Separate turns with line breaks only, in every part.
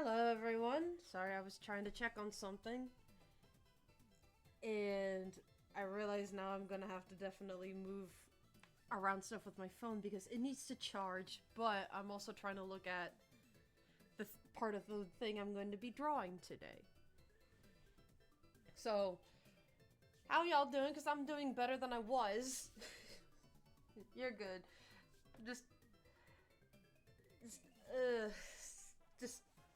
Hello everyone. Sorry, I was trying to check on something. And I realize now I'm gonna have to definitely move around stuff with my phone because it needs to charge, but I'm also trying to look at the part of the thing I'm going to be drawing today. So, how y'all doing? Because I'm doing better than I was. You're good. Just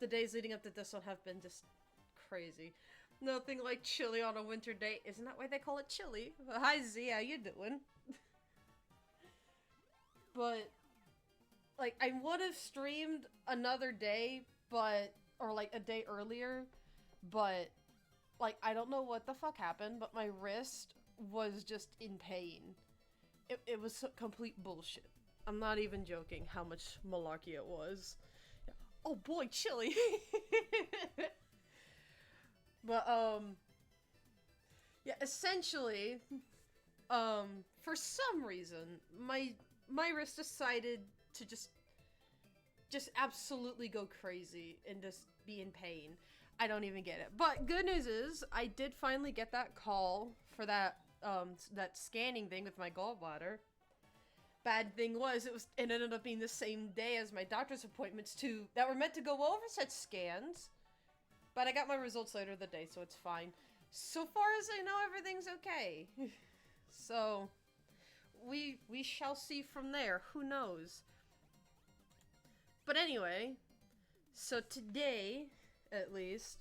the days leading up to this one have been just crazy. Nothing like chilly on a winter day. Isn't that why they call it chilly? Hi Z, how you doing? But, like, I would have streamed another day, or like a day earlier, but, like, I don't know what the fuck happened, but my wrist was just in pain. It was complete bullshit. I'm not even joking how much malarkey it was. Oh boy, chilly! But, yeah, essentially, for some reason, my wrist decided to just absolutely go crazy and just be in pain. I don't even get it. But good news is, I did finally get that call for that scanning thing with my gallbladder. Bad thing was, it ended up being the same day as my doctor's appointments that were meant to go over such scans. But I got my results later the day, so it's fine. So far as I know, everything's okay. So, we shall see from there. Who knows? But anyway, so today, at least,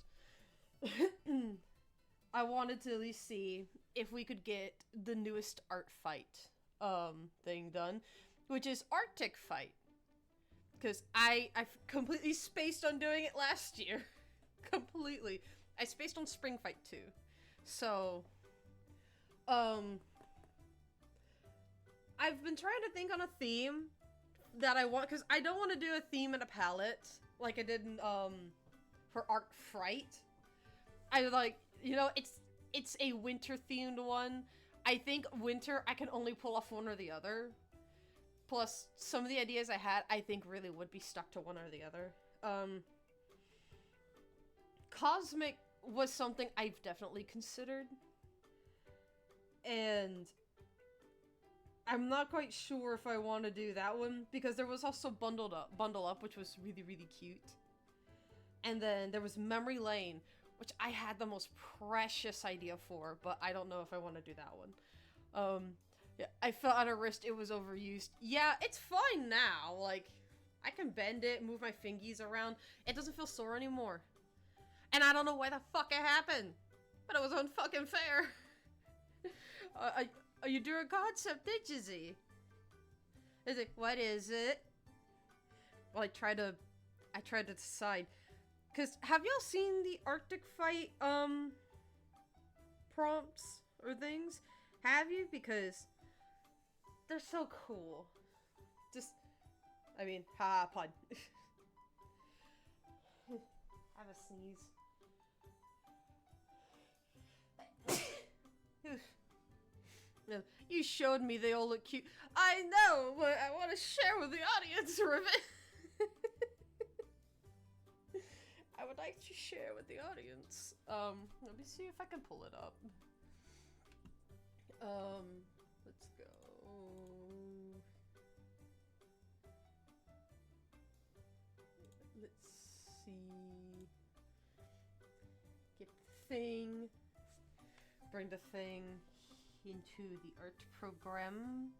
I wanted to at least see if we could get the newest art fight thing done, which is Arctic Fight. Because I completely spaced on doing it last year. Completely. I spaced on Spring Fight too. So, I've been trying to think on a theme that I want, because I don't want to do a theme and a palette like I did in, for Arc Fright. I like, it's a winter themed one. I think winter, I can only pull off one or the other. Plus, some of the ideas I had, I think really would be stuck to one or the other. Cosmic was something I've definitely considered. And I'm not quite sure if I want to do that one, because there was also Bundle Up, which was really, really cute. And then there was Memory Lane, which I had the most precious idea for, but I don't know if I want to do that one. Yeah, I felt on a wrist it was overused. Yeah, it's fine now. Like, I can bend it, move my fingies around. It doesn't feel sore anymore. And I don't know why the fuck it happened, but it was unfucking fair. Are you doing a concept, did you, Z? Is it, what is it? Well, I tried to decide. Cause, have y'all seen the Arctic Fight, prompts or things? Have you? Because they're so cool. I mean, pun. Have a sneeze. No, you showed me they all look cute. I know, but I want to share with the audience, Rivet. I would like to share with the audience. Let me see if I can pull it up. Let's go. Let's see. Get the thing. Bring the thing into the art program.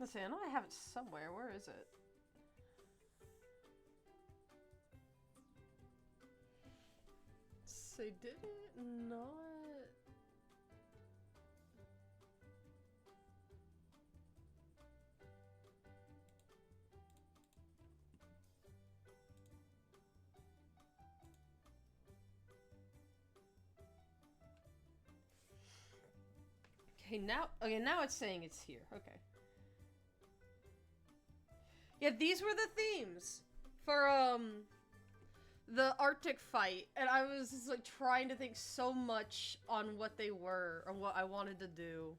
Let's see, I know I have it somewhere. Where is it? So did it not? Okay, now it's saying it's here. Okay. Yeah, these were the themes for, the Arctic fight, and I was just, like, trying to think so much on what they were, or what I wanted to do.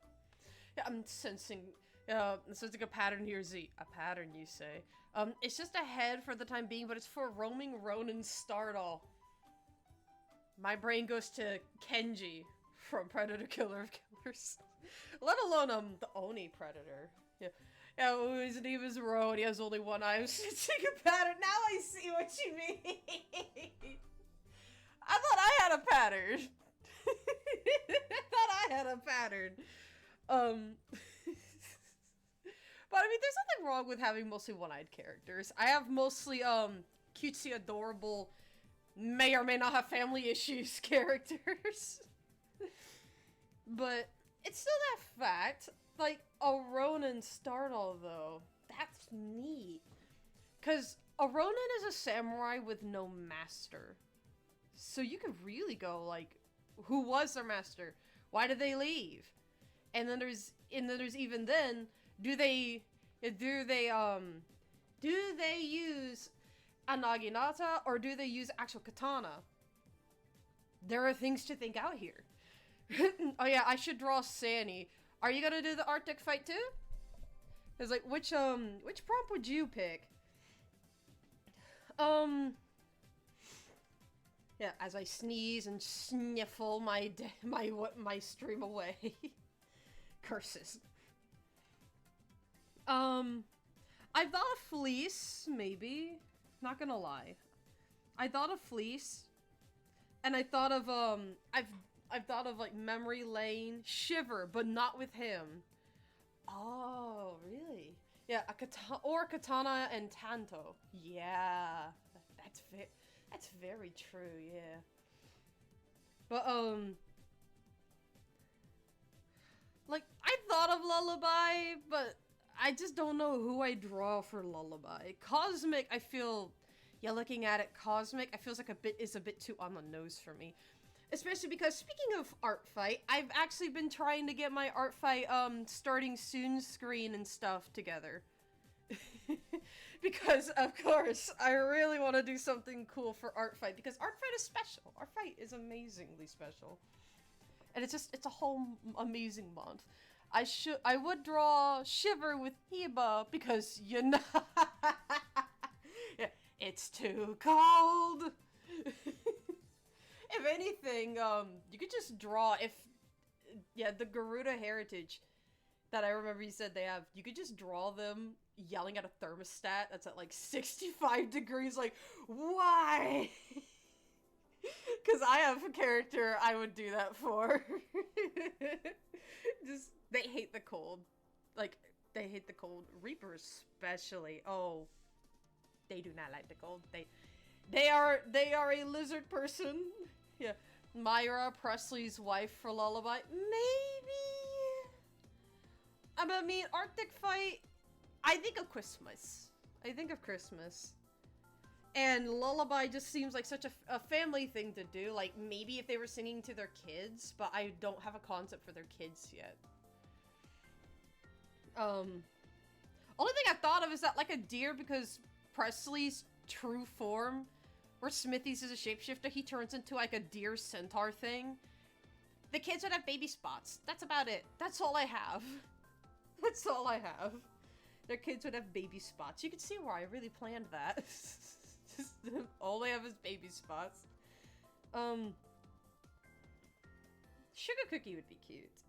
Yeah, I'm sensing a pattern here, Z. A pattern, you say? It's just a head for the time being, but it's for roaming Ronin Stardoll. My brain goes to Kenji from Predator Killer of Killers. Let alone, the Oni Predator. Yeah. Yeah, his name is Ro, and he has only one eye. I'm sensing a pattern. Now I see what you mean. I thought I had a pattern. I thought I had a pattern. But I mean, there's nothing wrong with having mostly one-eyed characters. I have mostly, cutesy, adorable, may or may not have family issues characters. But it's still that fact. Like, a Ronin Stardoll, though, that's neat. Because a Ronin is a samurai with no master. So you could really go, like, who was their master? Why did they leave? And then there's even then, do they use a naginata, or do they use actual katana? There are things to think out here. Oh yeah, I should draw Sani. Are you gonna do the Arctic fight too? It's like, which prompt would you pick? Yeah, as I sneeze and sniffle my stream away. Curses. I thought of Fleece, maybe. Not gonna lie. I thought of Fleece. And I thought of, I've thought of, like, Memory Lane, Shiver, but not with him. Oh, really? Yeah, Katana and Tanto. Yeah, that's very true, yeah. But, like, I thought of Lullaby, but I just don't know who I draw for Lullaby. Cosmic, I feel, yeah, looking at it, Cosmic, I feels like is a bit too on the nose for me. Especially because, speaking of art fight, I've actually been trying to get my art fight, starting soon screen and stuff together. Because, of course, I really want to do something cool for art fight, because art fight is special. Art fight is amazingly special. And it's a whole amazing month. I would draw Shiver with Hiba, because, you know, yeah, it's too cold. If anything, you could just draw, the Garuda Heritage that I remember you said they have, you could just draw them yelling at a thermostat that's at like 65 degrees, like, why? Because I have a character I would do that for. Just, they hate the cold. Like, they hate the cold. Reaper especially. Oh, they do not like the cold. They are a lizard person. Yeah. Myra, Presley's wife for Lullaby. Maybe. I mean, Arctic fight, I think of Christmas. And Lullaby just seems like such a family thing to do. Like, maybe if they were singing to their kids, but I don't have a concept for their kids yet. Only thing I thought of is that, like, a deer, because Presley's true form, where Smithy's is a shapeshifter, he turns into, like, a deer centaur thing. The kids would have baby spots. That's about it. That's all I have. That's all I have. Their kids would have baby spots. You can see why I really planned that. Just, all I have is baby spots. Sugar Cookie would be cute.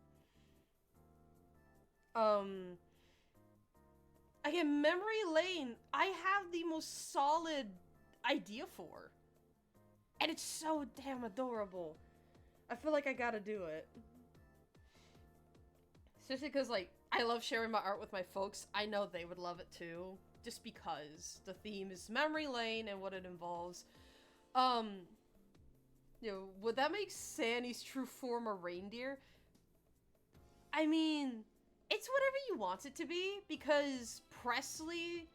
Again, Memory Lane, I have the most solid idea for. And it's so damn adorable. I feel like I gotta do it. Especially because, like, I love sharing my art with my folks. I know they would love it too. Just because the theme is Memory Lane and what it involves. You know, would that make Sani's true form a reindeer? I mean, it's whatever you want it to be, because Presley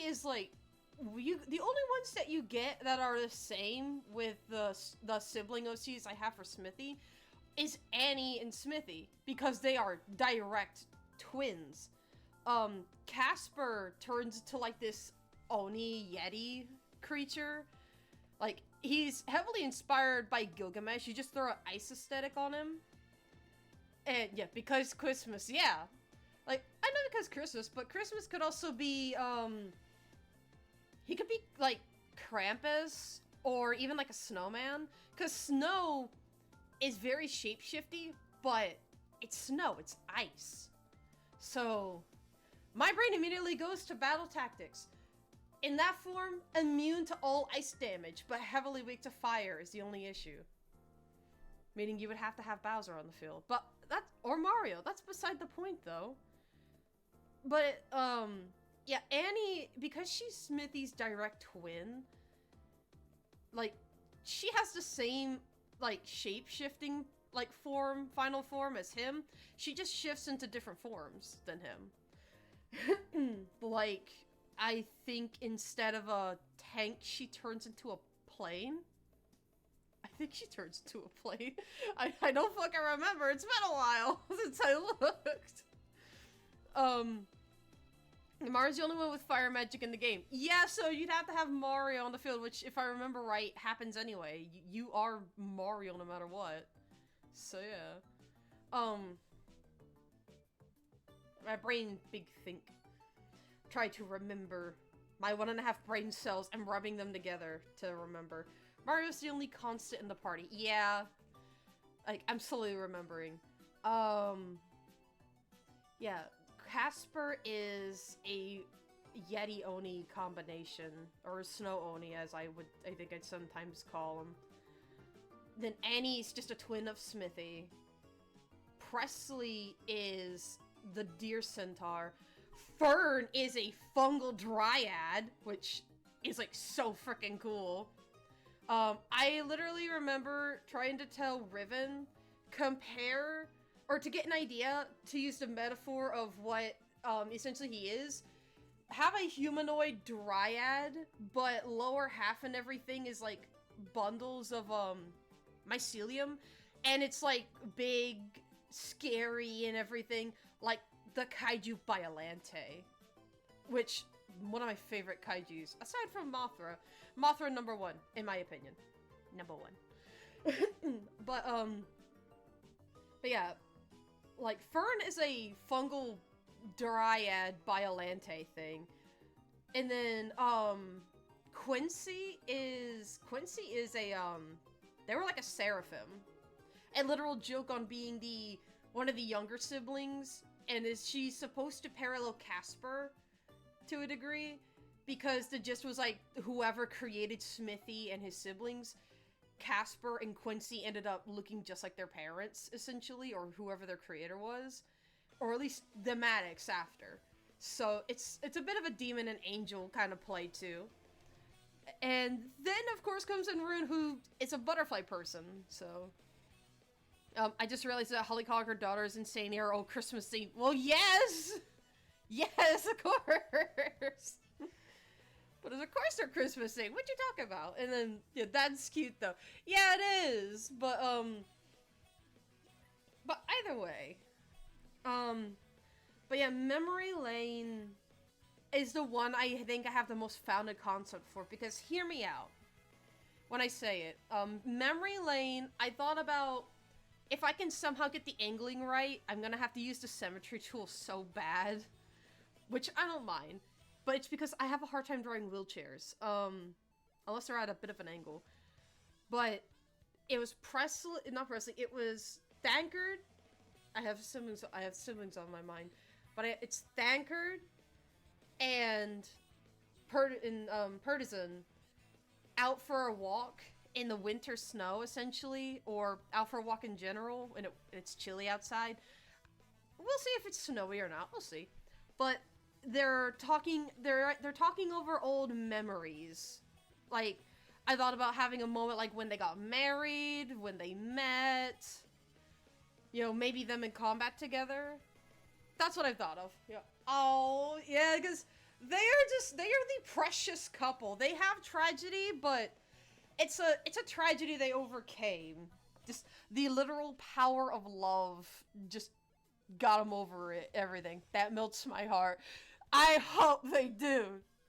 is like, the only ones that you get that are the same with the sibling OCs I have for Smithy is Annie and Smithy, because they are direct twins. Casper turns to like this Oni Yeti creature. Like, he's heavily inspired by Gilgamesh. You just throw an ice aesthetic on him. And yeah, because Christmas, yeah. Like, I know because Christmas, but Christmas could also be, he could be, like, Krampus, or even, like, a snowman. Because snow is very shapeshifty, but it's snow, it's ice. So, my brain immediately goes to battle tactics. In that form, immune to all ice damage, but heavily weak to fire is the only issue. Meaning you would have to have Bowser on the field. But that's, or Mario, that's beside the point though. But, yeah, Annie, because she's Smithy's direct twin, like, she has the same, like, shape-shifting, like, form, final form as him. She just shifts into different forms than him. Like, I think instead of a tank, she turns into a plane. I think she turns into a plane. I don't fucking remember. It's been a while since I looked. Mario's the only one with fire magic in the game. Yeah, so you'd have to have Mario on the field, which, if I remember right, happens anyway. You are Mario no matter what. So, yeah. My brain, big think. Try to remember my 1.5 brain cells and rubbing them together to remember. Mario's the only constant in the party. Yeah. Like, I'm slowly remembering. Yeah. Casper is a Yeti Oni combination. Or Snow Oni, as I think I'd sometimes call him. Then Annie's just a twin of Smithy. Presley is the Deer Centaur. Fern is a fungal dryad, which is, like, so freaking cool. I literally remember trying to tell Riven, compare, or to get an idea, to use the metaphor of what, essentially he is, have a humanoid dryad, but lower half and everything is, like, bundles of, mycelium, and it's, like, big, scary, and everything, like the Kaiju Biolante, which, one of my favorite kaijus, aside from Mothra. Mothra #1, in my opinion. #1. But yeah, like, Fern is a fungal dryad Biolante thing. And then, Quincy is a, they were like a seraphim. A literal joke on being one of the younger siblings, and she's supposed to parallel Casper to a degree, because the gist was, like, whoever created Smithy and his siblings, Casper and Quincy ended up looking just like their parents, essentially, or whoever their creator was. Or at least the Maddox after. So it's a bit of a demon and angel kind of play, too. And then, of course, comes in Rune, who is a butterfly person, so... I just realized that Hollycock, her daughter, is insane here. Oh, Christmas Eve. Well, yes! Yes, of course! But of course they're Christmas Eve. What you talking about? And then, yeah, that's cute, though. Yeah, it is. But either way. But yeah, Memory Lane is the one I think I have the most founded concept for, because hear me out when I say it. Memory Lane, I thought about, if I can somehow get the angling right, I'm gonna have to use the symmetry tool so bad. Which I don't mind. But it's because I have a hard time drawing wheelchairs. Unless they're at a bit of an angle. But it was not Presley, it was Thankard. I have siblings on my mind. But it's Thankard and Partisan out for a walk in the winter snow, essentially, or out for a walk in general, and it's chilly outside. We'll see if it's snowy or not. We'll see. But they're talking over old memories. Like, I thought about having a moment like when they got married, when they met. You know, maybe them in combat together. That's what I thought of. Yeah. Oh, yeah, because they are the precious couple. They have tragedy, but it's a tragedy they overcame. Just the literal power of love just got them over it, everything. That melts my heart. I hope they do.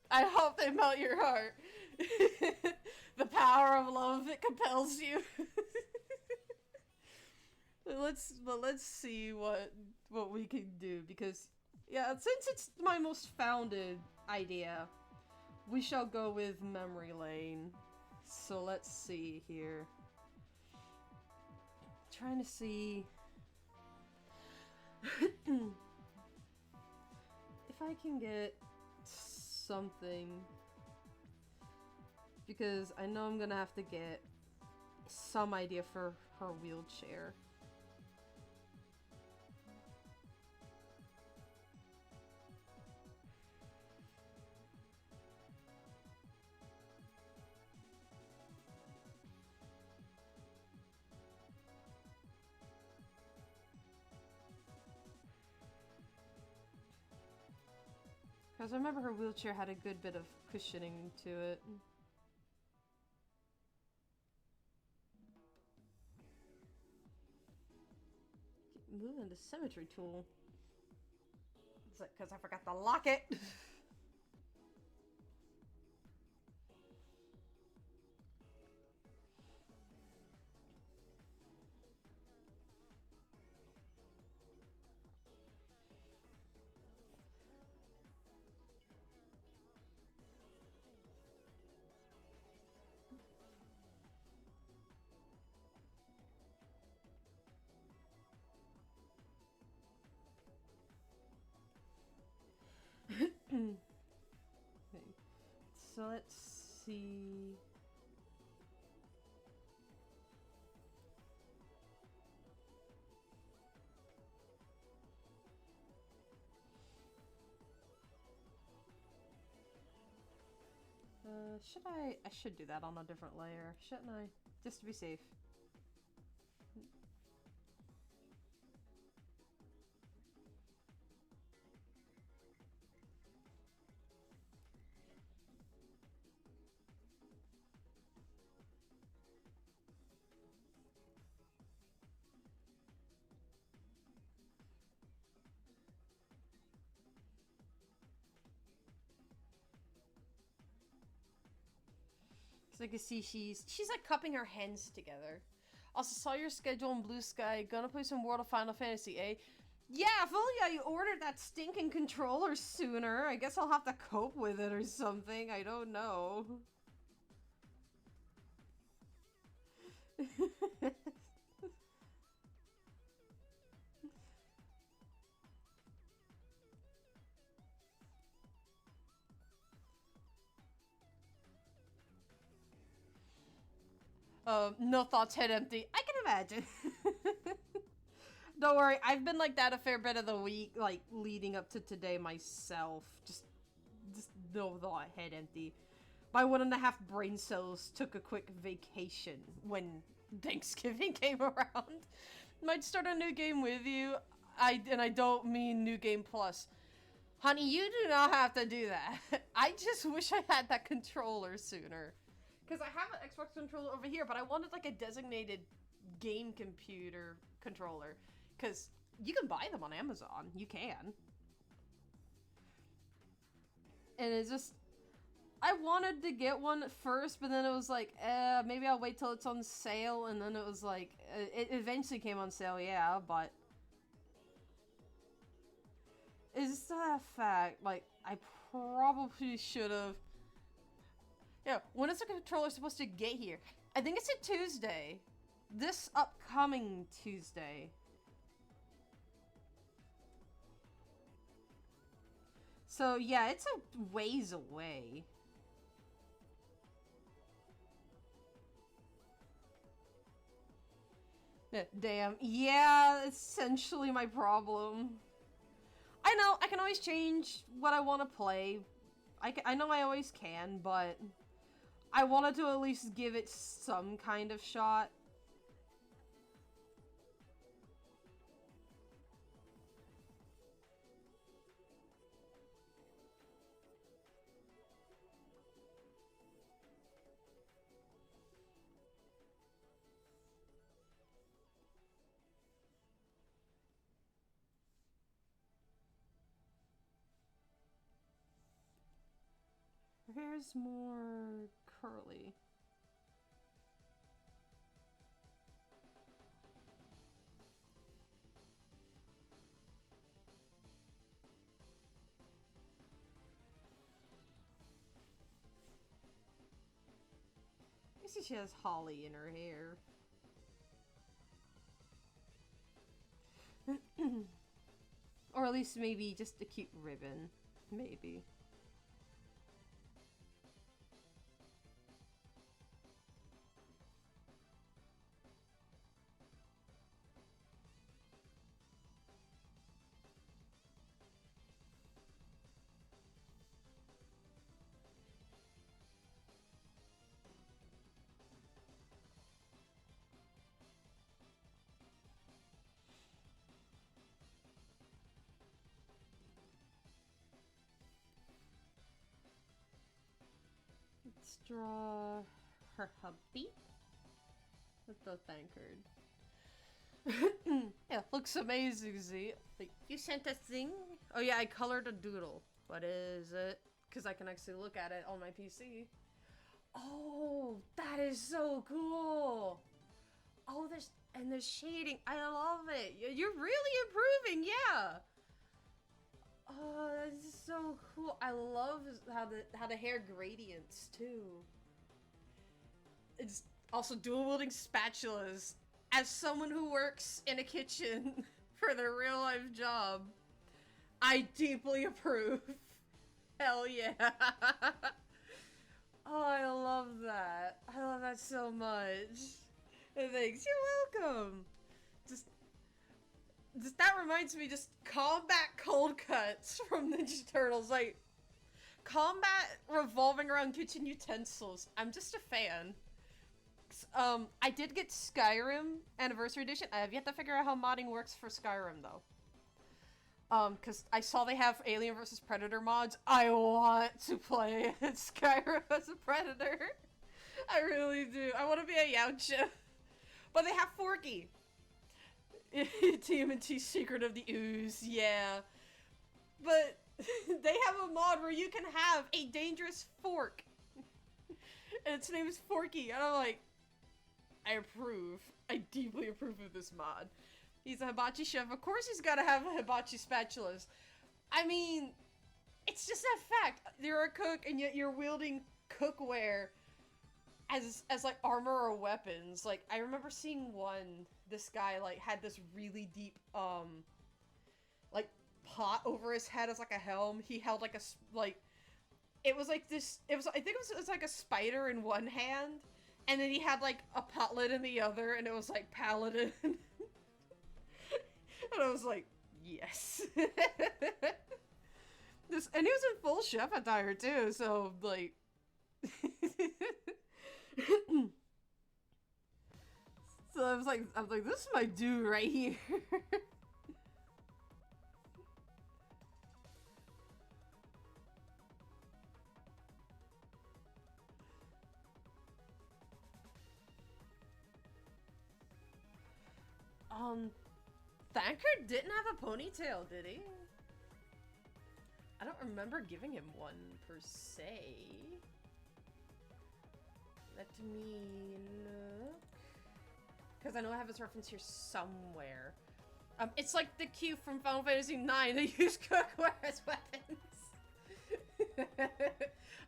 I hope they melt your heart. The power of love, it compels you. Let's see what we can do, because yeah, since it's my most founded idea, we shall go with memory lane. So let's see here. Trying to see if I can get something, because I know I'm gonna have to get some idea for her wheelchair. Because I remember her wheelchair had a good bit of cushioning to it. Keep moving the symmetry tool. It's like, because I forgot to lock it. Okay. So let's see. Should I should do that on a different layer, shouldn't I? Just to be safe. Cause I can see she's like cupping her hands together. Also saw your schedule in Blue Sky. Gonna play some World of Final Fantasy, eh? Yeah, if only I ordered that stinking controller sooner. I guess I'll have to cope with it or something. I don't know. No thoughts, head empty. I can imagine. Don't worry, I've been like that a fair bit of the week, like leading up to today myself. Just no thought, head empty. My 1.5 brain cells took a quick vacation when Thanksgiving came around. Might start a new game with you. I don't mean New Game Plus. Honey, you do not have to do that. I just wish I had that controller sooner. Because I have an Xbox controller over here, but I wanted like a designated game computer controller. Because you can buy them on Amazon. You can. And it's just... I wanted to get one at first, but then it was like, maybe I'll wait till it's on sale. And then it was like, it eventually came on sale, yeah, but... It's just a fact, like, I probably should have... Yeah, when is the controller supposed to get here? I think it's a Tuesday. This upcoming Tuesday. So, yeah, it's a ways away. Damn. Yeah, essentially my problem. I know, I can always change what I want to play. I know I always can, but I wanted to at least give it some kind of shot. Her hair's more curly. I see she has holly in her hair. Or at least maybe just a cute ribbon. Maybe. Let's draw her hubby with the thankard. Yeah, looks amazing, Z. Like, you sent a thing? Oh yeah, I colored a doodle. What is it? Because I can actually look at it on my PC. Oh, that is so cool! Oh, there's shading. I love it. You're really improving, yeah! Oh, that's so cool. I love how the hair gradients too. It's also dual wielding spatulas. As someone who works in a kitchen for their real life job, I deeply approve. Hell yeah. Oh, I love that. I love that so much. Thanks. You're welcome. Just that reminds me, just combat cold cuts from Ninja Turtles, like, combat revolving around kitchen utensils. I'm just a fan. I did get Skyrim Anniversary Edition. I have yet to figure out how modding works for Skyrim, though. Because I saw they have Alien vs. Predator mods. I want to play Skyrim as a Predator. I really do. I want to be a Yautja. But they have Forky. TMNT Secret of the Ooze, yeah. But they have a mod where you can have a dangerous fork. And its name is Forky. And I'm like, I approve. I deeply approve of this mod. He's a hibachi chef. Of course he's gotta have hibachi spatulas. I mean, it's just that fact. You're a cook and yet you're wielding cookware as like armor or weapons. Like, I remember seeing this guy like had this really deep like pot over his head as like a helm. He held like it was like this, I think it was like a spider in one hand, and then he had like a pot lid in the other, and it was like paladin. And I was like, yes. And he was in full chef attire too, so like so I was like, this is my dude right here. Thankard didn't have a ponytail, did he? I don't remember giving him one per se. Let me look. Because I know I have his reference here somewhere. It's like the Q from Final Fantasy IX that use cookware as weapons.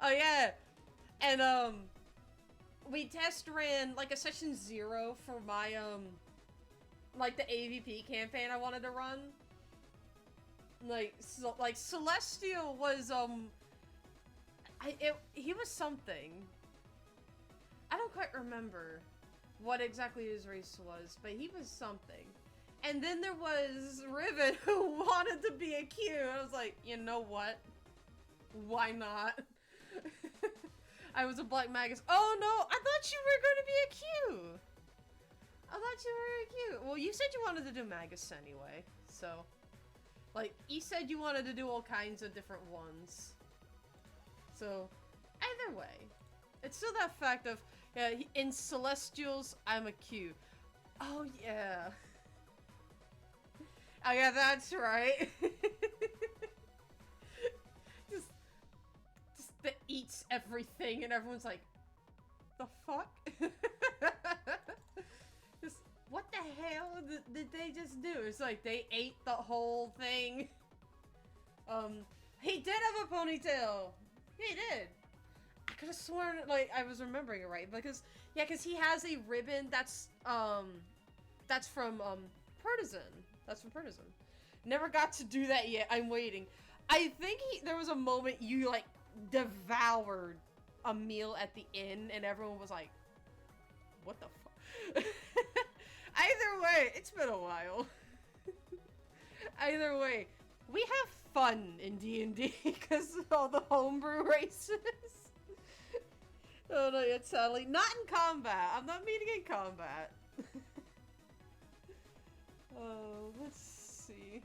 Oh yeah. And we test ran like a session 0 for my like the AVP campaign I wanted to run. Like Celestial was he was something. I don't quite remember what exactly his race was, but he was something. And then there was Riven, who wanted to be a Q. I was like, you know what? Why not? I was a Black Magus. Oh no, I thought you were going to be a Q. I thought you were a Q. Well, you said you wanted to do Magus anyway, so. Like, you said you wanted to do all kinds of different ones. So, either way. It's still that fact of, yeah, in Celestials, I'm a Q. Oh, yeah. Oh, yeah, that's right. just that eats everything, and everyone's like, the fuck? Just, what the hell did they just do? It's like they ate the whole thing. He did have a ponytail. He did. I could have sworn, like, I was remembering it right, because, yeah, because he has a ribbon that's from, Partisan. That's from Partisan. Never got to do that yet. I'm waiting. I think there was a moment you, like, devoured a meal at the inn, and everyone was like, what the fuck? Either way, it's been a while. Either way, we have fun in D&D because of all the homebrew races. Oh no, yet sadly. Not in combat. I'm not meaning in combat. Oh, let's see.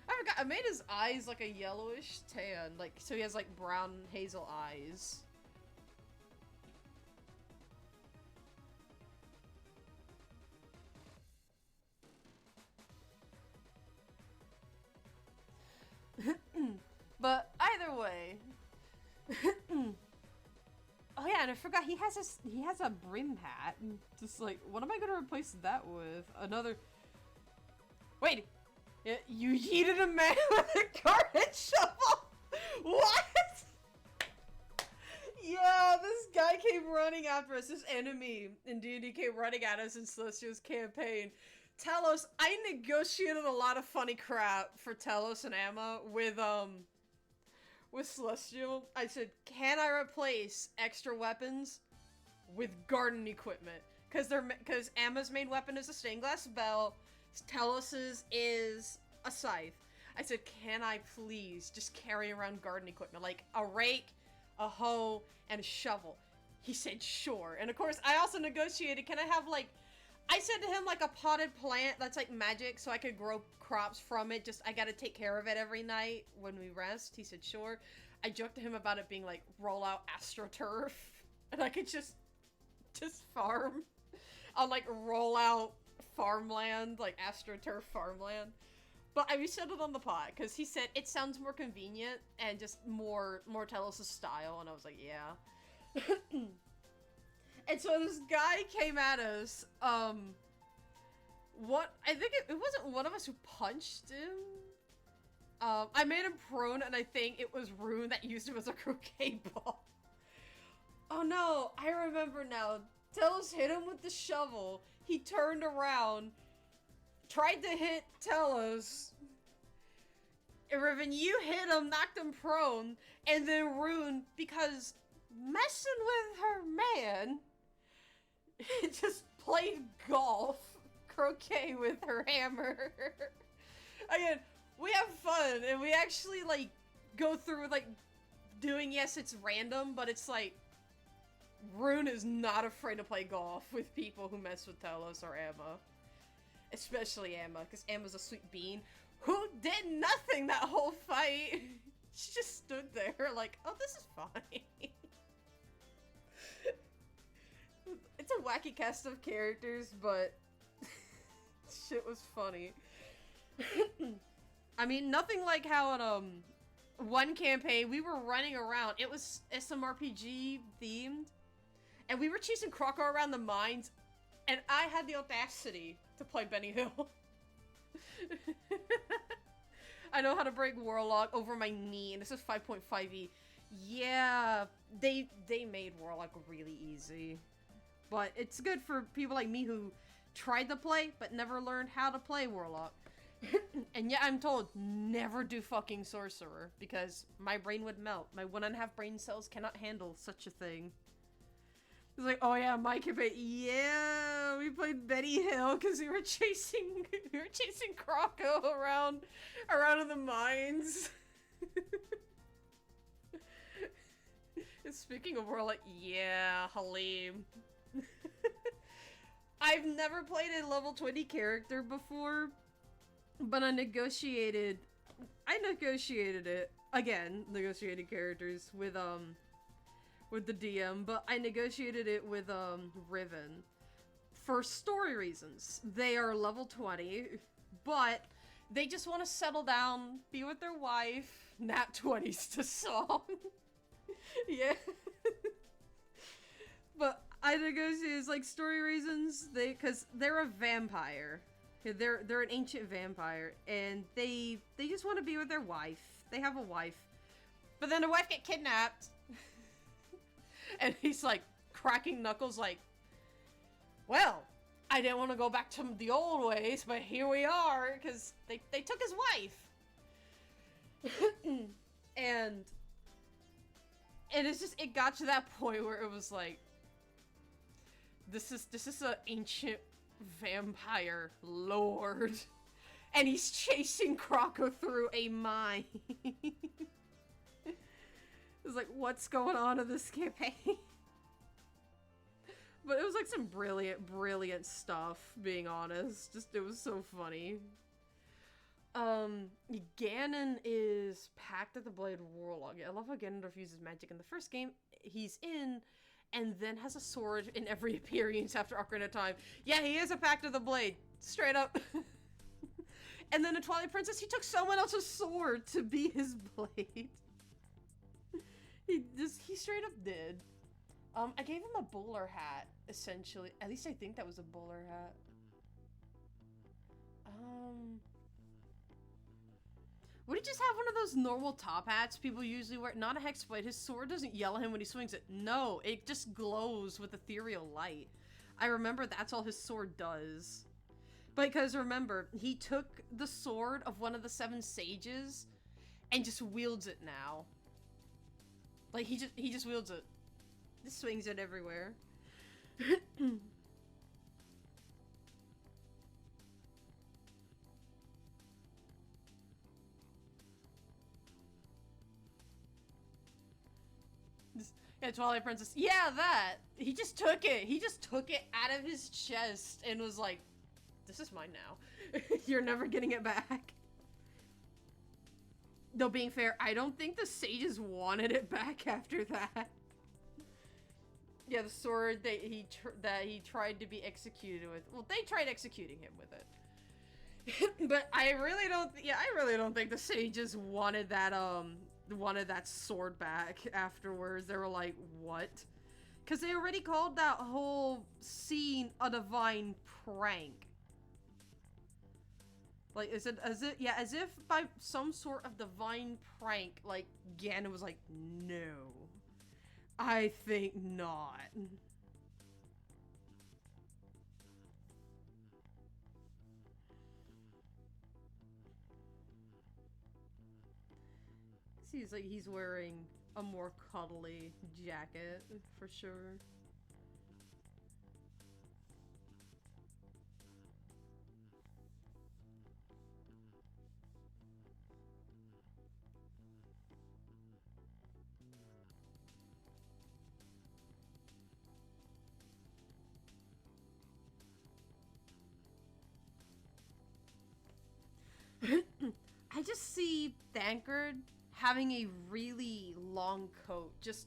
I forgot, I made his eyes like a yellowish tan, like, so he has like brown hazel eyes. But either way. Oh yeah, and I forgot he has a brim hat. Just like, what am I gonna replace that with? Another. Wait, you yeeted a man with a garden shovel. What? Yeah, this guy came running after us. This enemy in D&D came running at us in Celestia's campaign. Telos, I negotiated a lot of funny crap for Telos and Amma with Celestial. I said, can I replace extra weapons with garden equipment? Because Amma's main weapon is a stained glass bell. Telos's is a scythe. I said, can I please just carry around garden equipment? Like a rake, a hoe, and a shovel. He said, sure. And of course, I also negotiated, can I have like, I said to him like a potted plant that's like magic so I could grow crops from it. Just, I gotta take care of it every night when we rest. He said, sure. I joked to him about it being like roll out AstroTurf. And I could just farm. I'll like roll out farmland, like AstroTurf farmland. But we settled on the pot because he said it sounds more convenient and just more Telos' style. And I was like, yeah. And so this guy came at us, I think it wasn't one of us who punched him. I made him prone, and I think it was Rune that used him as a croquet ball. Oh no, I remember now. Telos hit him with the shovel. He turned around, tried to hit Telos. Riven, you hit him, knocked him prone, and then Rune, because messing with her man, just played golf, croquet with her hammer. Again, we have fun, and we actually, like, go through, like, doing, yes, it's random, but it's like, Rune is not afraid to play golf with people who mess with Telos or Amma. Especially Amma, because Amma's a sweet bean who did nothing that whole fight. She just stood there like, oh, this is fine. It's a wacky cast of characters, but shit was funny. I mean, nothing like how in one campaign we were running around. It was SMRPG themed, and we were chasing Croco around the mines, and I had the audacity to play Benny Hill. I know how to break Warlock over my knee, and this is 5.5e. Yeah, they made Warlock really easy. But it's good for people like me who tried to play, but never learned how to play Warlock. And yeah, I'm told, never do fucking Sorcerer, because my brain would melt. My 1.5 brain cells cannot handle such a thing. It's like, oh yeah, my campaign, yeah, we played Betty Hill because we were chasing Croco around in the mines. And speaking of Warlock, yeah, Halim. I've never played a level 20 character before, but I negotiated it again, negotiated characters with the DM, but I negotiated it with Riven for story reasons. They are level 20, but they just want to settle down, be with their wife, nat 20s to song. Yeah. But I think it's like story reasons. Because they're a vampire. They're an ancient vampire, and they just want to be with their wife. They have a wife, but then the wife get kidnapped, and he's like cracking knuckles, like, well, I didn't want to go back to the old ways, but here we are, because they took his wife. and it's just, it got to that point where it was like, this is an ancient vampire lord, and he's chasing Croco through a mine. It's like, what's going on in this campaign? But it was like some brilliant stuff, being honest. Just, it was so funny. Ganon is Pact of the Blade Warlock. I love how Ganondorf uses magic in the first game. He's in, and then has a sword in every appearance after Ocarina of Time. Yeah, he is a Pact of the Blade. Straight up. And then in Twilight Princess, he took someone else's sword to be his blade. He straight up did. I gave him a bowler hat, essentially. At least I think that was a bowler hat. Would he just have one of those normal top hats people usually wear? Not a hexblade. His sword doesn't yell at him when he swings it. No, it just glows with ethereal light. I remember that's all his sword does. Because remember, he took the sword of one of the 7 sages and just wields it now. Like, he just wields it. Just swings it everywhere. Yeah, Twilight Princess. Yeah, that. He just took it. He just took it out of his chest and was like, this is mine now. You're never getting it back. Though, being fair, I don't think the sages wanted it back after that. Yeah, the sword that he tried to be executed with. Well, they tried executing him with it. But I really don't think the sages wanted that sword back afterwards. They were like, what? Because they already called that whole scene a divine prank. Like, as if by some sort of divine prank, like, Ganon was like, no, I think not. Seems like he's wearing a more cuddly jacket, for sure. I just see Thancred having a really long coat. Just,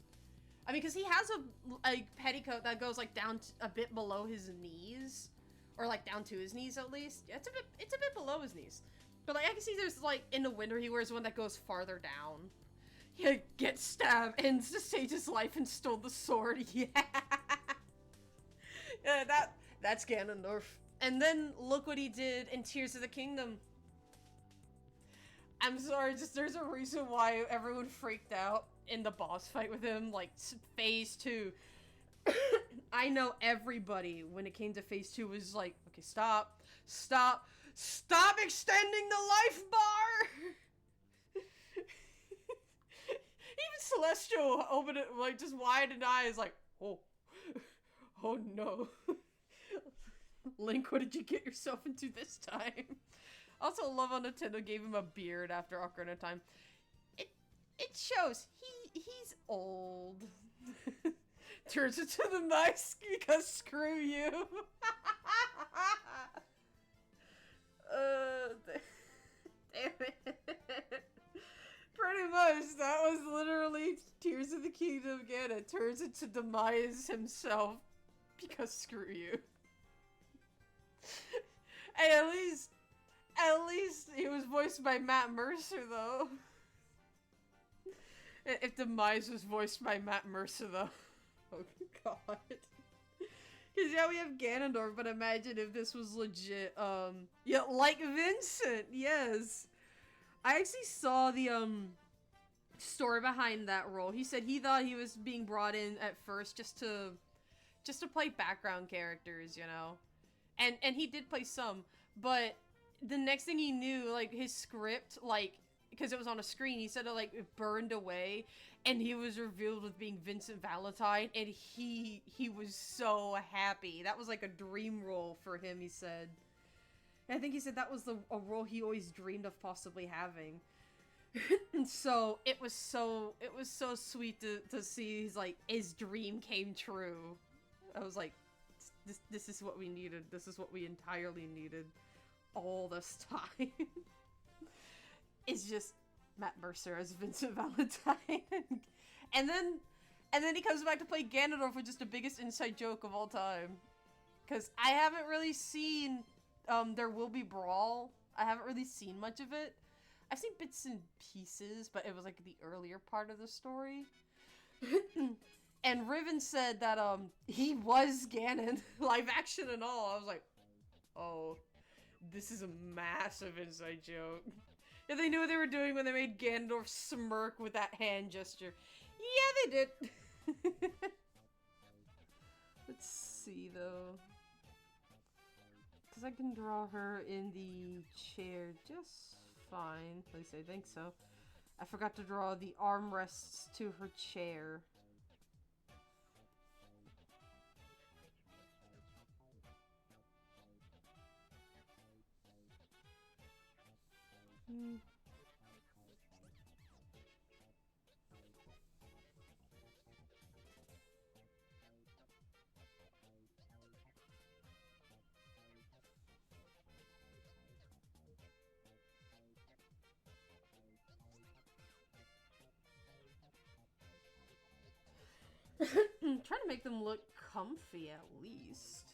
I mean, because he has a petticoat that goes like down a bit below his knees, or like down to his knees at least. Yeah, it's a bit below his knees. But like I can see there's like in the winter he wears one that goes farther down. He gets stabbed, ends the sage's life, and stole the sword. Yeah, yeah, that's Ganondorf. And then look what he did in Tears of the Kingdom. I'm sorry, just there's a reason why everyone freaked out in the boss fight with him, like, phase 2. I know everybody, when it came to phase 2, was like, okay, stop extending the life bar! Even Celestial opened it, like, just wide-eyed eyes, like, oh no. Link, what did you get yourself into this time? Also, love how Nintendo gave him a beard after Ocarina of Time. It shows he's old. Turns into the mice because screw you. Damn it. Pretty much, that was literally Tears of the Kingdom again. It turns into Demise himself because screw you. Hey, at least he was voiced by Matt Mercer, though. If Demise was voiced by Matt Mercer, though. Oh, God. Because, yeah, we have Ganondorf, but imagine if this was legit, yeah, like Vincent, yes. I actually saw the, story behind that role. He said he thought he was being brought in at first just to play background characters, you know? And he did play some, but the next thing he knew, like, his script, like, because it was on a screen, he said it, like, it burned away, and he was revealed with being Vincent Valentine, and he was so happy. That was, like, a dream role for him, he said. And I think he said that was a role he always dreamed of possibly having. And so, it was so sweet to see his dream came true. I was like, this is what we needed. This is what we entirely needed all this time. It's just Matt Mercer as Vincent Valentine. and then he comes back to play Ganondorf, which is the biggest inside joke of all time. Because I haven't really seen There Will Be Brawl. I haven't really seen much of it. I've seen bits and pieces, but it was like the earlier part of the story. And Riven said that he was Ganon, live action and all. I was like, oh, this is a massive inside joke. Yeah, they knew what they were doing when they made Ganondorf smirk with that hand gesture. Yeah, they did. Let's see, though. Because I can draw her in the chair just fine. At least I think so. I forgot to draw the armrests to her chair. Trying to make them look comfy at least.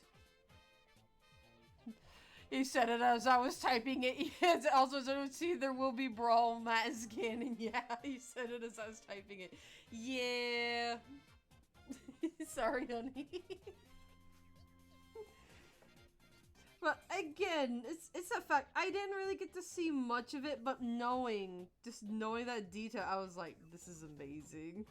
He said it as I was typing it. Yes, also, so would see There Will Be Brawl, Matt is Ganon. Yeah, he said it as I was typing it. Yeah. Sorry, honey. But again, it's a fact. I didn't really get to see much of it, but just knowing that detail, I was like, this is amazing.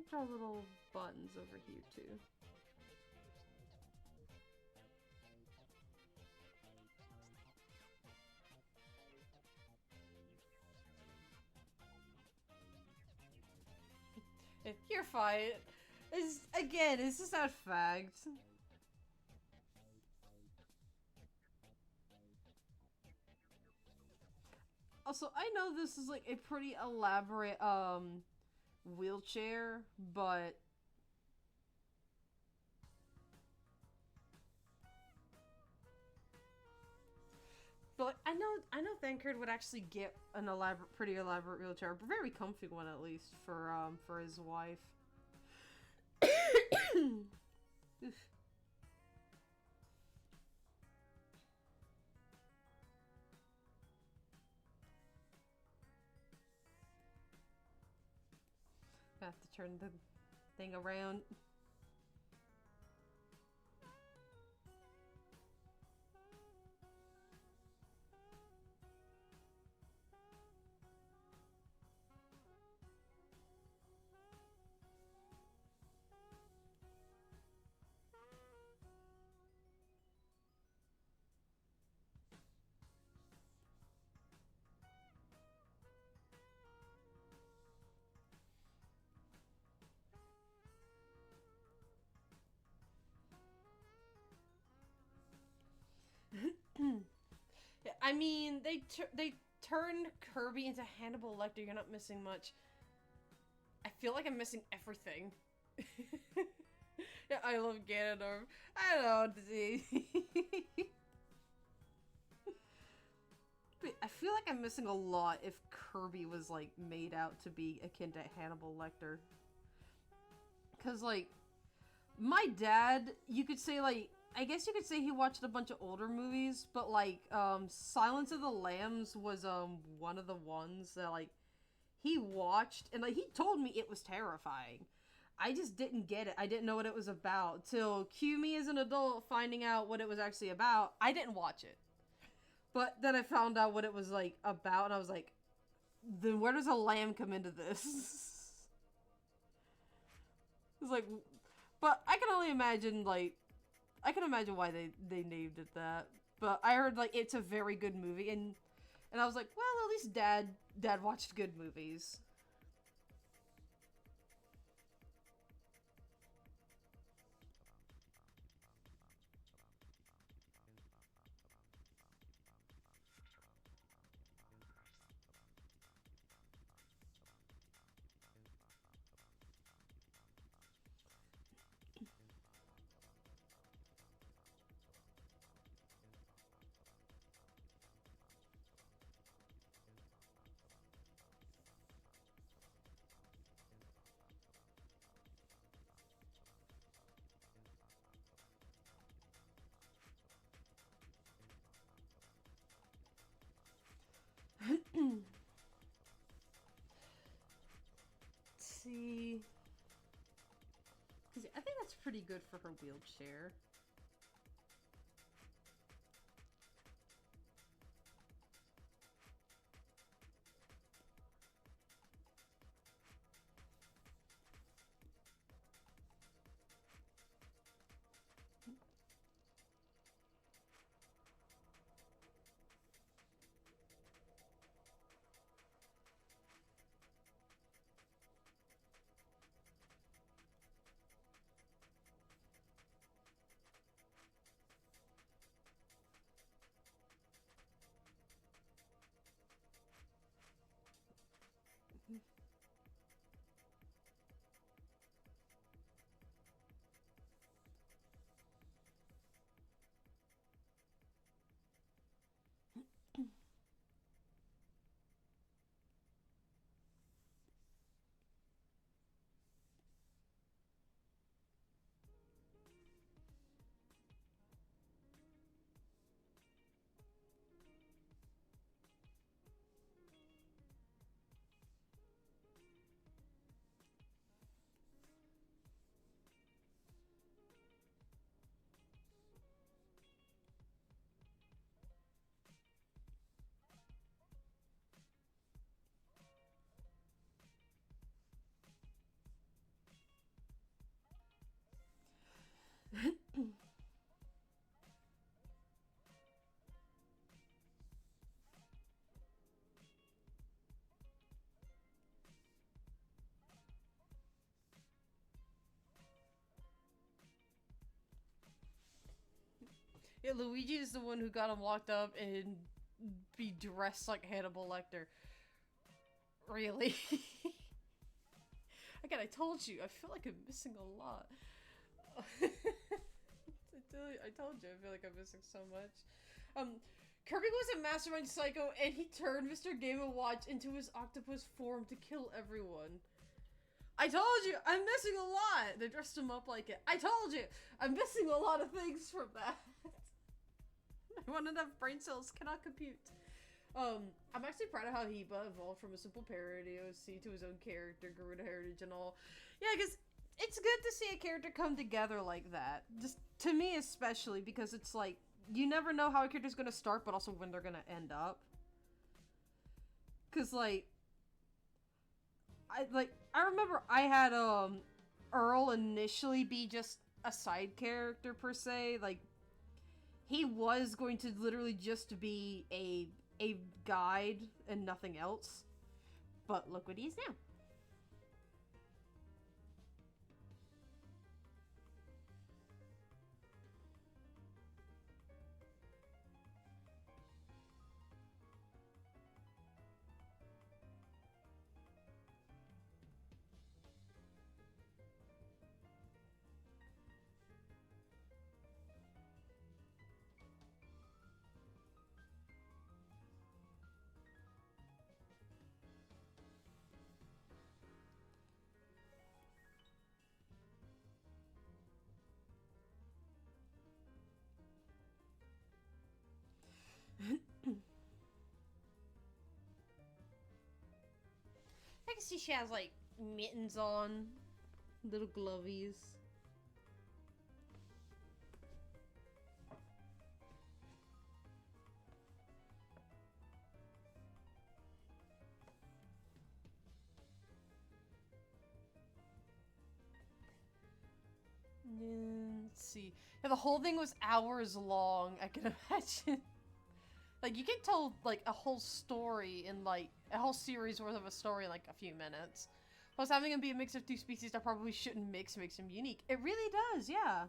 Draw little buttons over here too. You're fine. It's just that fact. Also, I know this is like a pretty elaborate wheelchair, but I know Thancred would actually get an pretty elaborate wheelchair, a very comfy one at least for his wife. Oof. I have to turn the thing around. I mean, they turned Kirby into Hannibal Lecter. You're not missing much. I feel like I'm missing everything. Yeah, I love Ganondorf. I don't know what to say. But I feel like I'm missing a lot if Kirby was, like, made out to be akin to Hannibal Lecter. Because, like, my dad, you could say, like, I guess you could say he watched a bunch of older movies, but, like, Silence of the Lambs was, one of the ones that, like, he watched, and, like, he told me it was terrifying. I just didn't get it. I didn't know what it was about. Till cue me as an adult finding out what it was actually about. I didn't watch it. But then I found out what it was, like, about, and I was like, then where does a lamb come into this? It's like, but I can only imagine, like, I can imagine why they named it that. But I heard, like, it's a very good movie, and I was like, well, at least Dad watched good movies. See, because I think that's pretty good for her wheelchair. Yeah, Luigi is the one who got him locked up and be dressed like Hannibal Lecter. Really? Again, I told you, I feel like I'm missing a lot. I told you, I feel like I'm missing so much. Kirby was a mastermind psycho, and he turned Mr. Game & Watch into his octopus form to kill everyone. I told you, I'm missing a lot! They dressed him up like it. I told you, I'm missing a lot of things from that. I want enough brain cells, cannot compute. I'm actually proud of how he evolved from a simple parody OC to his own character, grew into heritage and all. Yeah, because it's good to see a character come together like that. Just, to me especially, because it's like, you never know how a character's gonna start, but also when they're gonna end up. Because, like, I remember I had, Earl initially be just a side character, per se. Like, he was going to literally just be a guide and nothing else. But look what he is now. see she has, like, mittens on. Little glovies. Let's see. Yeah, the whole thing was hours long, I can imagine. Like, you can tell, like, a whole story in, like, a whole series worth of a story in, like, a few minutes. Plus, having them be a mix of two species that probably shouldn't mix makes them unique. It really does, yeah.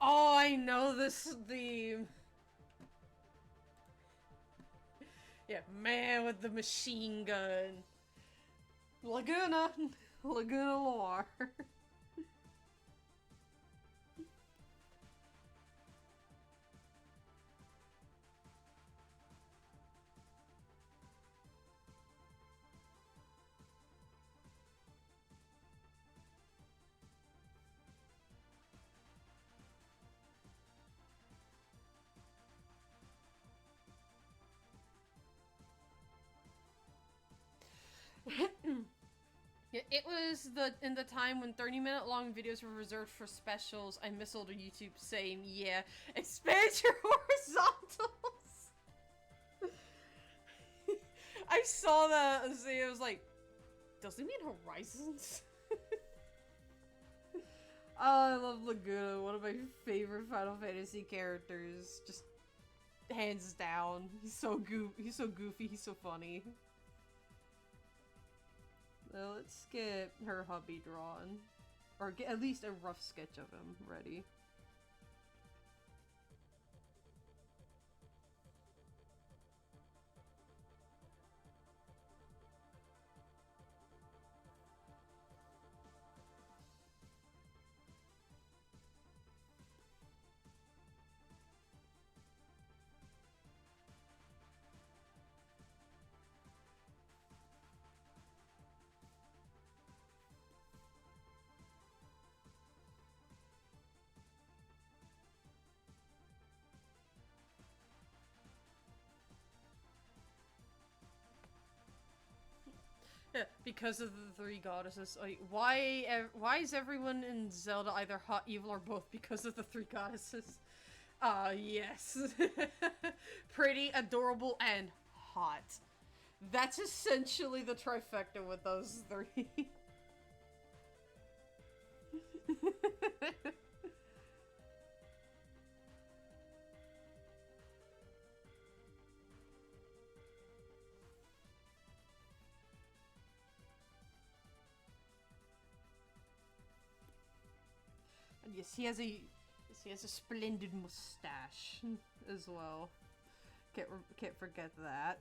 Oh, I know this theme. Yeah, man with the machine gun. Laguna. Laguna lore. Yeah, it was in the time when 30-minute long videos were reserved for specials. I miss older YouTube saying, yeah, expand your horizontals. I saw that and it was like, does it mean horizons? Oh, I love Laguna, one of my favorite Final Fantasy characters. Just hands down. He's so goofy, he's so funny. Well, let's get her hubby drawn. Or get at least a rough sketch of him ready. Yeah, because of the three goddesses. Like, why is everyone in Zelda either hot, evil, or both because of the three goddesses? Yes. Pretty, adorable, and hot. That's essentially the trifecta with those three. And yes, he has a splendid mustache as well. Can't forget that.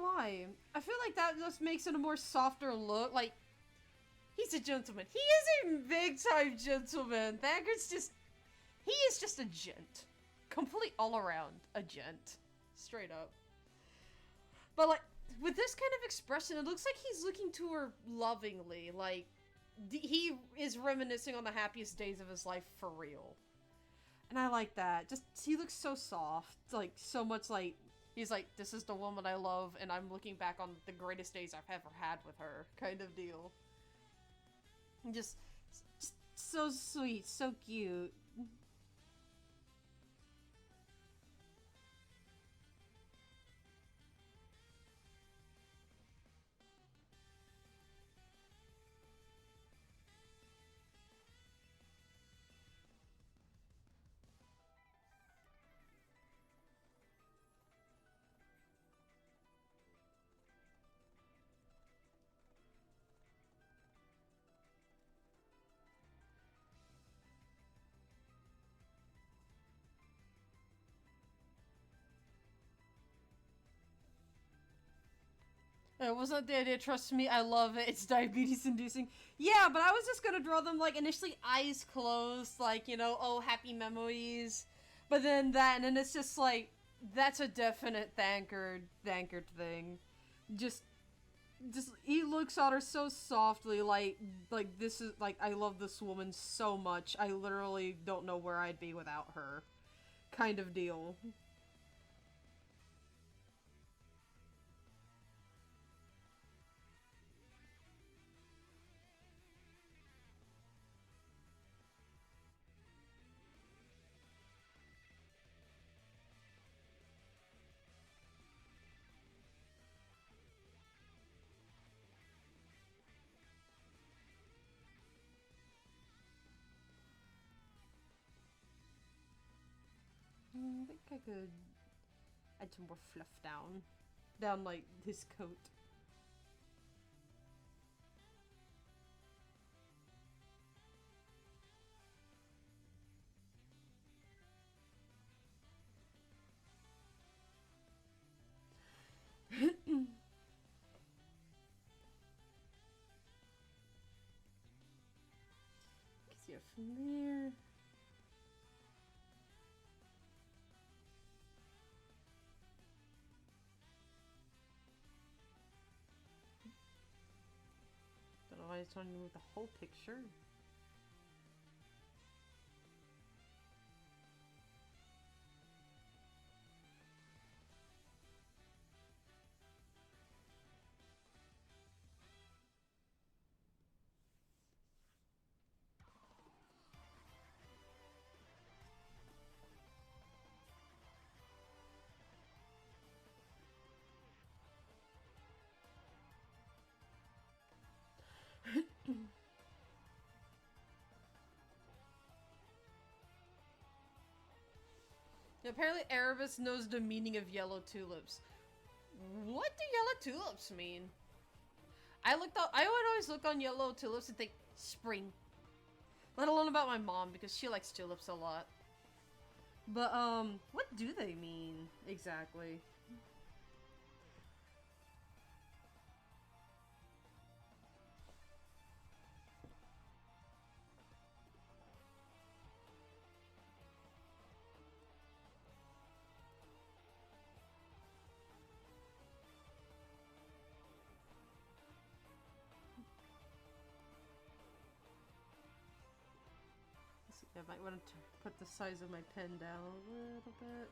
why. I feel like that just makes it a more softer look. Like, he's a gentleman. He is a big-time gentleman. Thagard's just... He is just a gent. Complete all-around a gent. Straight up. But, like, with this kind of expression, it looks like he's looking to her lovingly. Like, he is reminiscing on the happiest days of his life for real. And I like that. Just, he looks so soft. Like, so much like, he's like, this is the woman I love, and I'm looking back on the greatest days I've ever had with her, kind of deal. Just so sweet, so cute. It wasn't the idea, trust me, I love it, it's diabetes inducing. Yeah, but I was just gonna draw them, like, initially eyes closed, like, you know, oh, happy memories. But then that, and then it's just like, that's a definite Thankard thing. Just, he looks at her so softly, like, this is, like, I love this woman so much, I literally don't know where I'd be without her. Kind of deal. I think I could add some more fluff down like his coat. See it from there. Don't know why it's trying to move the whole picture. Apparently Erebus knows the meaning of yellow tulips. What do yellow tulips mean? I would always look on yellow tulips and think spring. Let alone about my mom because she likes tulips a lot. But what do they mean exactly? I might want to put the size of my pen down a little bit.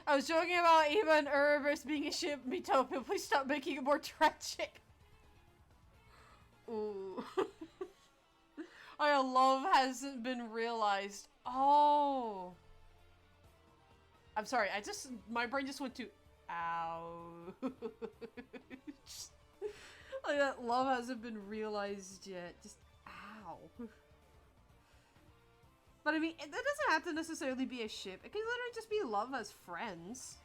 I was joking about Eva and Erebus being a ship, Metopia. Please stop making it more tragic. Ooh. Oh, love hasn't been realized. Oh. I'm sorry, my brain just went to, ouch. Like that love hasn't been realized yet. Just, ow. But I mean, that doesn't have to necessarily be a ship. It can literally just be love as friends.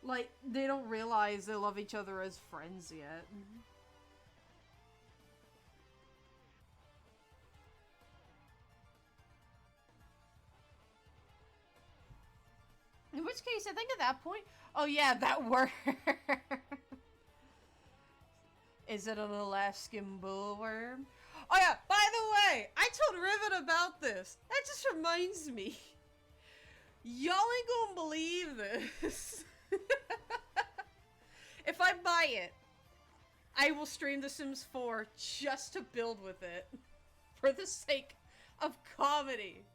Like, they don't realize they love each other as friends yet. In which case, I think at that point, oh yeah, that word. Is it an Alaskan bullworm? Oh yeah, by the way, I told Riven about this. That just reminds me. Y'all ain't gonna believe this. If I buy it, I will stream The Sims 4 just to build with it. For the sake of comedy.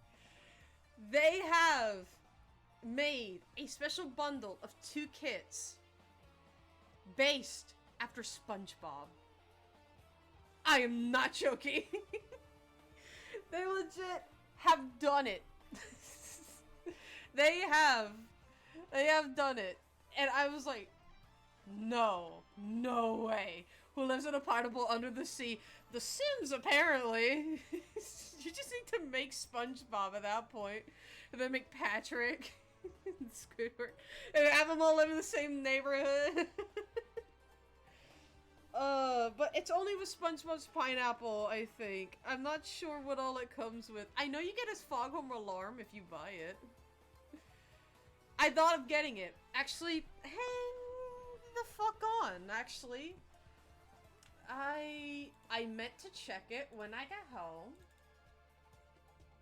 They have made a special bundle of 2 kits based after SpongeBob. I am not joking. They legit have done it. They have done it. And I was like, no way. Who lives in a pineapple under the sea? The Sims, apparently. You just need to make SpongeBob at that point. And then make Patrick and Squidward. And have them all live in the same neighborhood. But it's only with SpongeBob's pineapple, I think. I'm not sure what all it comes with. I know you get his Foghorn alarm if you buy it. I thought of getting it. Actually, hang the fuck on, actually. I meant to check it when I got home.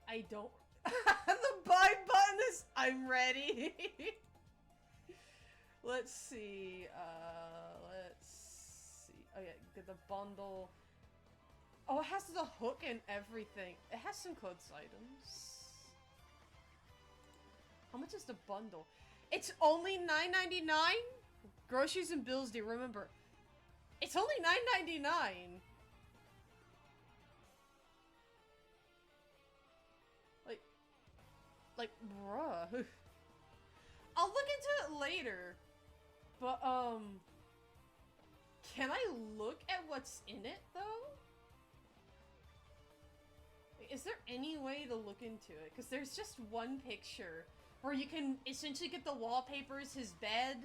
I don't... The buy button is... I'm ready. Let's see, oh yeah, get the bundle. Oh, it has the hook and everything. It has some clothes items. How much is the bundle? It's only $9.99? Groceries and bills, do you remember? It's only $9.99. Like, bruh. I'll look into it later. But, can I look at what's in it, though? Is there any way to look into it? Because there's just one picture where you can essentially get the wallpapers, his bed.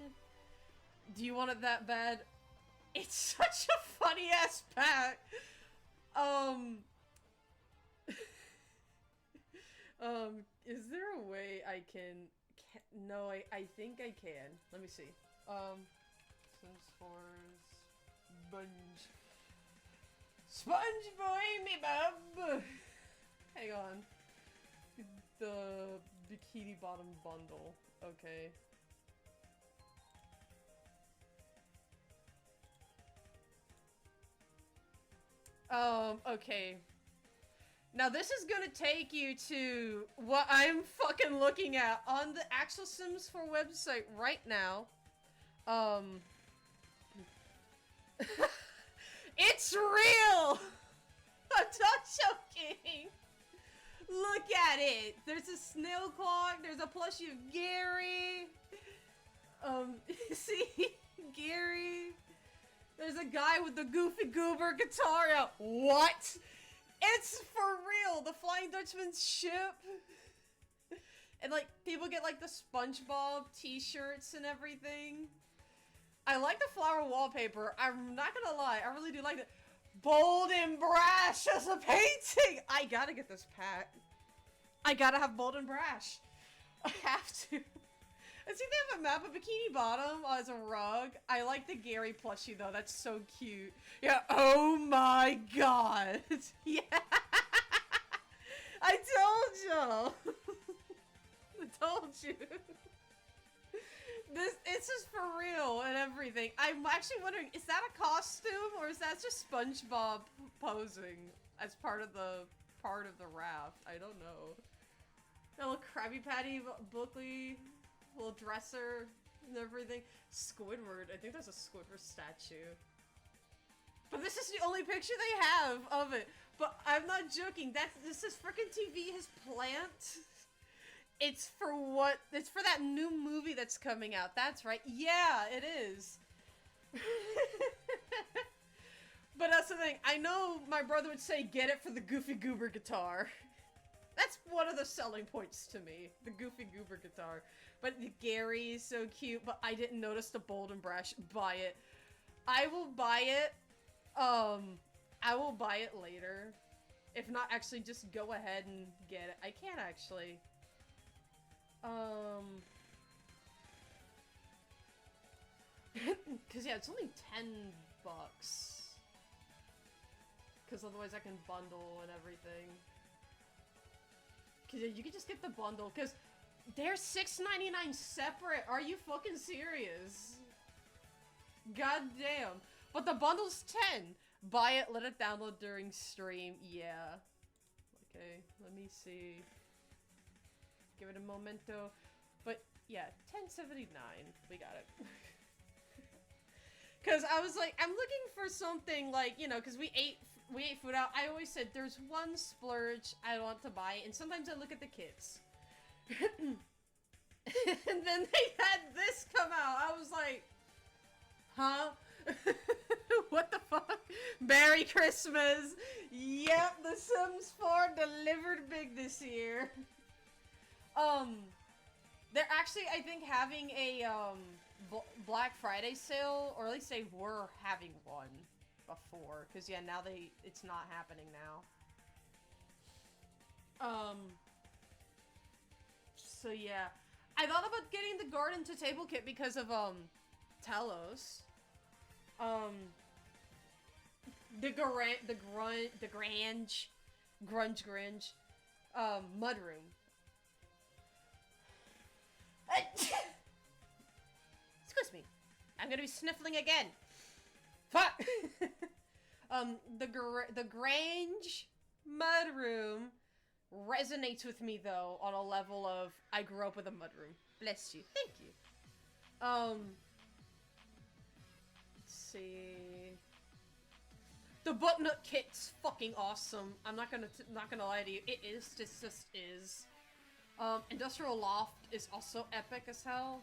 Do you want it that bad? It's such a funny-ass pack! Is there a way I can... No, I think I can. Let me see. Sims 4's Sponge boy me bub! Hang on. The Bikini Bottom bundle. Okay. Okay. Now this is gonna take you to what I'm fucking looking at on the actual Sims 4 website right now. It's real! I'm not joking! Look at it! There's a snail clock, there's a plushie of Gary. See? Gary. There's a guy with the Goofy Goober guitar out. What? It's for real! The Flying Dutchman's ship! And like, people get like the SpongeBob t-shirts and everything. I like the flower wallpaper. I'm not gonna lie, I really do like it. Bold and Brash as a painting! I gotta get this pack. I gotta have Bold and Brash. I have to. I see they have a map of Bikini Bottom as a rug. I like the Gary plushie though, that's so cute. Yeah, oh my god. Yeah. I told y'all. I told you. It's just for real and everything. I'm actually wondering, is that a costume or is that just SpongeBob posing as part of the raft? I don't know. That little Krabby Patty Bookley little dresser and everything. Squidward. I think that's a Squidward statue. But this is the only picture they have of it. But I'm not joking. This is frickin' TV, his plant. It's for what? It's for that new movie that's coming out. That's right. Yeah, it is. But that's the thing. I know my brother would say, get it for the Goofy Goober guitar. That's one of the selling points to me. The Goofy Goober guitar. But Gary is so cute, but I didn't notice the Bold and Brash. Buy it. I will buy it. I will buy it later. If not, actually, just go ahead and get it. I can't actually. Cause yeah, it's only $10. Cause otherwise I can bundle and everything. Cause yeah, you can just get the bundle. Cause they're $6.99 separate. Are you fucking serious? God damn. But the bundle's 10. Buy it, let it download during stream. Yeah. Okay, let me see. Give it a momento. But yeah, $10.79. We got it. Cause I was like, I'm looking for something like, you know, cause we ate food out. I always said there's one splurge I want to buy, and sometimes I look at the kids. And then they had this come out. I was like, huh? What the fuck? Merry Christmas! Yep, The Sims 4 delivered big this year. They're actually, I think, having a, Black Friday sale, or at least they were having one before, because yeah, now it's not happening now. So yeah, I thought about getting the garden to table kit because of, Telos. The Grunge, Mudroom. Excuse me. I'm gonna be sniffling again. Fuck! The Grange Mudroom resonates with me, though, on a level of, I grew up with a mudroom. Bless you. Thank you. Let's see. The Buttnut kit's fucking awesome. I'm not gonna lie to you. It is. This just is. Industrial Loft is also epic as hell.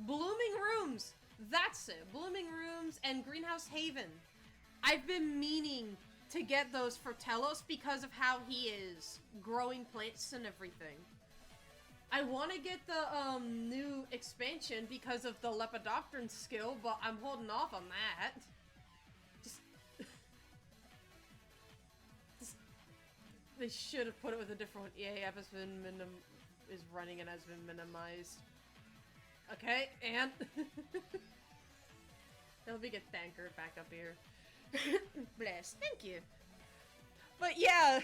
Blooming Rooms! That's it. Blooming Rooms and Greenhouse Haven. I've been meaning to get those for Telos because of how he is growing plants and everything. I want to get the new expansion because of the Lepidopteran skill, but I'm holding off on that. They should have put it with a different one. EA app has been is running and has been minimized. Okay, and there'll be a tanker back up here. Bless, thank you. But yeah,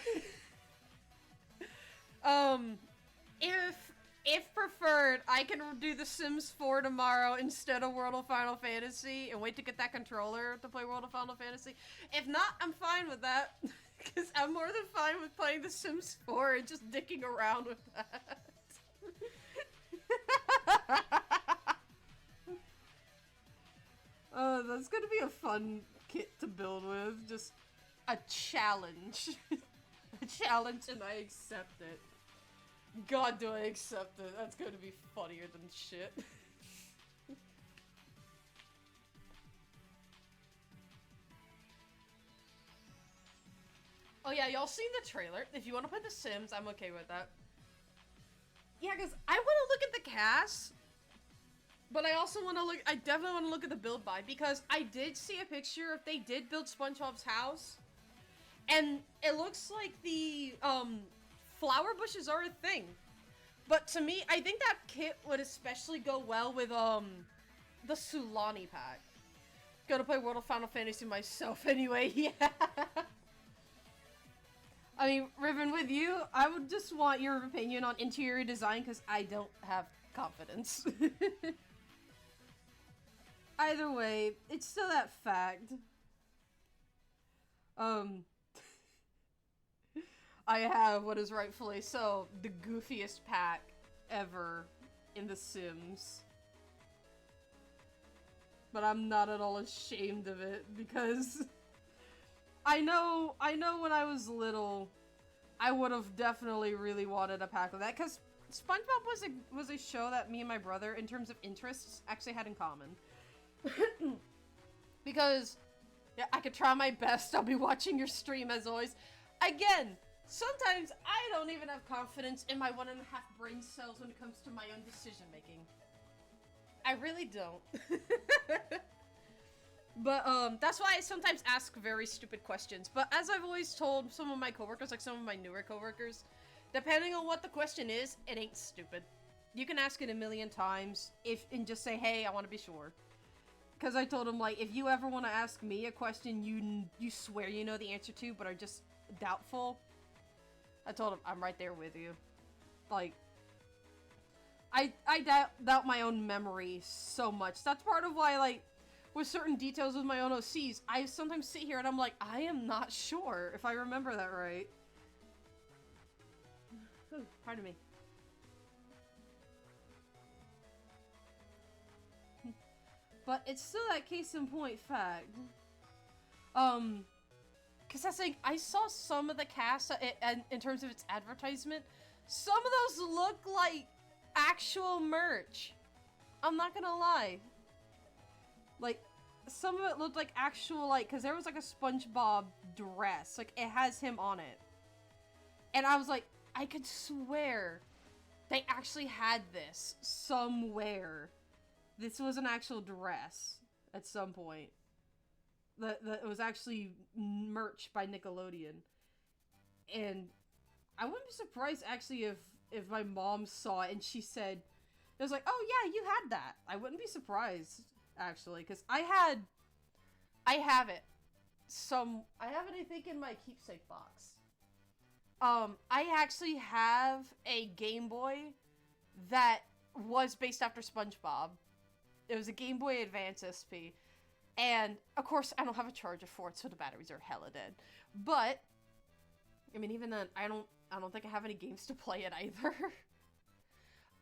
if preferred, I can do The Sims 4 tomorrow instead of World of Final Fantasy and wait to get that controller to play World of Final Fantasy. If not, I'm fine with that. Because I'm more than fine with playing The Sims 4 and just dicking around with that. That's gonna be a fun kit to build with. Just a challenge. A challenge, and I accept it. God, do I accept it. That's gonna be funnier than shit. Oh yeah, y'all seen the trailer? If you want to play The Sims, I'm okay with that. Yeah, because I want to look at the cast, but I also want to look. I definitely want to look at the build by, because I did see a picture if they did build SpongeBob's house, and it looks like the flower bushes are a thing. But to me, I think that kit would especially go well with the Sulani pack. Gonna play World of Final Fantasy myself anyway. Yeah. I mean, Riven, with you, I would just want your opinion on interior design, because I don't have confidence. Either way, it's still that fact. I have what is rightfully so the goofiest pack ever in The Sims. But I'm not at all ashamed of it, because I know when I was little, I would have definitely really wanted a pack of that, because SpongeBob was a show that me and my brother, in terms of interests, actually had in common. Because, yeah, I could try my best. I'll be watching your stream as always. Again, sometimes I don't even have confidence in my 1.5 brain cells when it comes to my own decision making. I really don't. But, that's why I sometimes ask very stupid questions. But as I've always told some of my coworkers, like some of my newer coworkers, depending on what the question is, it ain't stupid. You can ask it a million times and just say, hey, I want to be sure. Because I told him, like, if you ever want to ask me a question you swear you know the answer to, but are just doubtful, I told him, I'm right there with you. Like, I doubt my own memory so much. That's part of why, like, with certain details with my own OCs, I sometimes sit here and I'm like, I am not sure if I remember that right. Ooh, pardon me. But it's still that case in point fact. Cause that's like, I saw some of the cast in terms of its advertisement. Some of those look like actual merch. I'm not gonna lie. Like, some of it looked like actual, like, cause there was like a SpongeBob dress. Like, it has him on it. And I was like, I could swear they actually had this somewhere. This was an actual dress at some point. That it was actually merch by Nickelodeon. And I wouldn't be surprised actually if my mom saw it and she said, it was like, oh yeah, you had that. I wouldn't be surprised actually, because I have it. I have it, I think, in my keepsake box. I actually have a Game Boy that was based after SpongeBob. It was a Game Boy Advance SP. And, of course, I don't have a charger for it, so the batteries are hella dead. But, I mean, even then, I don't think I have any games to play it either.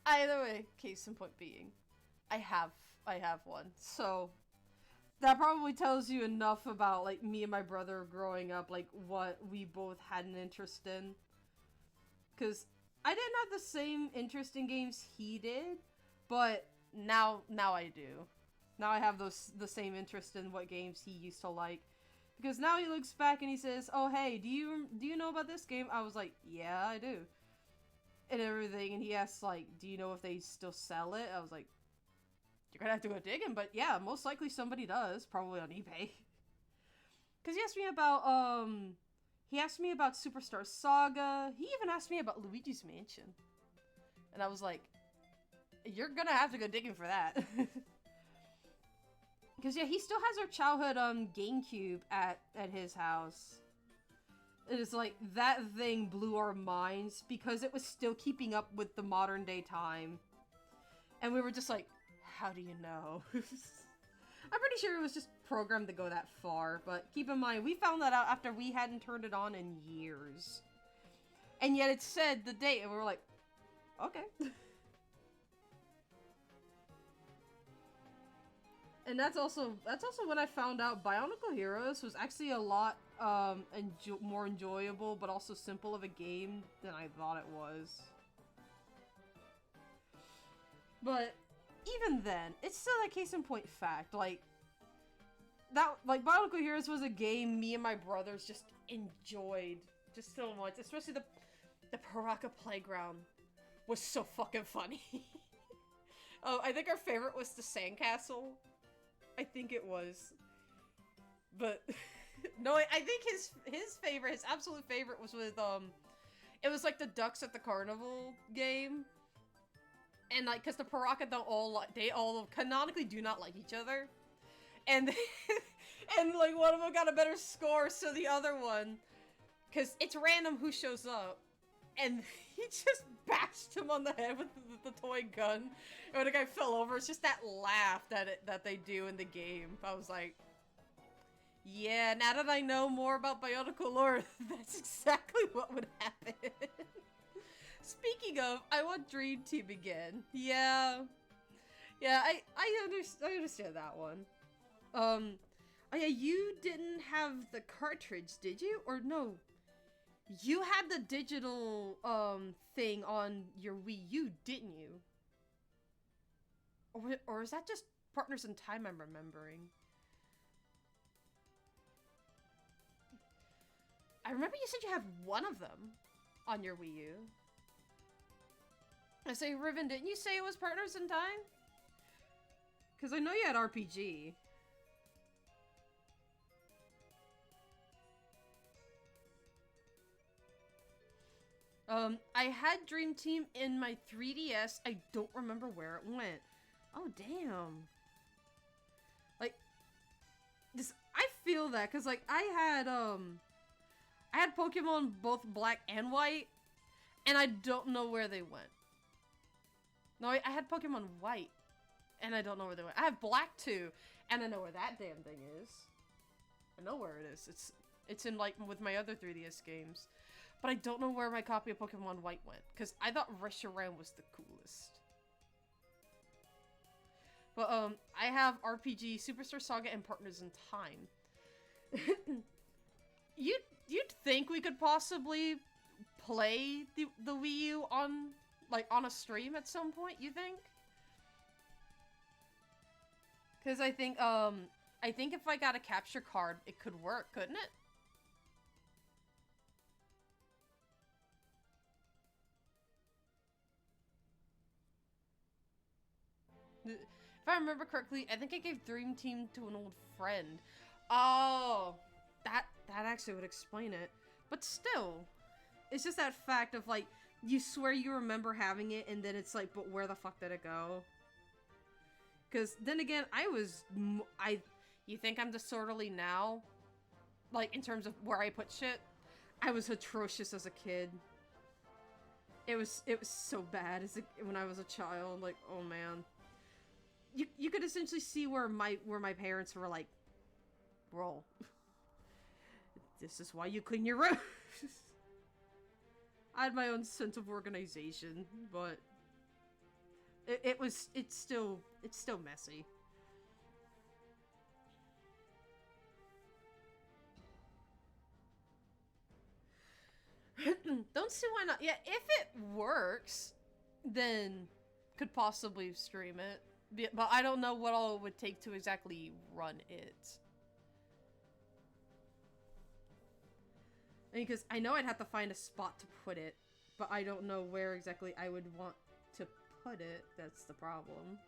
Either way, case in point being, I have one. So, that probably tells you enough about, like, me and my brother growing up, like, what we both had an interest in. Because I didn't have the same interest in games he did, but now I do. Now I have the same interest in what games he used to like. Because now he looks back and he says, oh hey, do you know about this game? I was like, yeah, I do. And everything, and he asks, like, do you know if they still sell it? I was like, you're gonna have to go digging, but yeah, most likely somebody does, probably on eBay. Because he asked me about Superstar Saga. He even asked me about Luigi's Mansion. And I was like, you're gonna have to go digging for that. Because, yeah, he still has our childhood GameCube at his house. It is like, that thing blew our minds because it was still keeping up with the modern day time. And we were just like, how do you know? I'm pretty sure it was just programmed to go that far, but keep in mind, we found that out after we hadn't turned it on in years. And yet it said the date, and we were like, okay. And that's also when I found out Bionicle Heroes was actually a lot more enjoyable, but also simple of a game than I thought it was. But even then, it's still a case in point fact. Like Bionicle Heroes was a game me and my brothers just enjoyed just so much, especially the Paraka Playground was so fucking funny. Oh, I think our favorite was the Sandcastle. I think it was. But no, I think his absolute favorite was with it was like the Ducks at the Carnival game. And like, cause the Paraka they all canonically do not like each other. And and like one of them got a better score, so the other one, cause it's random who shows up, and he just bashed him on the head with the toy gun. And when the guy fell over, it's just that laugh that they do in the game. I was like, yeah, now that I know more about Bionicle lore, that's exactly what would happen. Speaking of, I want Dream Team again. Yeah. Yeah, I understand that one. Oh yeah, you didn't have the cartridge, did you? Or no? You had the digital, thing on your Wii U, didn't you? Or is that just Partners in Time I'm remembering? I remember you said you had one of them on your Wii U. I say, Riven, didn't you say it was Partners in Time? Because I know you had RPG. I had Dream Team in my 3DS. I don't remember where it went. Oh, damn. Like, this, I feel that, because, like, I had Pokemon both black and white, and I don't know where they went. No, I had Pokemon white, and I don't know where they went. I have black, too, and I know where that damn thing is. I know where it is. It's in, like, with my other 3DS games. But I don't know where my copy of Pokemon White went, because I thought Reshiram was the coolest. But, I have RPG, Superstar Saga, and Partners in Time. You'd think we could possibly play the Wii U on, like, on a stream at some point, you think? Because I think if I got a capture card, it could work, couldn't it? If I remember correctly, I think I gave Dream Team to an old friend. Oh, that actually would explain it. But still, it's just that fact of, like, you swear you remember having it, and then it's like, but where the fuck did it go? Because then again, you think I'm disorderly now? Like, in terms of where I put shit? I was atrocious as a kid. It was so bad when I was a child. Like, oh man. You could essentially see where my parents were like, bro, this is why you clean your room. I had my own sense of organization, but it's still messy. Don't see why not. Yeah, if it works, then could possibly stream it. But I don't know what all it would take to exactly run it. Because I know I'd have to find a spot to put it, but I don't know where exactly I would want to put it. That's the problem.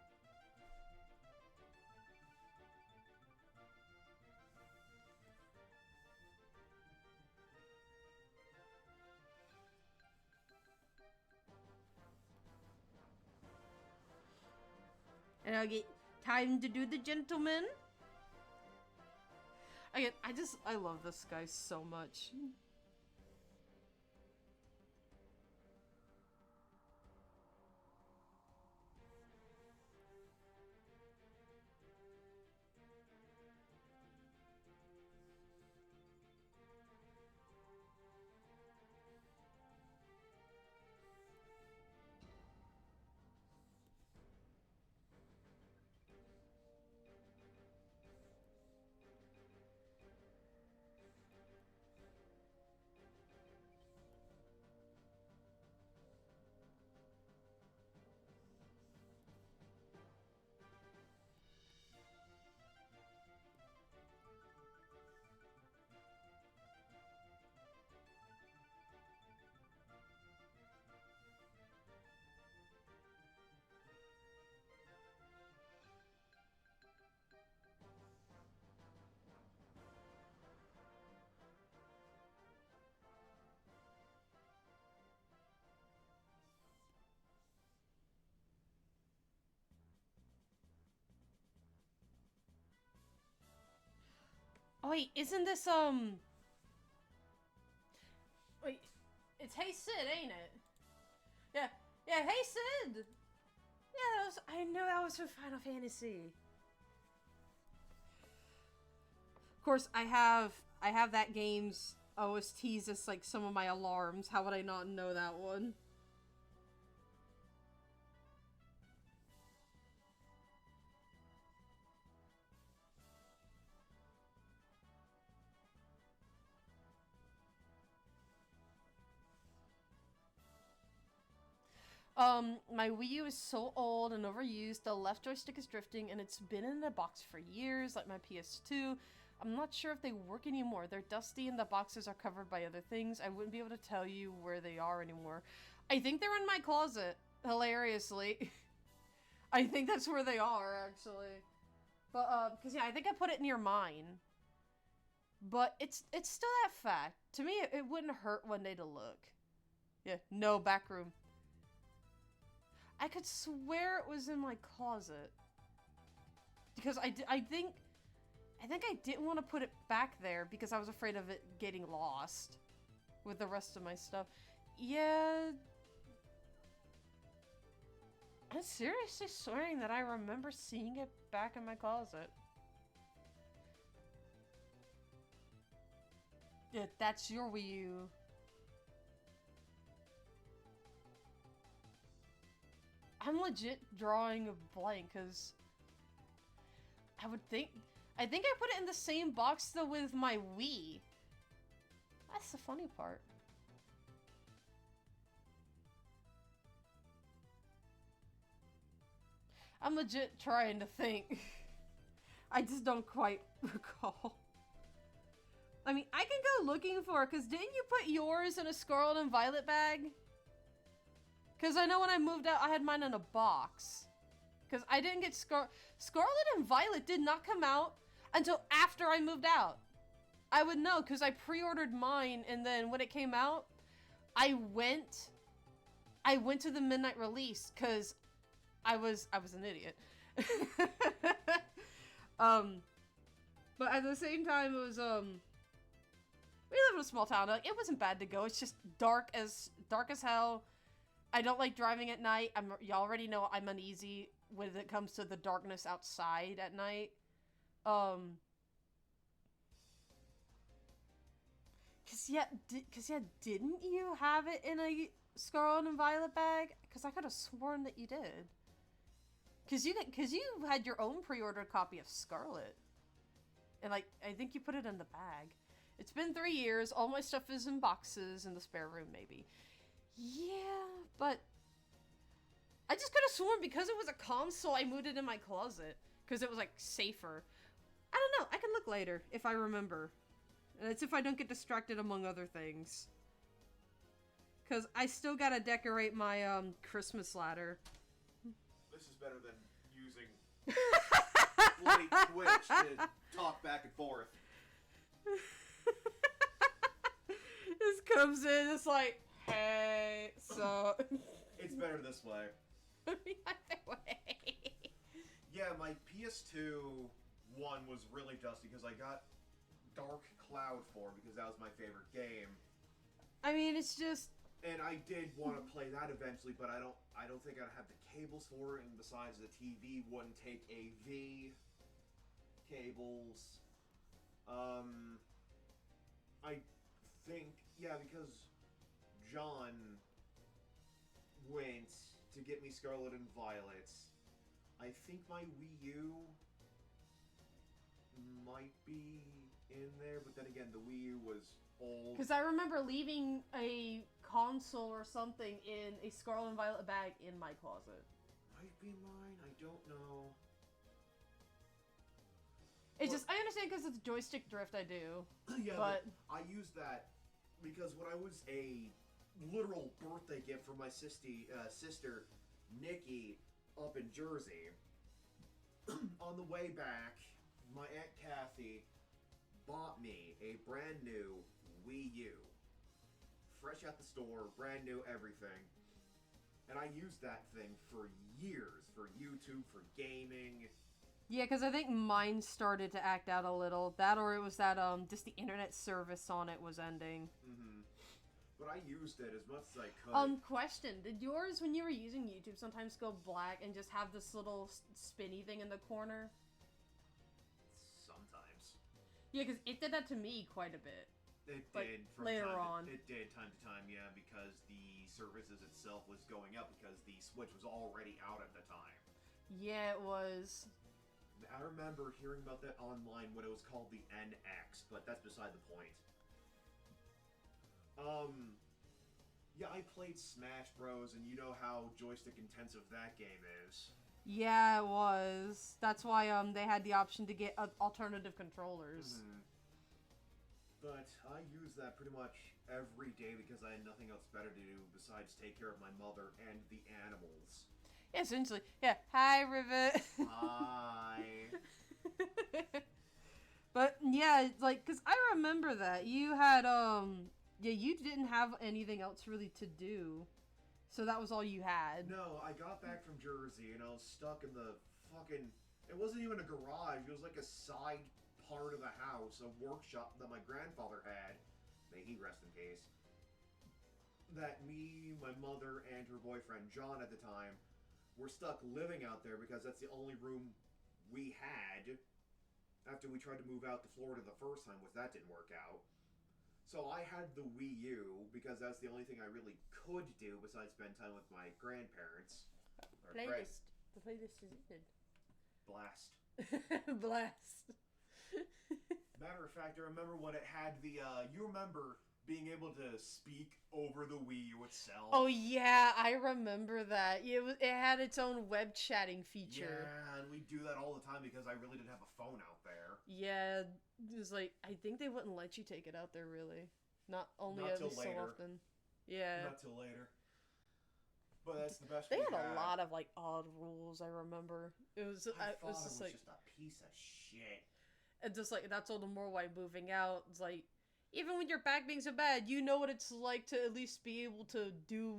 And I'll get time to do the gentleman. Again, I love this guy so much. Oh wait, isn't this wait, it's Hey Sid, ain't it? Yeah, yeah, Hey Sid. Yeah, I know that was from Final Fantasy. Of course, I have that game's OSTs as like some of my alarms. How would I not know that one? My Wii U is so old and overused, the left joystick is drifting, and it's been in the box for years, like my PS2. I'm not sure if they work anymore. They're dusty and the boxes are covered by other things. I wouldn't be able to tell you where they are anymore. I think they're in my closet, hilariously. I think that's where they are, actually. But, because, yeah, I think I put it near mine. But it's still that fact. To me, it wouldn't hurt one day to look. Yeah, no, back room. I could swear it was in my closet. Because I think I didn't want to put it back there because I was afraid of it getting lost with the rest of my stuff. Yeah. I'm seriously swearing that I remember seeing it back in my closet. Yeah, that's your Wii U. I'm legit drawing a blank because I think I put it in the same box though with my Wii. That's the funny part. I'm legit trying to think. I just don't quite recall. I mean, I can go looking for it, because didn't you put yours in a Scarlet and Violet bag? Because I know when I moved out, I had mine in a box. Because I didn't get Scarlet and Violet did not come out until after I moved out. I would know, because I pre-ordered mine, and then when it came out, I went to the midnight release, because I was an idiot. But at the same time, it was, we live in a small town. Like, it wasn't bad to go. It's just dark as hell. I don't like driving at night. You already know I'm uneasy when it comes to the darkness outside at night. Didn't you have it in a Scarlet and Violet bag? Because I could have sworn that you did. Because you had your own pre-ordered copy of Scarlet. And, like, I think you put it in the bag. It's been 3 years. All my stuff is in boxes in the spare room, maybe. Yeah, but I just could have sworn because it was a console, I moved it in my closet. Because it was, like, safer. I don't know. I can look later if I remember. And it's if I don't get distracted among other things. Because I still gotta decorate my, Christmas ladder.
This is better than using bloody Twitch to talk back and forth.
This comes in, it's like, hey, so...
It's better this way.
Either way.
Yeah, my PS2 one was really dusty because I got Dark Cloud 4 because that was my favorite game.
I mean, it's just...
And I did want to play that eventually, but I don't think I'd have the cables for it, and besides the TV wouldn't take AV cables. I think, yeah, because John went to get me Scarlet and Violet. I think my Wii U might be in there, but then again, the Wii U was old.
Because I remember leaving a console or something in a Scarlet and Violet bag in my closet.
Might be mine, I don't know.
It's just, I understand because it's joystick drift, I do.
Yeah,
but
I used that because when I was a literal birthday gift for my sister, Nikki, up in Jersey, on the way back, my Aunt Kathy bought me a brand new Wii U. Fresh out the store, brand new everything. And I used that thing for years, for YouTube, for gaming.
yeah, because I think mine started to act out a little. That or it was that, just the internet service on it was ending.
Mm-hmm. But I used it as much as I could.
Question. Did yours, when you were using YouTube, sometimes go black and just have this little spinny thing in the corner?
Sometimes.
Yeah, because it did that to me quite a bit.
It
like,
did
later on.
It did time to time, yeah, because the services itself was going up because the Switch was already out at the time.
Yeah, it was.
I remember hearing about that online when it was called the NX, but that's beside the point. Yeah, I played Smash Bros, and you know how joystick intensive that game is.
Yeah, it was. That's why they had the option to get alternative controllers.
Mm-hmm. But I use that pretty much every day because I had nothing else better to do besides take care of my mother and the animals.
Yeah, essentially. Yeah. Hi, Rivet.
Hi.
But yeah, like, cause I remember that you had yeah, you didn't have anything else really to do, so that was all you had.
No, I got back from Jersey and I was stuck in the fucking. It wasn't even a garage. It was like a side part of the house, a workshop that my grandfather had. May he rest in peace. That me, my mother, and her boyfriend John at the time were stuck living out there because that's the only room we had after we tried to move out to Florida the first time, which that didn't work out. So I had the Wii U because that's the only thing I really could do besides spend time with my grandparents.
Playlist. The playlist is in.
Blast.
Blast.
Matter of fact, I remember when it had the, you remember being able to speak over the Wii U itself.
Oh yeah, I remember that. It had its own web chatting feature.
Yeah, and we do that all the time because I really didn't have a phone out there.
Yeah, it was like, I think they wouldn't let you take it out there really. Not only
Not
every
till
so
later.
often. Yeah.
Not till later. But that's the best
They
we
had a lot of like odd rules, I remember. It was
I
it
thought
was just like
just a piece of shit.
and just like that's all the more why moving out. It's like even when your back being so bad, you know what it's like to at least be able to do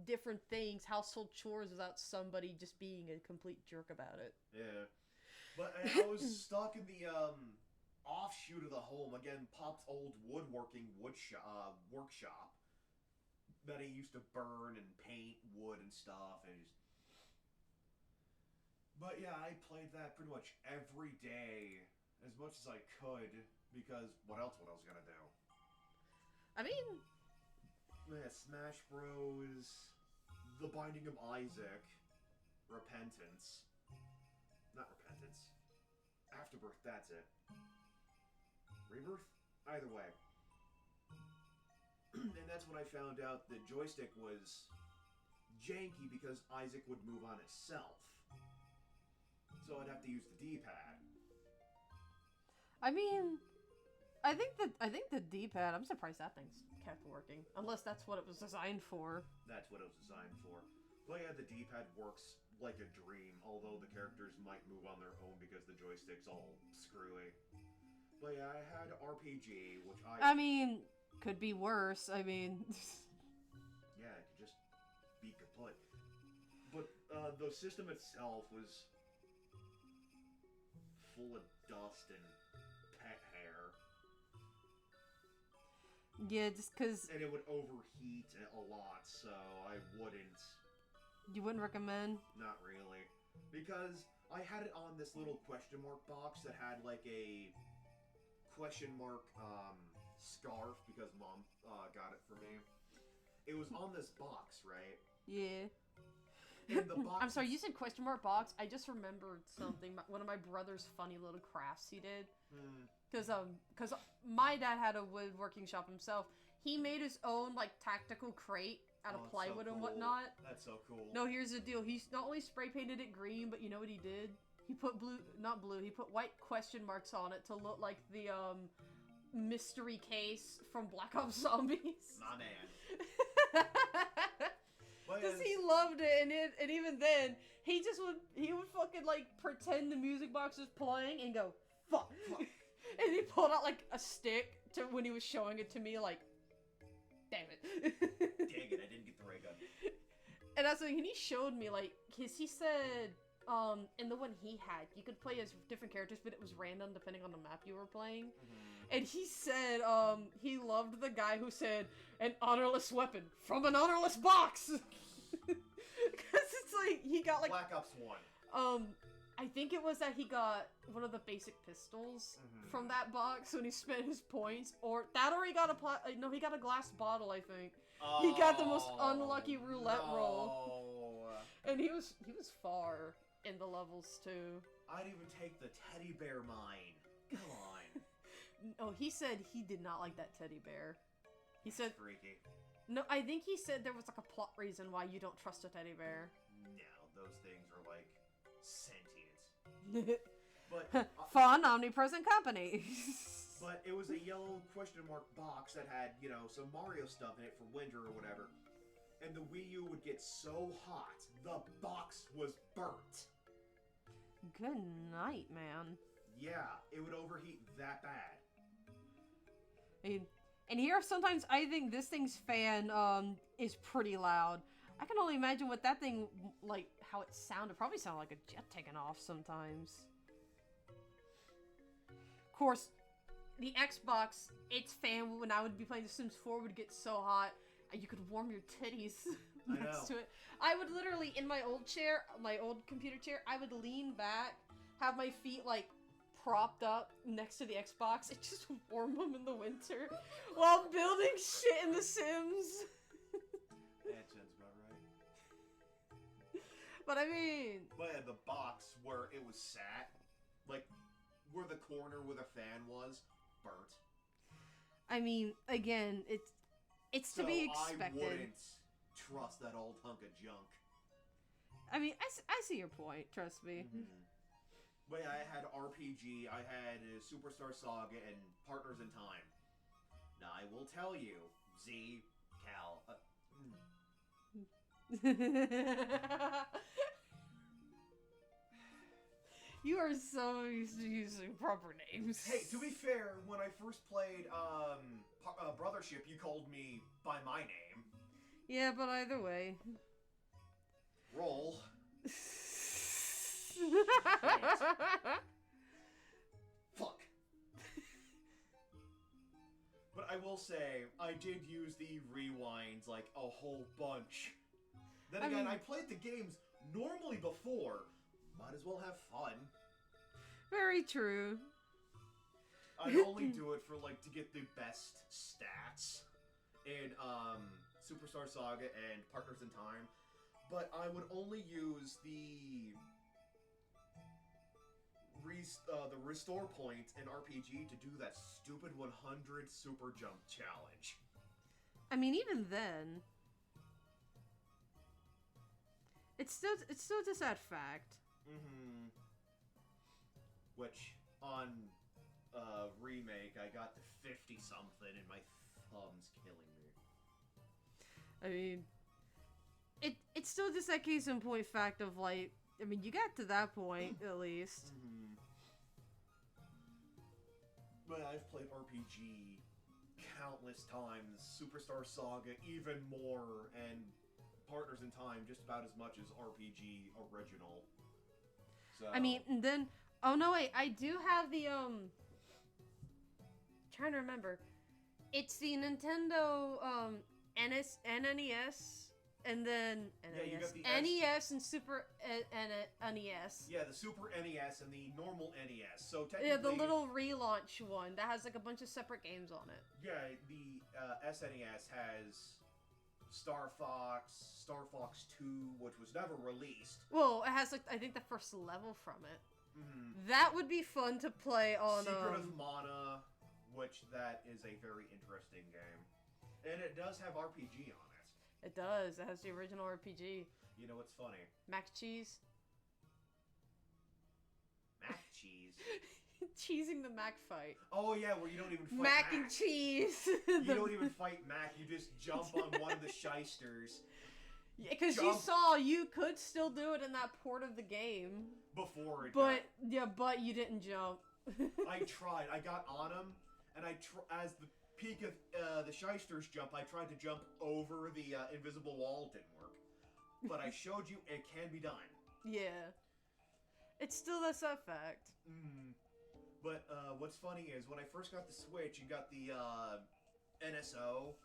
different things, household chores without somebody just being a complete jerk about it.
Yeah. But I was stuck in the offshoot of the home, again, Pop's old woodworking workshop that he used to burn and paint wood and stuff. And just... But yeah, I played that pretty much every day as much as I could because what else was I gonna do?
I mean,
Yeah, Smash Bros, The Binding of Isaac, Repentance. Not Repentance. Afterbirth, that's it. Rebirth? Either way. And that's when I found out the joystick was janky because Isaac would move on itself. So I'd have to use the D-pad.
I mean, I think the D-pad. I'm surprised that thing's kept working, unless that's what it was designed for.
That's what it was designed for. But yeah, the D-pad works like a dream, although the characters might move on their own because the joystick's all screwy. But yeah, I had RPG, which
I mean, could be worse. I mean...
yeah, it could just be kaput. But the system itself was full of dust and pet hair.
Yeah, just because...
And it would overheat a lot, so I wouldn't...
You wouldn't recommend?
Not really. Because I had it on this little question mark box that had like a question mark scarf because Mom got it for me. It was on this box, right?
Yeah.
And the box...
I'm sorry, you said question mark box? I just remembered something. One of my brother's funny little crafts he did. Because my dad had a woodworking shop himself. He made his own, like, tactical crate out of plywood and whatnot.
That's so cool.
No, here's the deal. He not only spray painted it green, but you know what he did? He put he put white question marks on it to look like the, mystery case from Black Ops Zombies.
My man.
Because he loved it, and even then, he would fucking, like, pretend the music box was playing and go, fuck. And he pulled out, like, a stick to when he was showing it to me, like, damn it.
Dang it, I didn't get the right gun.
And that's when he showed me, like, he said, in the one he had, you could play as different characters, but it was random depending on the map you were playing. Mm-hmm. And he said, he loved the guy who said, an honorless weapon from an honorless box! Because it's like, he got, like...
Black Ops 1.
I think it was that he got one of the basic pistols from that box when he spent his points, or he got he got a glass bottle, I think. He got the most unlucky roulette roll. And he was far in the levels too.
I'd even take the teddy bear mine. Come on.
No, he said he did not like that teddy bear. He said
freaky.
No, I think he said there was like a plot reason why you don't trust a teddy bear.
No, those things are like sentient. But
Fun, omnipresent company.
but it was a yellow question mark box that had, you know, some Mario stuff in it for winter or whatever. And the Wii U would get so hot, the box was burnt.
Good night, man.
Yeah, it would overheat that bad.
I mean, and here sometimes I think this thing's fan is pretty loud. I can only imagine what that thing, like, how it sounded. Probably sounded like a jet taking off sometimes. Of course, the Xbox, its fan, when I would be playing The Sims 4, would get so hot, you could warm your titties next to it. I would literally, in my old chair, my old computer chair, I would lean back, have my feet, like, propped up next to the Xbox, and just warm them in the winter while building shit in The Sims.
That sounds about right.
But I mean...
But yeah, the box where it was sat, like, where the corner where the fan was, burnt.
I mean, again, it's to be expected.
I wouldn't trust that old hunk of junk.
I mean, I see your point, trust me.
Mm-hmm. But yeah, I had RPG, I had Superstar Saga, and Partners in Time. Now, I will tell you, Z, Cal...
You are so used to using proper names.
Hey, to be fair, when I first played Brothership, you called me by my name.
Yeah, but either way.
Roll. Fuck. But I will say, I did use the rewinds like a whole bunch. Then again, I played the games normally before. Might as well have fun.
Very true.
I'd only do it for like to get the best stats in Superstar Saga and Partners in Time. But I would only use the restore point in RPG to do that stupid 100 super jump challenge.
I mean, even then, it's still just that fact.
Mm-hmm. Which on remake I got to 50 something and my thumb's killing me.
I mean, it's still just that case in point fact of like, I mean, you got to that point at least.
Mm-hmm. But I've played RPG countless times, Superstar Saga even more, and Partners in Time just about as much as RPG original. So
I mean, and then, oh no wait, I do have the trying to remember. It's the Nintendo NES. And then
yeah, you got the
NES and Super NES.
Yeah, the Super NES and the normal NES. So technically,
yeah, the little relaunch one that has like a bunch of separate games on it.
Yeah, the SNES has Star Fox, Star Fox 2, which was never released.
Well, it has like I think the first level from it.
Mm-hmm.
That would be fun to play on.
Secret of Mana, which that is a very interesting game, and it does have RPG on it.
It does. It has the original RPG.
You know what's funny?
Mac cheese.
Mac cheese.
Cheesing the Mac fight.
Oh yeah, where you don't even fight
Mac and cheese.
You don't even fight Mac. You just jump on one of the shysters.
Yeah, because you saw you could still do it in that port of the game.
Before it.
But you didn't jump.
I tried. I got on him, and as the peak of the shysters jump, I tried to jump over the invisible wall. Didn't work. But I showed you it can be done.
Yeah. It's still that's that fact.
Mm. But what's funny is when I first got the Switch and got the NSO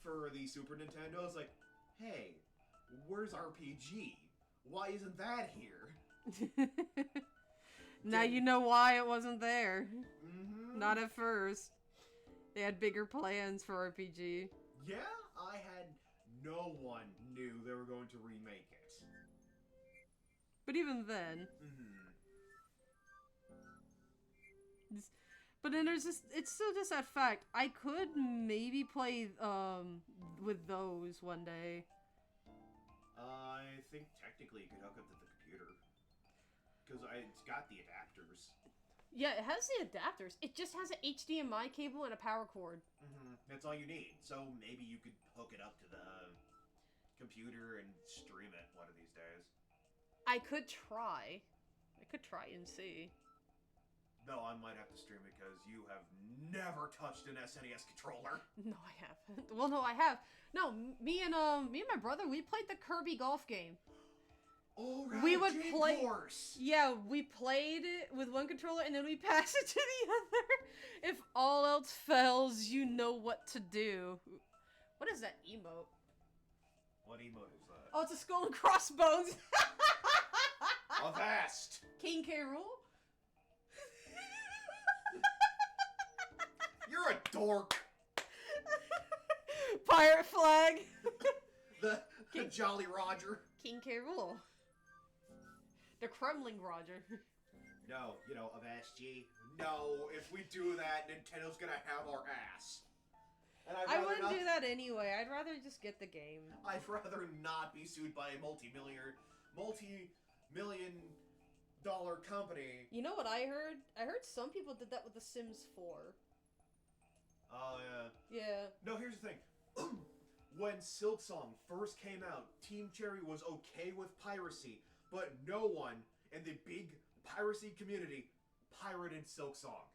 for the Super Nintendo, I was like, hey, where's RPG? Why isn't that here?
Now you know why it wasn't there.
Mm-hmm.
Not at first. They had bigger plans for RPG.
Yeah, I had no one knew they were going to remake it.
But even then, But then there's just, it's still just that fact. I could maybe play with those one day.
I think technically you could hook up to the computer. Because it's got the adapters.
Yeah, it has the adapters. It just has an HDMI cable and a power cord.
That's all you need. So maybe you could hook it up to the computer and stream it one of these days.
I could try. I could try and see.
No, I might have to stream it because you have never touched an SNES controller.
No, I haven't. Well, no, I have. No, me and my brother, we played the Kirby golf game.
Oh, right,
We would play.
Course.
Yeah, we played it with one controller and then we passed it to the other. If all else fails, you know what to do. What is that emote?
What emote is that?
Oh, it's a skull and crossbones.
Avast!
King K. Rool?
You're a dork.
Pirate flag.
the Jolly Roger.
King K. Rool. The Kremling Roger.
No, Avast G. No, if we do that, Nintendo's gonna have our ass. And
I wouldn't do that anyway. I'd rather just get the game.
I'd rather not be sued by a multi-million dollar company.
You know what I heard? I heard some people did that with The Sims 4.
Oh, yeah.
Yeah.
No, here's the thing. When Silksong first came out, Team Cherry was okay with piracy, but no one in the big piracy community pirated Silksong.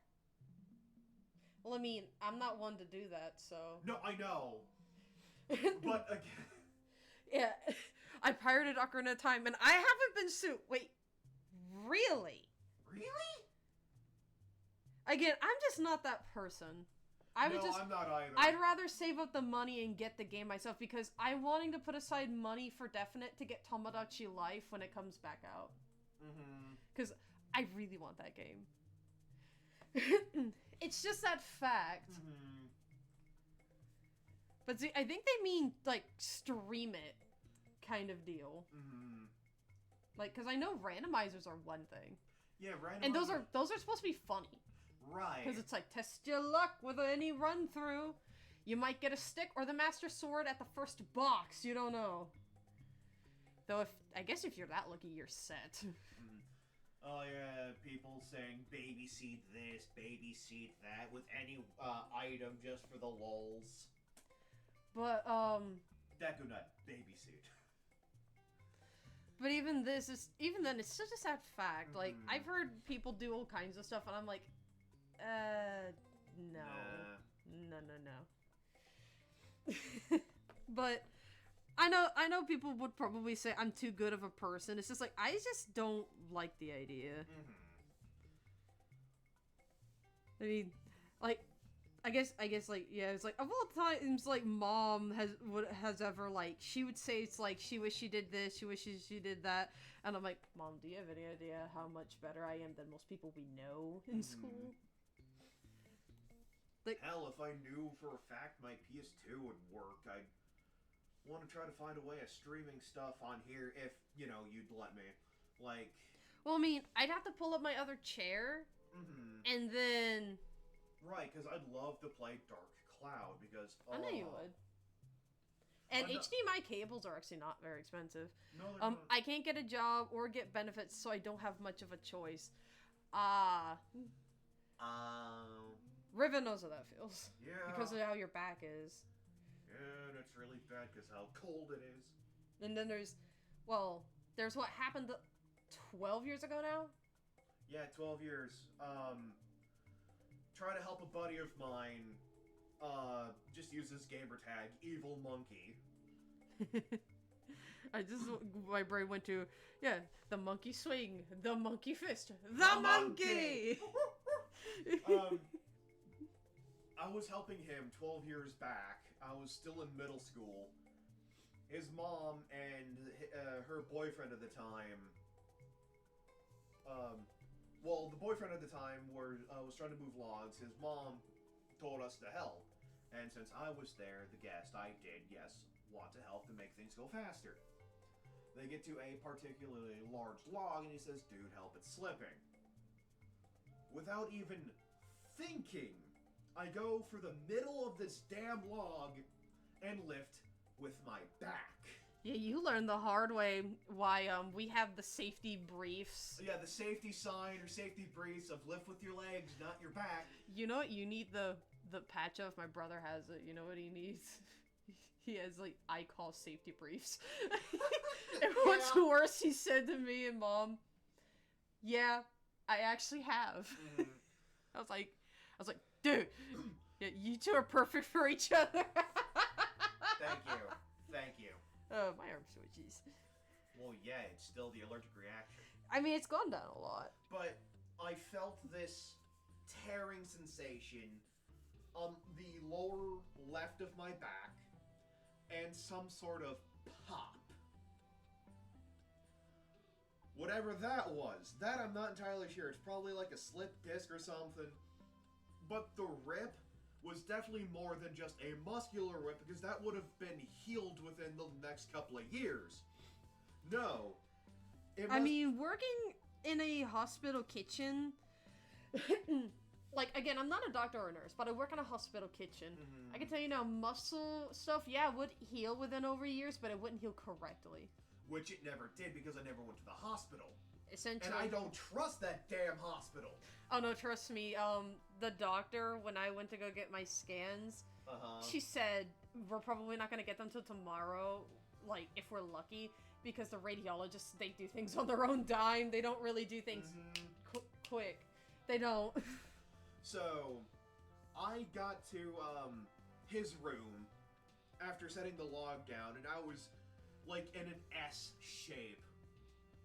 Well, I mean, I'm not one to do that, so...
No, I know. But, again...
Yeah, I pirated Ocarina of Time, and I haven't been sued. Wait, really?
Really?
Again, I'm just not that person. I'm not either. I'd rather save up the money and get the game myself, because I'm wanting to put aside money for definite to get Tomodachi Life when it comes back out. Because I really want that game. It's just that fact. But see, I think they mean, like, stream it kind of deal. Like, because I know randomizers are one thing.
Yeah, randomizers.
And those are supposed to be funny.
Right.
Because it's like, test your luck with any run-through. You might get a stick or the Master Sword at the first box. You don't know. Though, I guess if you're that lucky, you're set.
Oh yeah, people saying baby seed this, baby seed that, with any item just for the lulz.
But,
Deku Nut, baby seed.
But even then, it's still just that fact. Like, I've heard people do all kinds of stuff, and I'm like, no. No. But I know people would probably say I'm too good of a person. It's just like, I just don't like the idea. I mean, like, I guess, like, yeah, it's like, of all times, like, Mom has ever, like, she would say it's like, she wish she did this, she wishes she did that, and I'm like, Mom, do you have any idea how much better I am than most people we know in school? Like,
hell, if I knew for a fact my PS2 would work, I'd want to try to find a way of streaming stuff on here if, you'd let me. Like...
Well, I mean, I'd have to pull up my other chair, and then...
Right, because I'd love to play Dark Cloud, because...
I know you would. And HDMI cables are actually not very expensive.
No, they're not.
I can't get a job or get benefits, so I don't have much of a choice. Riven knows how that feels.
Yeah.
Because of how your back is.
Yeah, and it's really bad because how cold it is.
And then there's what happened 12 years ago now?
Yeah, 12 years. Try to help a buddy of mine, just use this gamer tag, Evil Monkey.
My brain went to, the monkey swing, the monkey fist, the monkey!
I was helping him 12 years back. I was still in middle school. His mom and her boyfriend at the time, the boyfriend at the time was trying to move logs. His mom told us to help. And since I was there, the guest, I did, yes, want to help to make things go faster. They get to a particularly large log, and he says, dude, help, it's slipping. Without even thinking, I go for the middle of this damn log and lift with my back.
Yeah, you learned the hard way why we have the safety briefs.
Yeah, the safety sign or safety briefs of lift with your legs, not your back.
You know what? You need the patch of. My brother has it. You know what he needs? He has, like, I call safety briefs. And what's worse, he said to me and Mom, yeah, I actually have.
Mm.
I was like, dude, yeah, you two are perfect for each other.
Thank you.
Oh, my arm switches.
Well, yeah, it's still the allergic reaction.
I mean, it's gone down a lot.
But I felt this tearing sensation on the lower left of my back and some sort of pop. Whatever that was, that I'm not entirely sure. It's probably like a slip disc or something. But the rip was definitely more than just a muscular rip, because that would have been healed within the next couple of years. No.
I mean, working in a hospital kitchen, like, again, I'm not a doctor or a nurse, but I work in a hospital kitchen.
Mm-hmm.
I can tell you now, muscle stuff, yeah, would heal within over years, but it wouldn't heal correctly.
Which it never did, because I never went to the hospital.
Essentially.
And I don't trust that damn hospital.
Oh, no, trust me. The doctor, when I went to go get my scans, she said, we're probably not going to get them till tomorrow, like, if we're lucky, because the radiologists, they do things on their own dime. They don't really do things quick. They don't.
So, I got to, his room after setting the log down, and I was, like, in an S shape,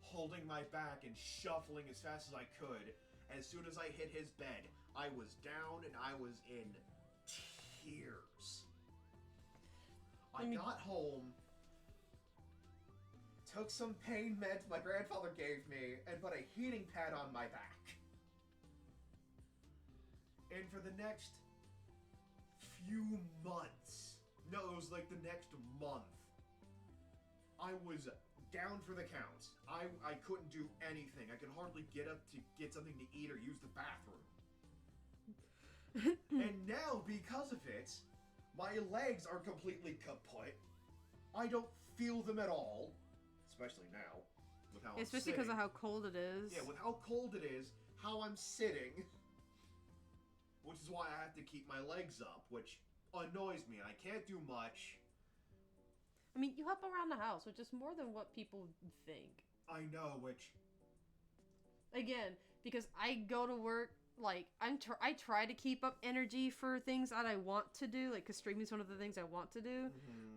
holding my back and shuffling as fast as I could. As soon as I hit his bed, I was down and I was in tears. I got home, took some pain meds my grandfather gave me, and put a heating pad on my back. And for the next few months, no, it was like the next month, I was down for the count. I couldn't do anything. I could hardly get up to get something to eat or use the bathroom. And now, because of it, my legs are completely kaput. I don't feel them at all. Especially now, with how I'm
Especially because of how cold it is.
Yeah, with how cold it is, how I'm sitting. Which is why I have to keep my legs up, which annoys me. I can't do much.
I mean, you hop around the house, which is more than what people think.
I know, which...
Again, because I go to work, like, I try to keep up energy for things that I want to do, like, because streaming is one of the things I want to do.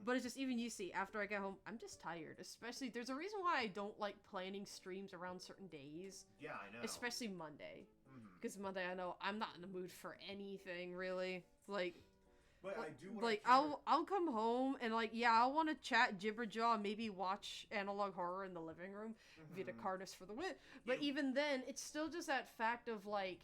But it's just, even you see, after I get home, I'm just tired. Especially, there's a reason why I don't like planning streams around certain days.
Yeah, I know.
Especially Monday. Because Monday, I know I'm not in the mood for anything, really. It's like...
But I do want
like, I'll come home and, like, yeah, I'll want to chat Jibberjaw, maybe watch analog horror in the living room via the Cardus for the Wit. But even then, it's still just that fact of, like,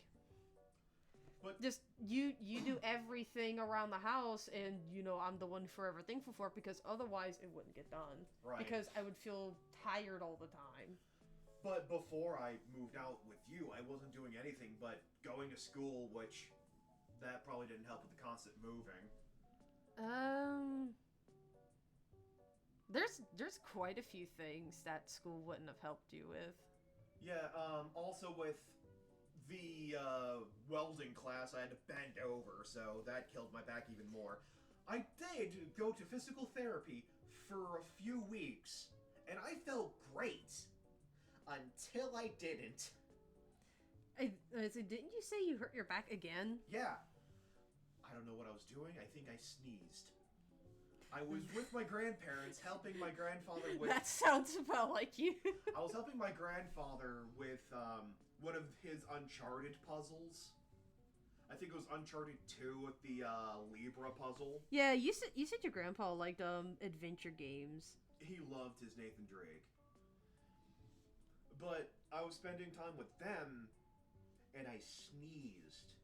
just you do everything around the house, and, you know, I'm the one forever thankful for it, because otherwise it wouldn't get done.
Right.
Because I would feel tired all the time.
But before I moved out with you, I wasn't doing anything but going to school, which... that probably didn't help with the constant moving.
There's quite a few things that school wouldn't have helped you with.
Yeah, also with the, welding class, I had to bend over, so that killed my back even more. I did go to physical therapy for a few weeks, and I felt great. Until I didn't.
So didn't you say you hurt your back again?
Yeah. I don't know what I was doing. I think I sneezed. I was with my grandparents, helping my grandfather with...
That sounds about like you.
I was helping my grandfather with, one of his Uncharted puzzles. I think it was Uncharted 2 with the, Libra puzzle.
Yeah, you said your grandpa liked, adventure games.
He loved his Nathan Drake. But I was spending time with them, and I sneezed.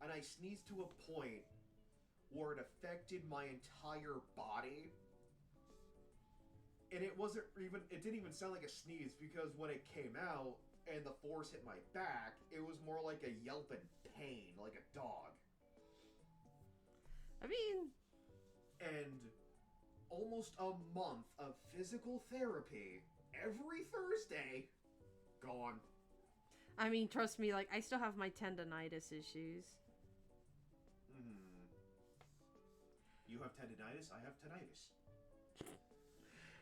And I sneezed to a point where it affected my entire body. And it didn't even sound like a sneeze, because when it came out, and the force hit my back, it was more like a yelp in pain, like a dog.
I mean...
And almost a month of physical therapy every Thursday, gone.
I mean, trust me, like, I still have my tendonitis issues.
You have tendonitis, I have tinnitus.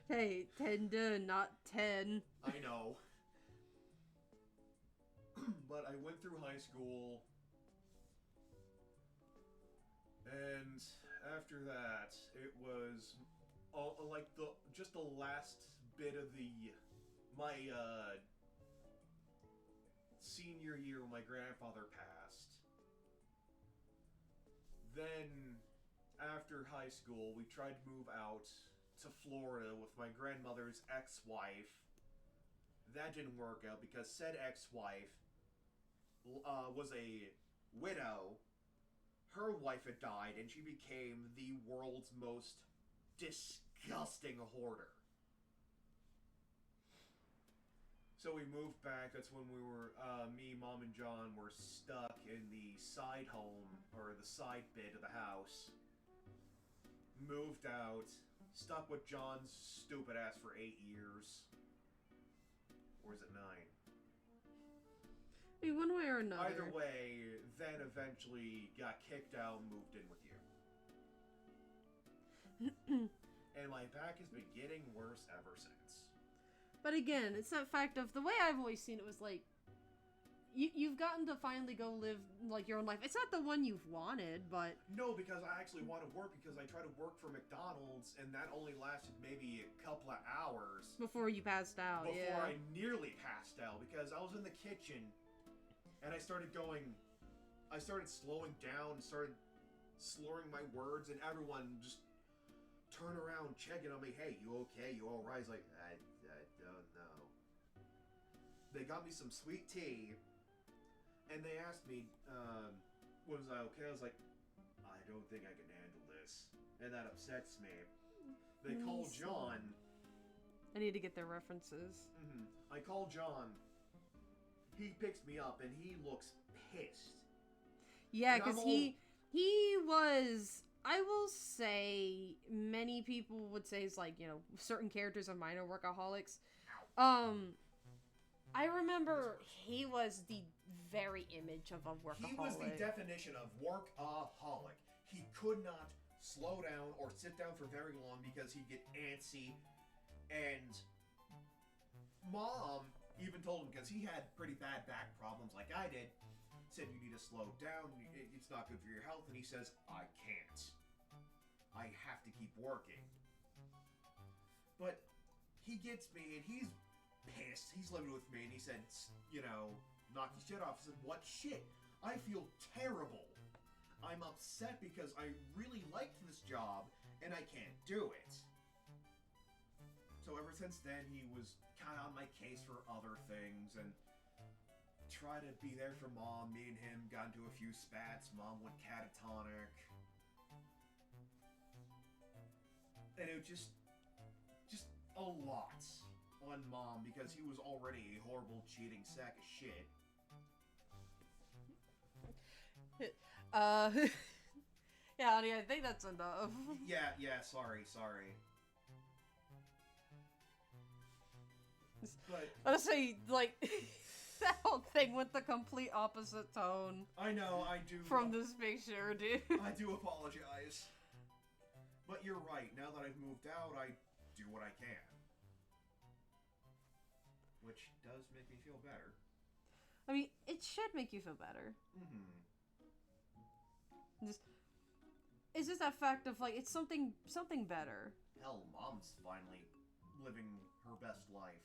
Hey, tendon, not 10.
I know. But I went through high school, and after that, it was like just the last bit of my senior year when my grandfather passed. Then, after high school, we tried to move out to Florida with my grandmother's ex-wife. That didn't work out because said ex-wife was a widow. Her wife had died, and she became the world's most disgusting hoarder. So we moved back. That's when we were, me, Mom, and John were stuck in the side home, or the side bit of the house. Moved out. Stuck with John's stupid ass for 8 years. Or is it 9?
I mean, one way or another.
Either way, then eventually got kicked out and moved in with you. And my back has been getting worse ever since.
But again, it's that fact of the way I've always seen it was like, you've gotten to finally go live like your own life. It's not the one you've wanted, but
no, because I actually want to work because I tried to work for McDonald's and that only lasted maybe a couple of hours
before you passed out.
Before I nearly passed out because I was in the kitchen and I started slowing down, started slurring my words, and everyone just turned around checking on me. Hey, you okay? You all right? I was like, I don't know. They got me some sweet tea. And they asked me, was I okay? I was like, I don't think I can handle this. And that upsets me. They called John.
I need to get their references.
I called John. He picks me up and he looks pissed.
Yeah, because he was, I will say, many people would say it's like, you know, certain characters of mine are workaholics. I remember he was the very image of a workaholic.
He was the definition of workaholic. He could not slow down or sit down for very long because he'd get antsy. And Mom even told him, because he had pretty bad back problems like I did, said you need to slow down, it's not good for your health. And he says, I can't. I have to keep working. But he gets me and he's pissed. He's living with me and he said, you know, knock the shit off. I said, what shit? I feel terrible. I'm upset because I really liked this job and I can't do it. So ever since then, he was kind of on my case for other things and try to be there for Mom. Me and him got into a few spats. Mom went catatonic. And it was just a lot on Mom because he was already a horrible, cheating sack of shit.
Yeah, honey, I think that's enough.
Yeah, sorry. But
honestly, like, that whole thing went the complete opposite tone.
I know, I do.
From this picture, dude.
I do apologize. But you're right. Now that I've moved out, I do what I can. Which does make me feel better.
I mean, it should make you feel better. It's just that fact of, like, it's something better.
Hell, Mom's finally living her best life.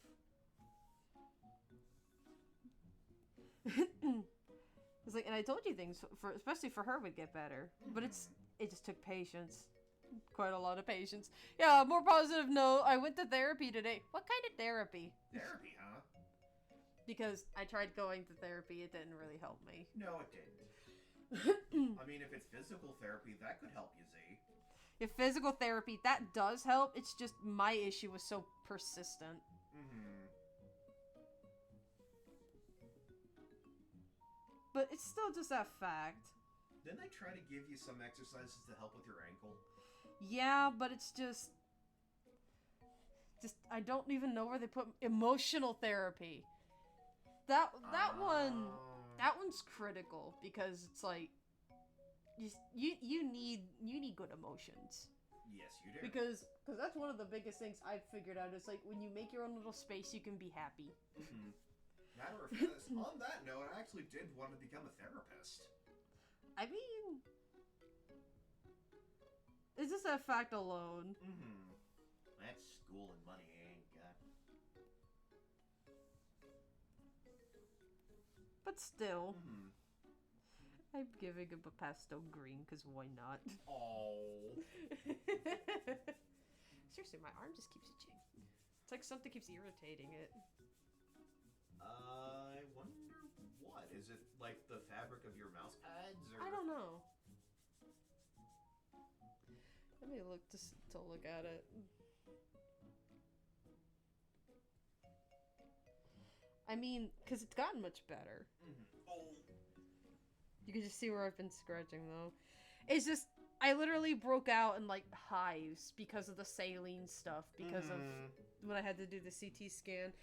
It's like, and I told you things, especially for her, would get better. But it just took patience. Quite a lot of patience. Yeah, more positive note, I went to therapy today. What kind of therapy?
Therapy, huh?
Because I tried going to therapy, it didn't really help me.
No, it didn't. I mean, if it's physical therapy, that could help you, Z.
If physical therapy, that does help. It's just my issue was so persistent. but it's still just that fact.
Didn't they try to give you some exercises to help with your ankle?
Yeah, but it's just I don't even know where they put emotional therapy. That one's critical because it's like you need good emotions.
Yes, you do.
Because that's one of the biggest things I've figured out. Is like when you make your own little space, you can be happy.
Mm-hmm. Matter of fact, on that note, I actually did want to become a therapist.
I mean, it's just that fact alone.
Mm-hmm. That's school and money I ain't got.
But still,
Mm-hmm.
I'm giving him a pastel green because why not?
Oh.
Seriously, my arm just keeps itching. It's like something keeps irritating it.
I wonder what? Is it like the fabric of your mouse pads? Or...
I don't know. Let me look to look at it. I mean, because it's gotten much better.
Mm-hmm. Oh.
You can just see where I've been scratching, though. It's just, I literally broke out in, like, hives because of the saline stuff, because of when I had to do the CT scan.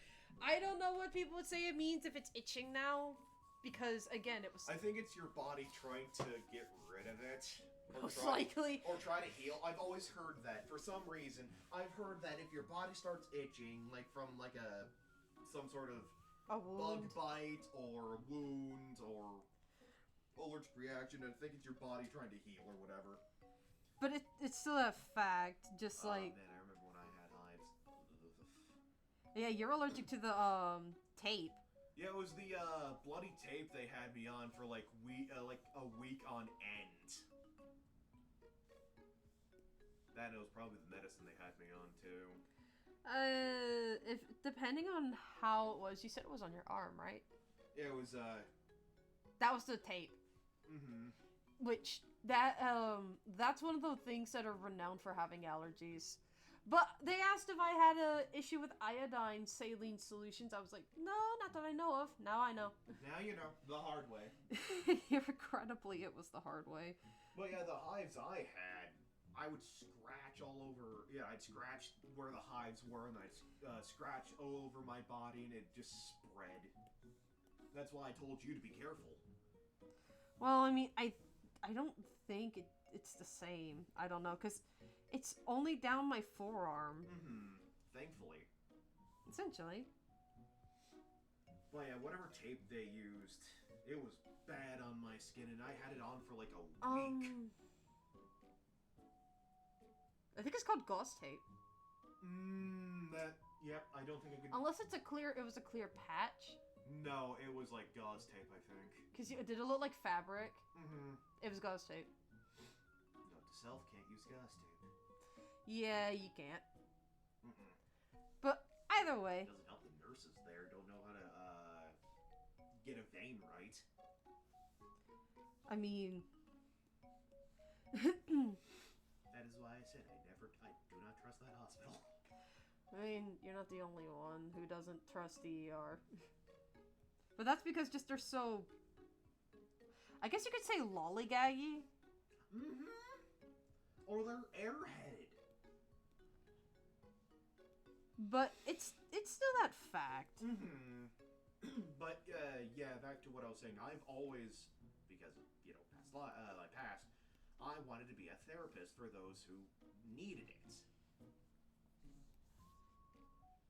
I don't know what people would say it means if it's itching now, because, again, it was...
I think it's your body trying to get rid of it.
Most likely.
Or try to heal. I've always heard that. For some reason, I've heard that if your body starts itching, like from, like, some sort of
a wound,
bug bite, or a wound, or... allergic reaction, and I think it's your body trying to heal or whatever.
But it's still a fact, just like...
man, I remember when I had hives.
Yeah, you're allergic to the, tape.
Yeah, it was the, bloody tape they had me on for, like a week on end. That was probably the medicine they had me on, too.
If depending on how it was, you said it was on your arm, right?
Yeah, it was,
That was the tape.
Mm-hmm.
Which, that's one of the things that are renowned for having allergies. But they asked if I had a issue with iodine saline solutions. I was like, no, not that I know of. Now I know.
Now you know, the hard way.
Regrettably, it was the hard way.
But yeah, the hives I had, I would scratch all over. Yeah, I'd scratch where the hives were, and I'd scratch all over my body, and it just spread. That's why I told you to be careful.
Well, I mean, I don't think it's the same. I don't know, because it's only down my forearm.
Mm-hmm. Thankfully.
Essentially.
But yeah, whatever tape they used, it was bad on my skin, and I had it on for like a week.
I think it's called gauze tape.
Yep, I don't think I could...
Unless it was a clear patch.
No, it was like gauze tape, I think.
Because did it look like fabric?
Mm-hmm.
It was gauze tape.
Note to self, can't use gauze tape.
Yeah, you can't.
Mm-mm.
But either way.
It doesn't help the nurses there don't know how to, get a vein right.
I mean...
That is why I said I do not trust that hospital.
I mean, you're not the only one who doesn't trust the ER. But that's because just they're so... I guess you could say lollygaggy.
Mm-hmm. Or they're airheaded.
But it's still that fact.
Mm-hmm. But, yeah, back to what I was saying. I've always, because of, past, I wanted to be a therapist for those who needed it.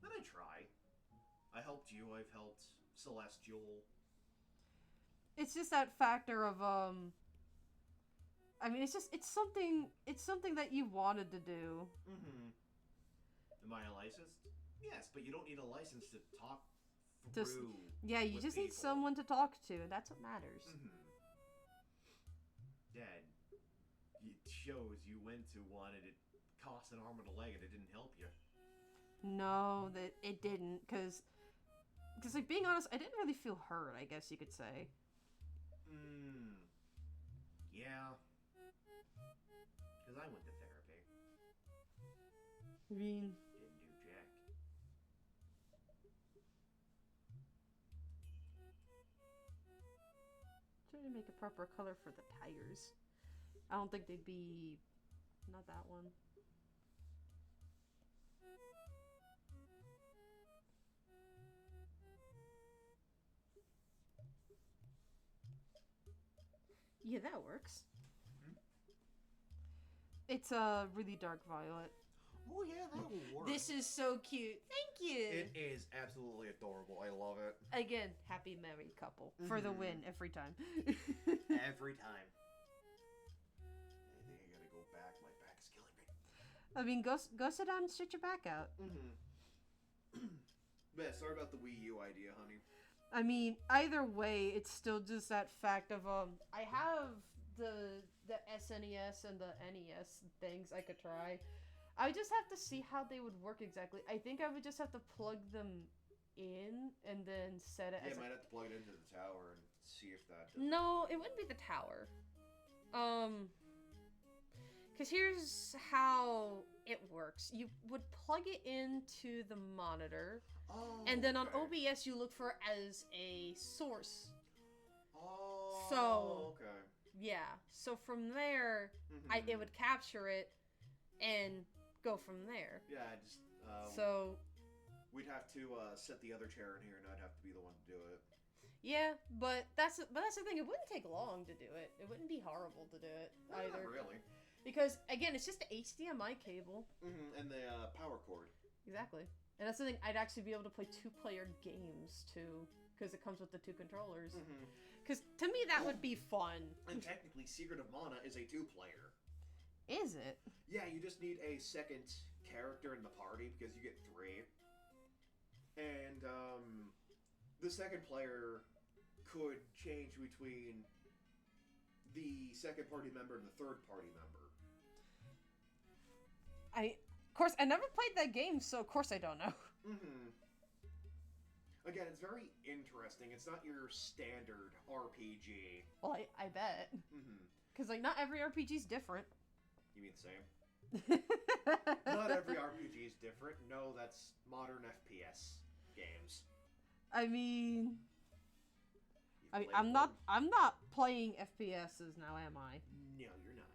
Then I try. I helped you, I've helped Celestial.
It's just that factor of, I mean, it's something that you wanted to do.
Mm-hmm. Am I a licensed? Yes, but you don't need a license to talk through.
Yeah, you just need someone to talk to, and that's what matters.
Mm-hmm. Dad, it shows you went to one and it cost an arm and a leg and it didn't help you.
No, that it didn't, because like, being honest, I didn't really feel hurt, I guess you could say.
Yeah. Because I went to therapy.
I mean...
Didn't do jack.
make a proper color for the tires. I don't think they'd be... Not that one. Yeah, that works.
Hmm?
It's a really dark violet.
Oh yeah, that will work.
This is so cute. Thank you.
It is absolutely adorable. I love it.
Again, happy married couple for the win every time.
Every time. I think I gotta go back. My back is killing me.
I mean, go sit down and stretch your back out.
Yeah, sorry about the Wii U idea, honey.
I mean, either way, it's still just that fact of I have the SNES and the NES things I could try. I just have to see how they would work exactly. I think I would just have to plug them in and then set it.
Yeah, might have to plug it into the tower and see if that.
No, it wouldn't be the tower. Because here's how it works. You would plug it into the monitor, and then on OBS you look for it as a source.
Oh.
So,
okay.
Yeah. So from there, it would capture it and go from there.
Yeah, just.
So.
We'd have to set the other chair in here, and I'd have to be the one to do it.
Yeah, but that's the thing. It wouldn't take long to do it. It wouldn't be horrible to do it either.
Not really.
Because again, it's just the HDMI cable.
And the power cord.
Exactly. And that's the thing. I'd actually be able to play 2-player games too, because it comes with the 2 controllers. Because to me, that would be fun.
And technically, Secret of Mana is a 2-player.
Is it?
Yeah, you just need a second character in the party because you get 3. And the second player could change between the second party member and the third party member.
Of course, I never played that game, so of course I don't know.
Again, it's very interesting. It's not your standard RPG.
Well, I bet. Because, like, not every RPG is different.
You mean the same? Not every RPG is different. No, that's modern FPS games.
I mean, I'm not playing FPSs now, am I?
No, you're not.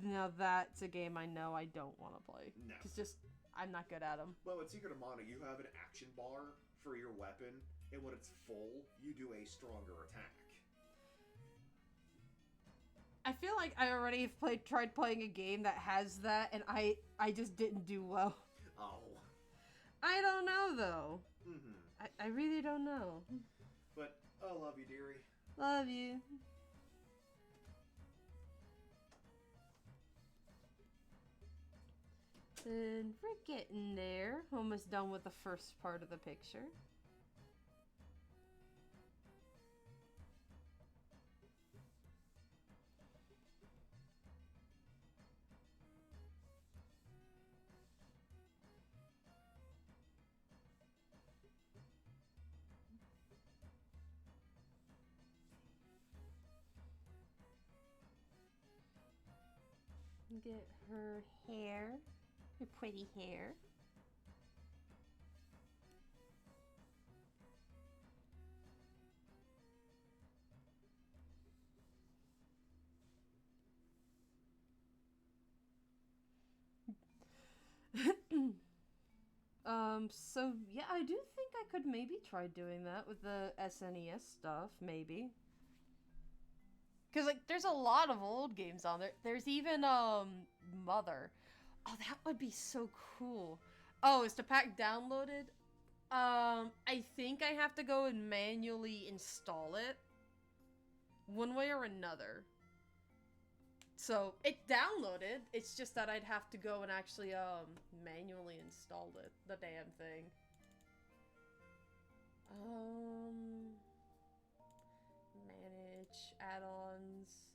Now that's a game I know I don't want to play.
No.
Because I'm not good at them.
Well, with Secret of Mana, you have an action bar for your weapon, and when it's full, you do a stronger attack.
I feel like I already have tried playing a game that has that, and I just didn't do well.
Oh.
I don't know, though. I really don't know.
But I love you, dearie.
Love you. And we're getting there. Almost done with the first part of the picture. Get her hair. Her pretty hair. So yeah, I do think I could maybe try doing that with the SNES stuff, maybe. Cause like there's a lot of old games on there. There's even Mother. Oh, that would be so cool. Oh, is the pack downloaded? I think I have to go and manually install it. One way or another. So, it downloaded. It's just that I'd have to go and actually, manually install it. The damn thing. Manage add-ons.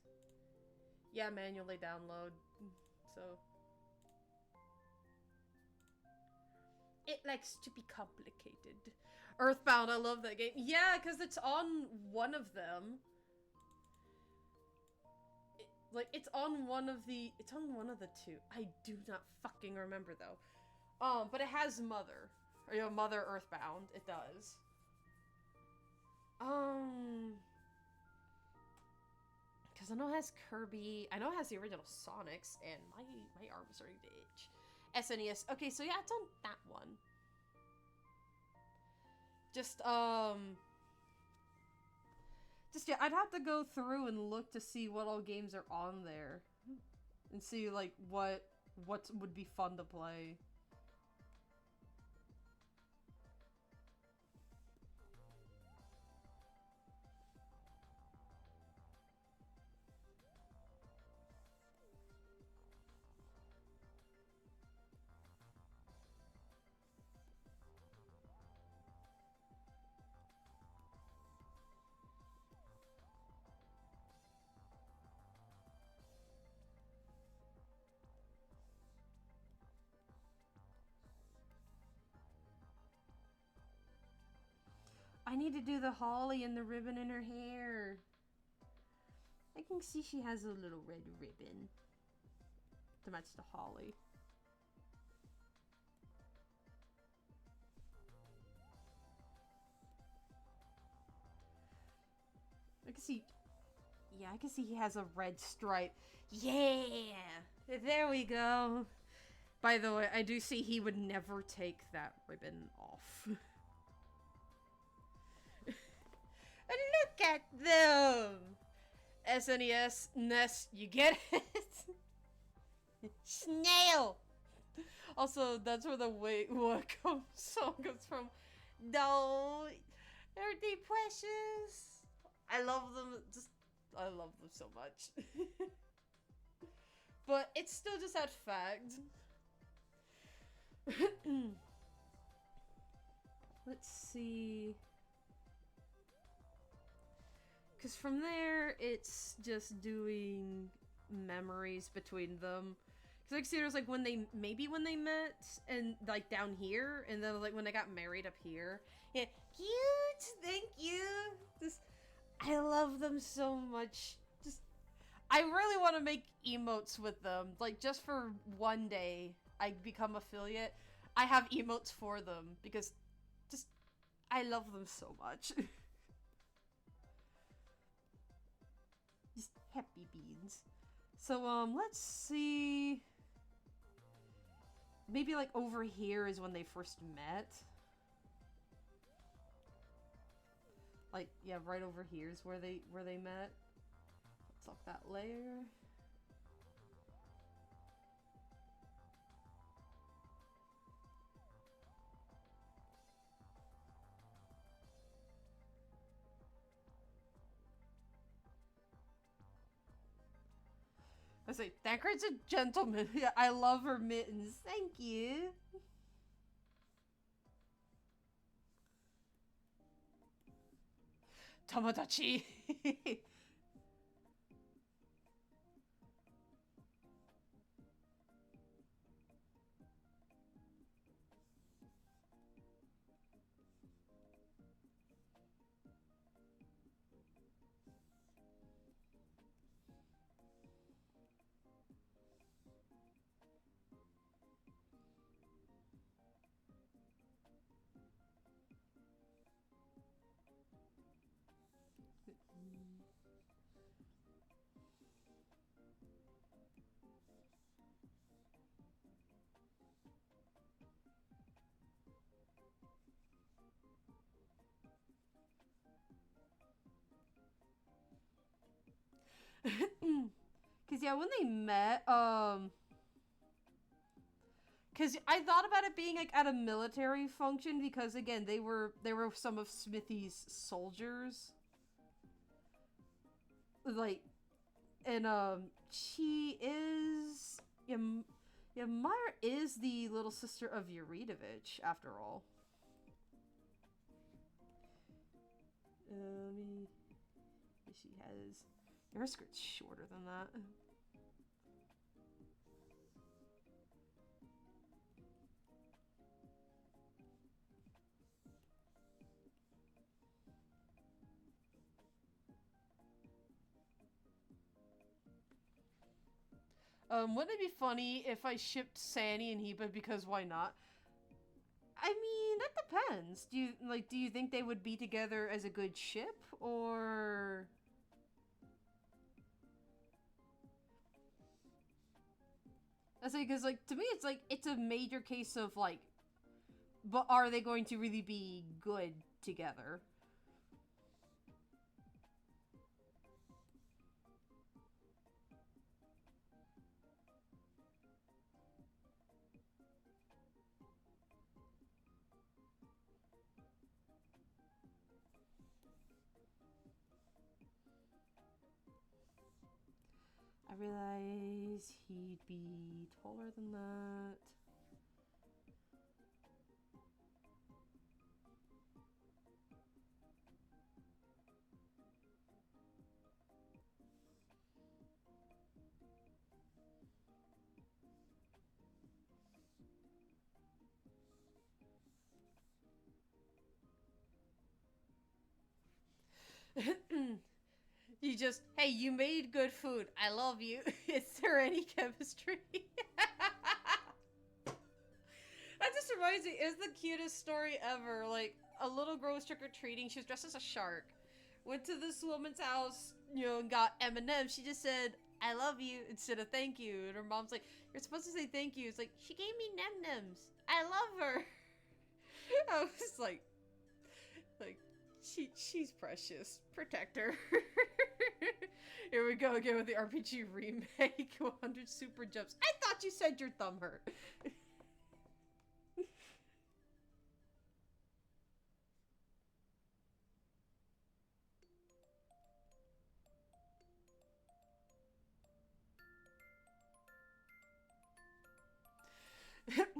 Yeah, manually download. So... It likes to be complicated. Earthbound, I love that game. Yeah, because it's on one of them. It's on one of the... It's on one of the 2. I do not fucking remember, though. But it has Mother. Or, you know, Mother Earthbound. It does. Because I know it has Kirby. I know it has the original Sonics, and my arm is starting to itch. SNES. Okay, so yeah, it's on that one. Just yeah, I'd have to go through and look to see what all games are on there, and see like what would be fun to play. I need to do the holly and the ribbon in her hair. I can see she has a little red ribbon to match the holly. I can see... Yeah, I can see he has a red stripe. Yeah! There we go. By the way, I do see he would never take that ribbon off. Look at them! SNES, NES, you get it? Snail! Also, that's where the Wait What Comes song comes from. No, aren't they precious? I love them, I love them so much. But it's still just that fact. Let's see. Because from there, it's just doing memories between them. Because I see there's like when they met, and like down here, and then like when they got married up here. Yeah, cute! Thank you! Just, I love them so much. Just, I really want to make emotes with them. Like, just for one day, I become affiliate. I have emotes for them, because just, I love them so much. Just happy beans. So, let's see. Maybe, like, over here is when they first met. Like, yeah, right over here is where they met. Let's lock that layer. I say, that girl's a gentleman. Yeah, I love her mittens. Thank you. Tomodachi. Cause yeah, when they met, cause I thought about it being like at a military function because again, they were some of Smithy's soldiers. Like, and she is Maya is the little sister of Yuridovich, after all. She has... Her skirt's shorter than that. Wouldn't it be funny if I shipped Sani and Heba because why not? I mean, that depends. Do you think they would be together as a good ship, or... I say, because, like, to me, it's like, it's a major case of, like, but are they going to really be good together? I realize he'd be taller than that. You just, hey, you made good food. I love you. Is there any chemistry? That just reminds me, it's the cutest story ever. Like, a little girl was trick-or-treating. She was dressed as a shark. Went to this woman's house, you know, and got M&M's. She just said, I love you, instead of thank you. And her mom's like, you're supposed to say thank you. It's like, she gave me M&M's. I love her. I was like, she's precious. Protect her. Here we go again with the RPG remake. 100 super jumps. I thought you said your thumb hurt.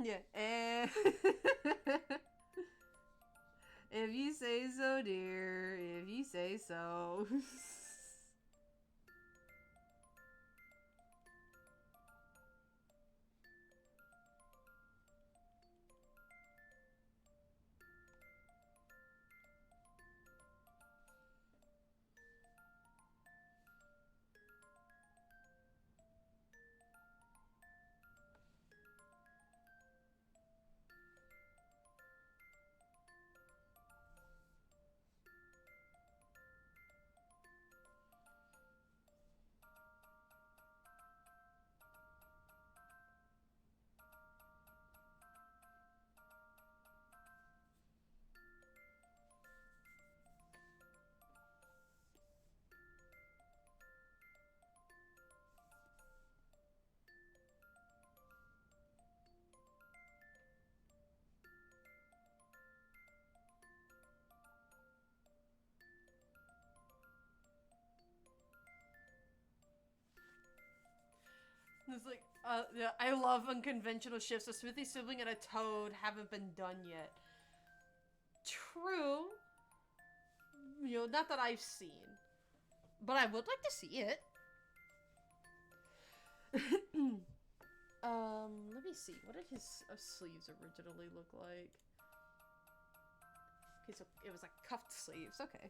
Yeah. If you say so, dear. If you say so. It's like, yeah, I love unconventional shifts. A Smithy sibling and a toad haven't been done yet. True. You know, not that I've seen. But I would like to see it. Let me see. What did his sleeves originally look like? Okay, so it was like cuffed sleeves. Okay.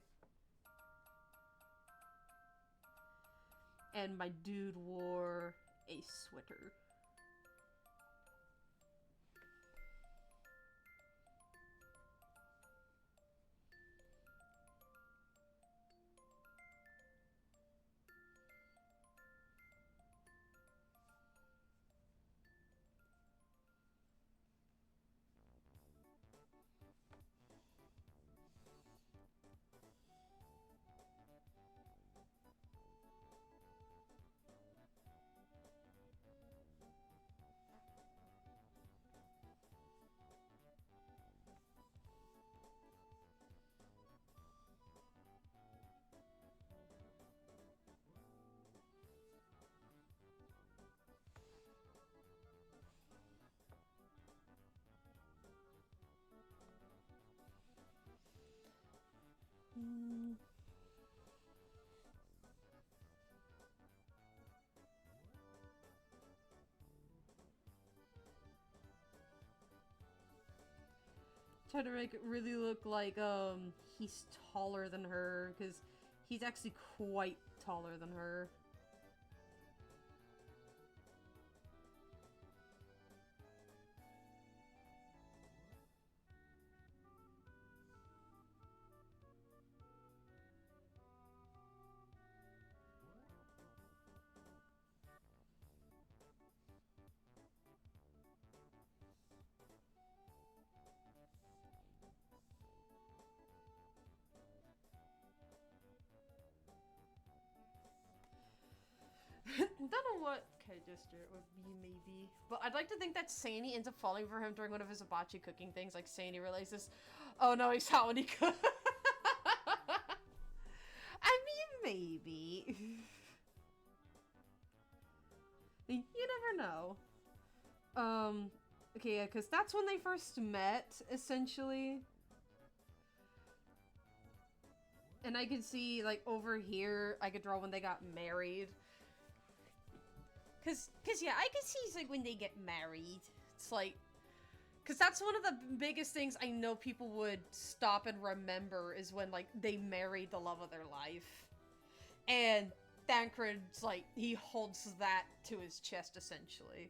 And my dude wore a sweater. Try to make it really look like he's taller than her, because he's actually quite taller than her. know what okay, gesture it would be, maybe. But I'd like to think that Sani ends up falling for him during one of his hibachi cooking things. Like, Sani realizes, oh no, he's hot when he cooks. I mean, maybe. You never know. Okay, yeah, because that's when they first met, essentially. And I could see, like, over here, I could draw when they got married. Cause yeah, I could see, like, when they get married. It's like... Because that's one of the biggest things I know people would stop and remember is when, like, they married the love of their life. And Thancred's, like, he holds that to his chest, essentially.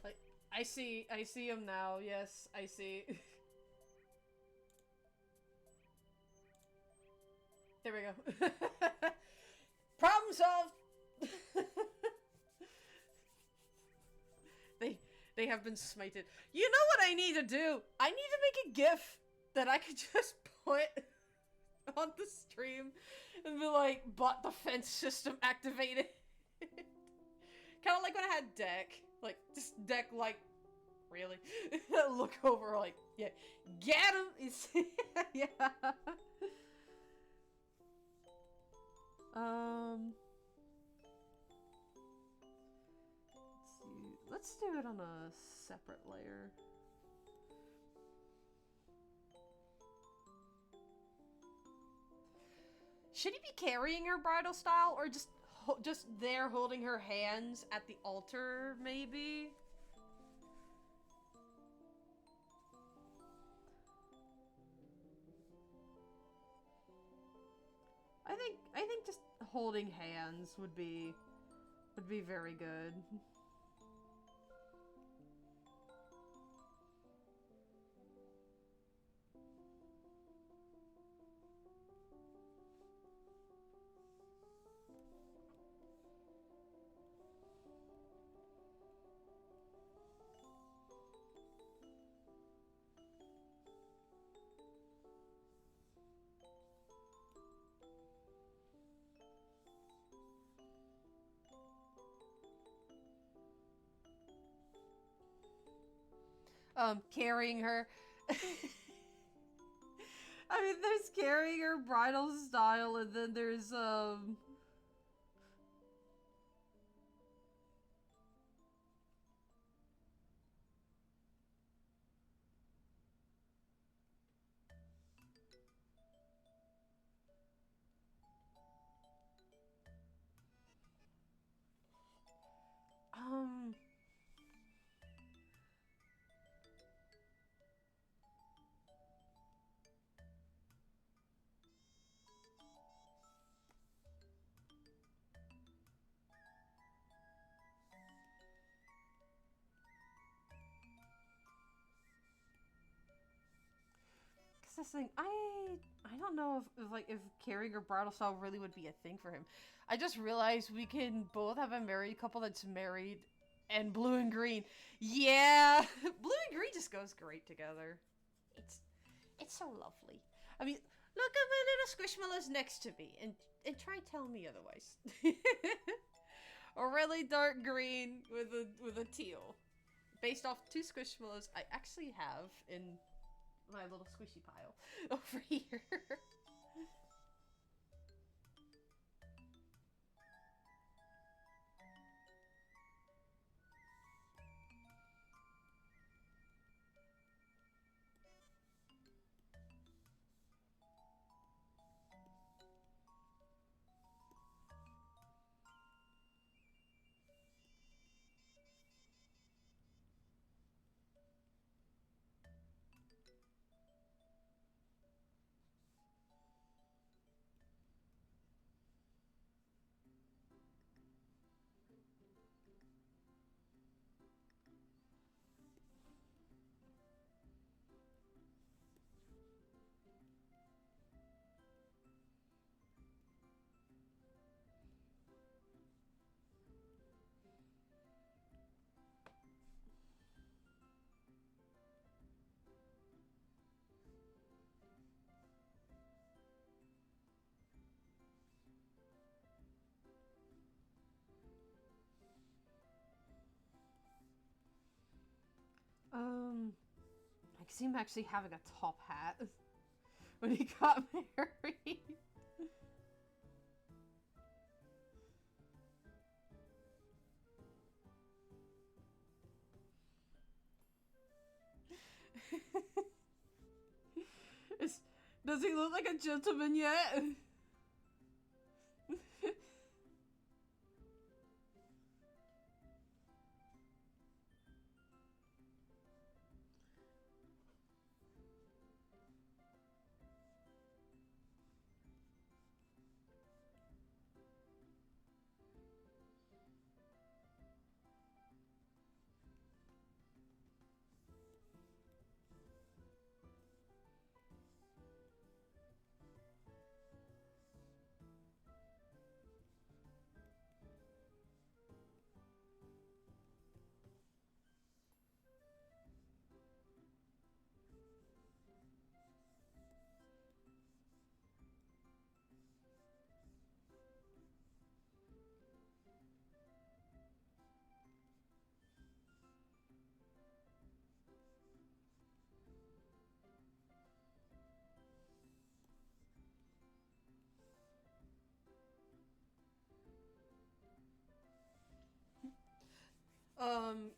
Like, I see him now, yes, I see. There we go. Problem solved! They have been smited. You know what I need to do? I need to make a GIF that I could just put on the stream and be like, but the fence system activated. Kind of like when I had Deck. Like, just Deck, like, really? Look over, like, yeah, get him! Yeah. Let's do it on a separate layer. Should he be carrying her bridal style, or just there holding her hands at the altar, maybe? I think just holding hands would be very good. Carrying her. I mean, there's carrying her bridal style, and then there's, um... this thing, I don't know if carrying her bridal style really would be a thing for him. I just realized we can both have a married couple that's married and blue and green. Yeah, blue and green just goes great together. It's so lovely. I mean, look at my little squishmallows next to me and try telling me otherwise. A really dark green with a teal, based off two squishmallows I actually have in my little squishy pile over here. I see him actually having a top hat when he got married. Does he look like a gentleman yet? Um,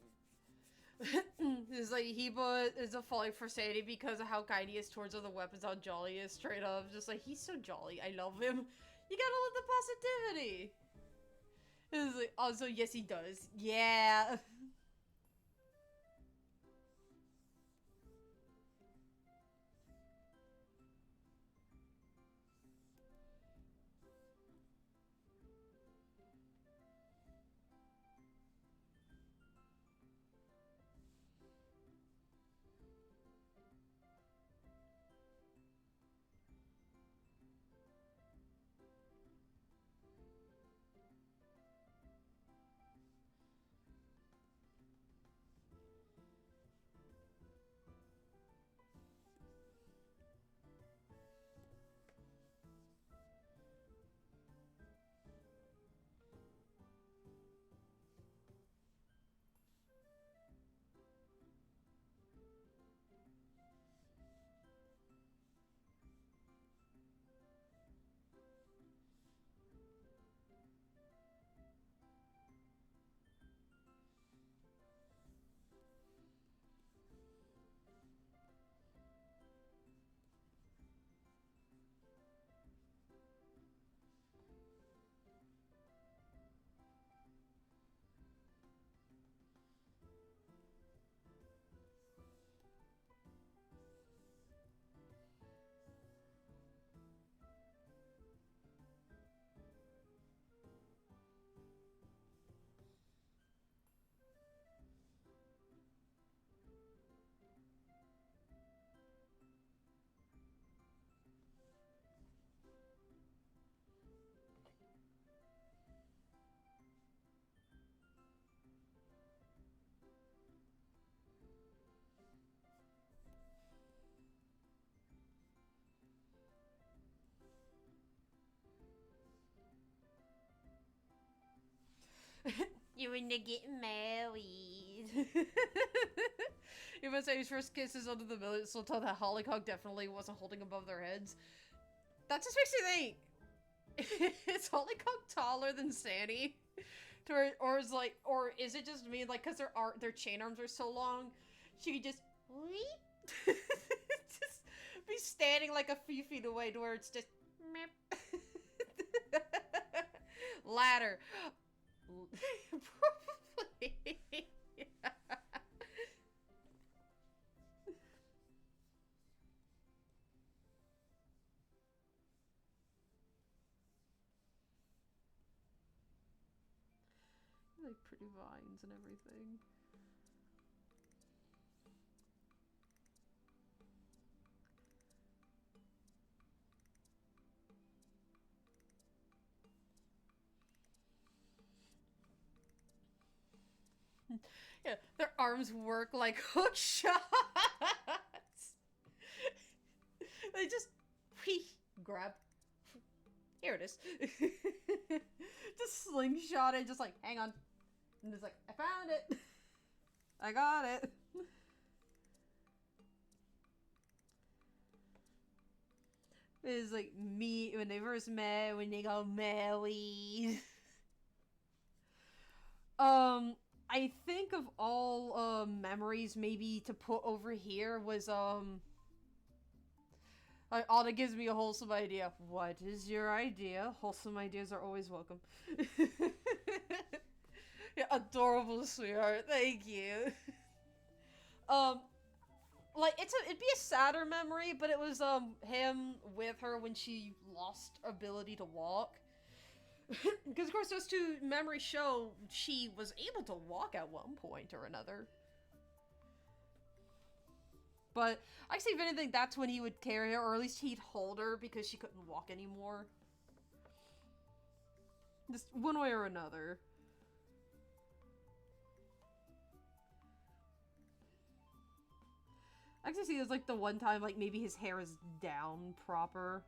it's like Heba is a falling for Sadie because of how kind he is towards other weapons, how jolly he is, straight up. Just like, he's so jolly. I love him. You gotta love the positivity. It's like, also, yes, he does. Yeah. You and they getting married. Even say his first kisses under the mistletoe that Hollycock definitely wasn't holding above their heads. That just makes me think, is Hollycock taller than Sandy? Or is like, or is it just me, like, because their chain arms are so long, she could just just be standing like a few feet away to where it's just ladder. Probably. Like pretty vines and everything. Yeah, their arms work like hook shots. They just grab. Here it is. Just slingshot it, just like, hang on. And it's like, I found it. I got it. It's like me when they first met, when they got married. I think of all memories maybe to put over here was like, all that gives me a wholesome idea. What is your idea? Wholesome ideas are always welcome. Yeah, adorable sweetheart. Thank you. Um, like it'd be a sadder memory, but it was him with her when she lost ability to walk. Because of course those two memories show she was able to walk at one point or another. But actually, if anything, that's when he would carry her, or at least he'd hold her because she couldn't walk anymore. Just one way or another. I actually see there's like the one time like maybe his hair is down proper.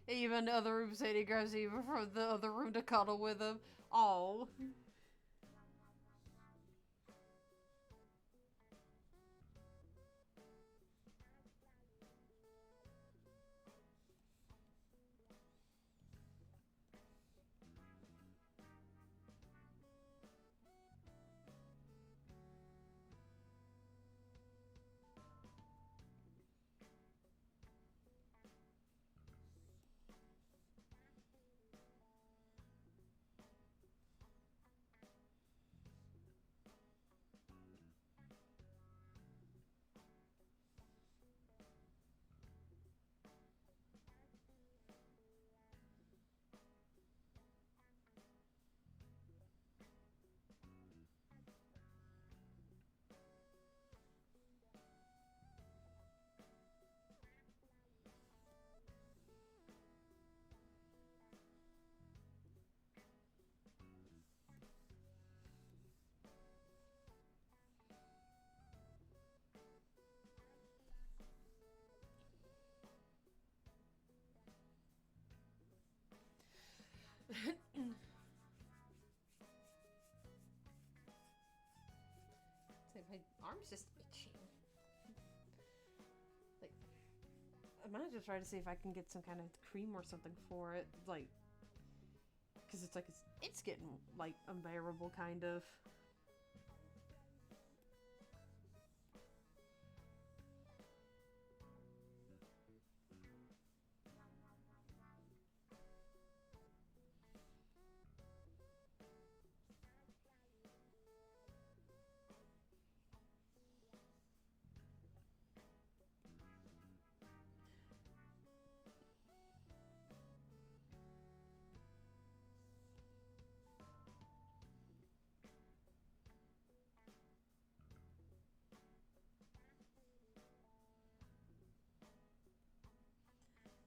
Even the other room said he grabs Eva from the other room to cuddle with him. Oh. My arm's just itching. Like, I might just try to see if I can get some kind of cream or something for it. Like, because it's like, it's getting, like, unbearable, kind of.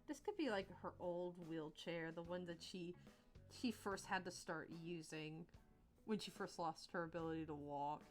This could be like her old wheelchair, the one that she first had to start using when she first lost her ability to walk.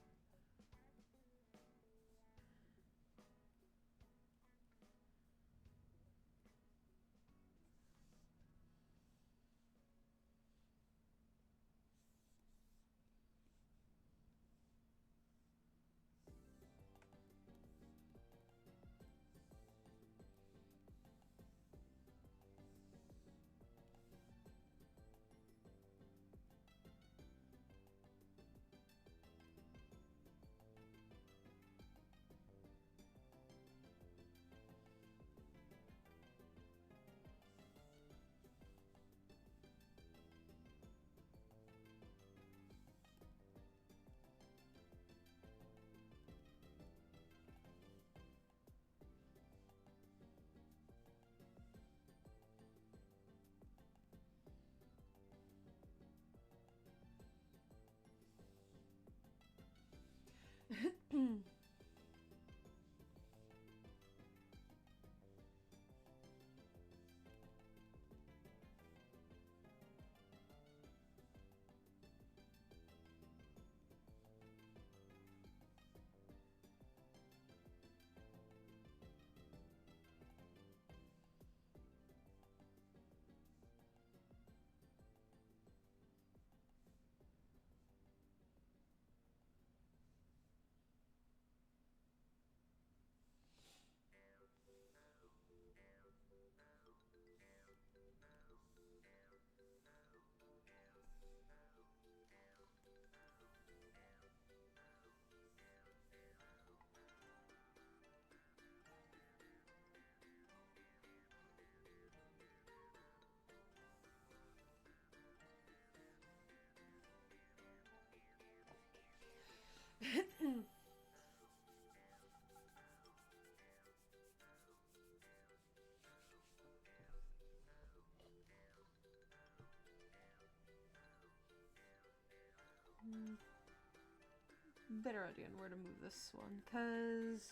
Better idea on where to move this one, cause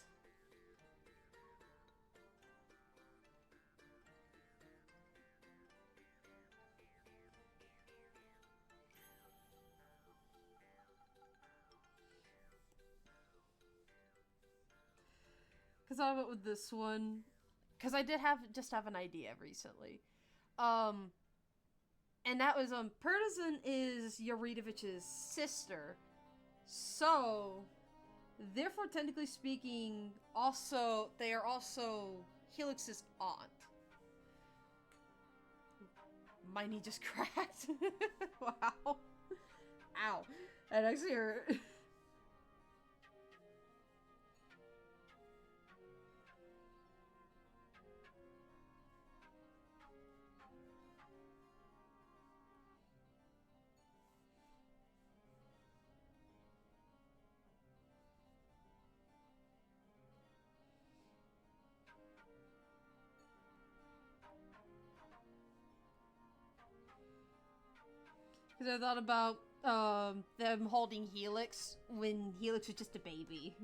I went with this one, cause I did have an idea recently, um, and that was Pertizan is Yuridovich's sister, so therefore, technically speaking, they are also Helix's aunt. My knee just cracked. Wow. Ow. That actually hurt. Because I thought about them holding Helix when Helix was just a baby.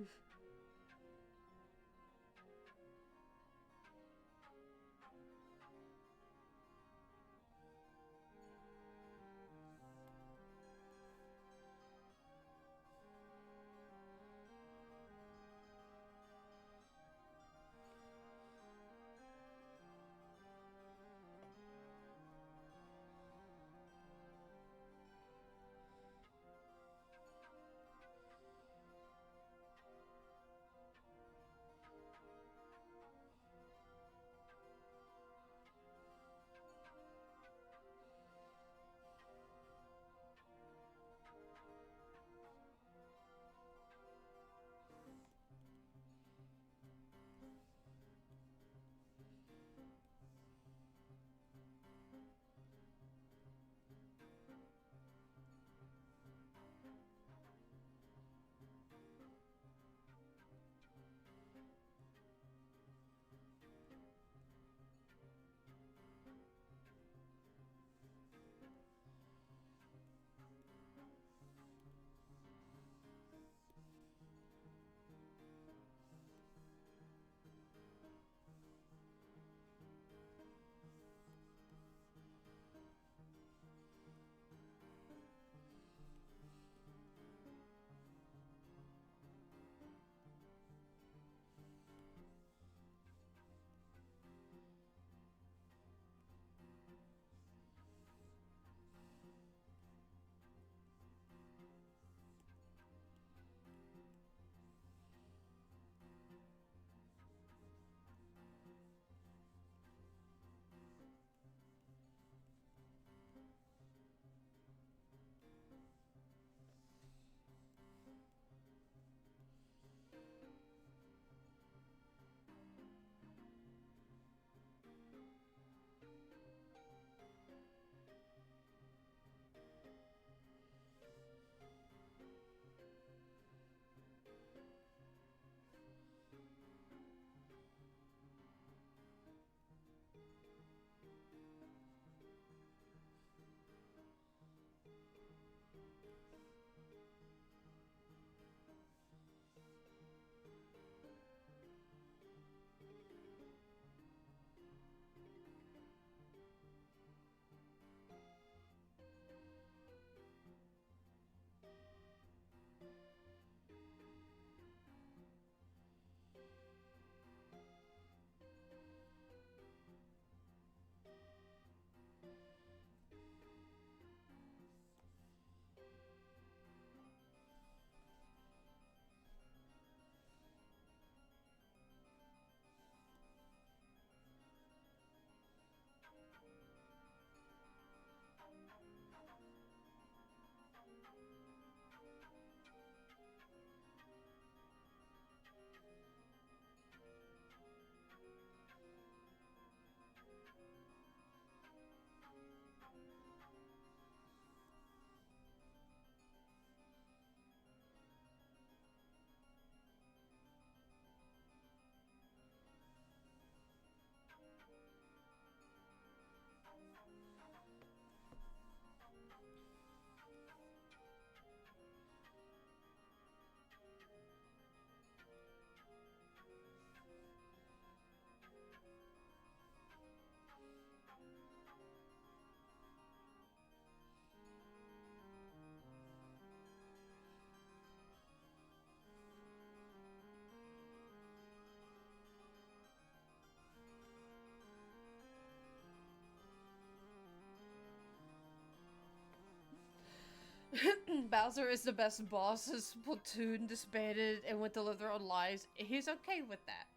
Bowser is the best boss. His platoon disbanded and went to live their own lives. He's okay with that.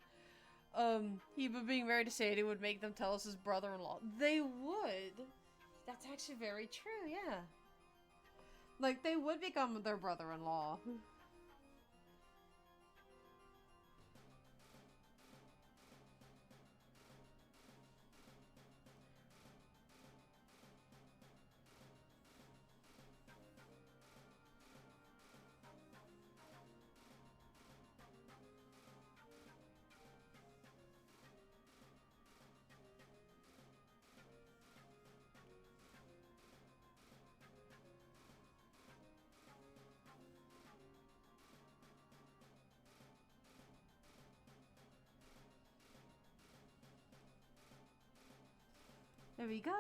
He but being married to Sadie would make them tell us his brother-in-law. They would. That's actually very true, yeah. Like, they would become their brother-in-law. There we go.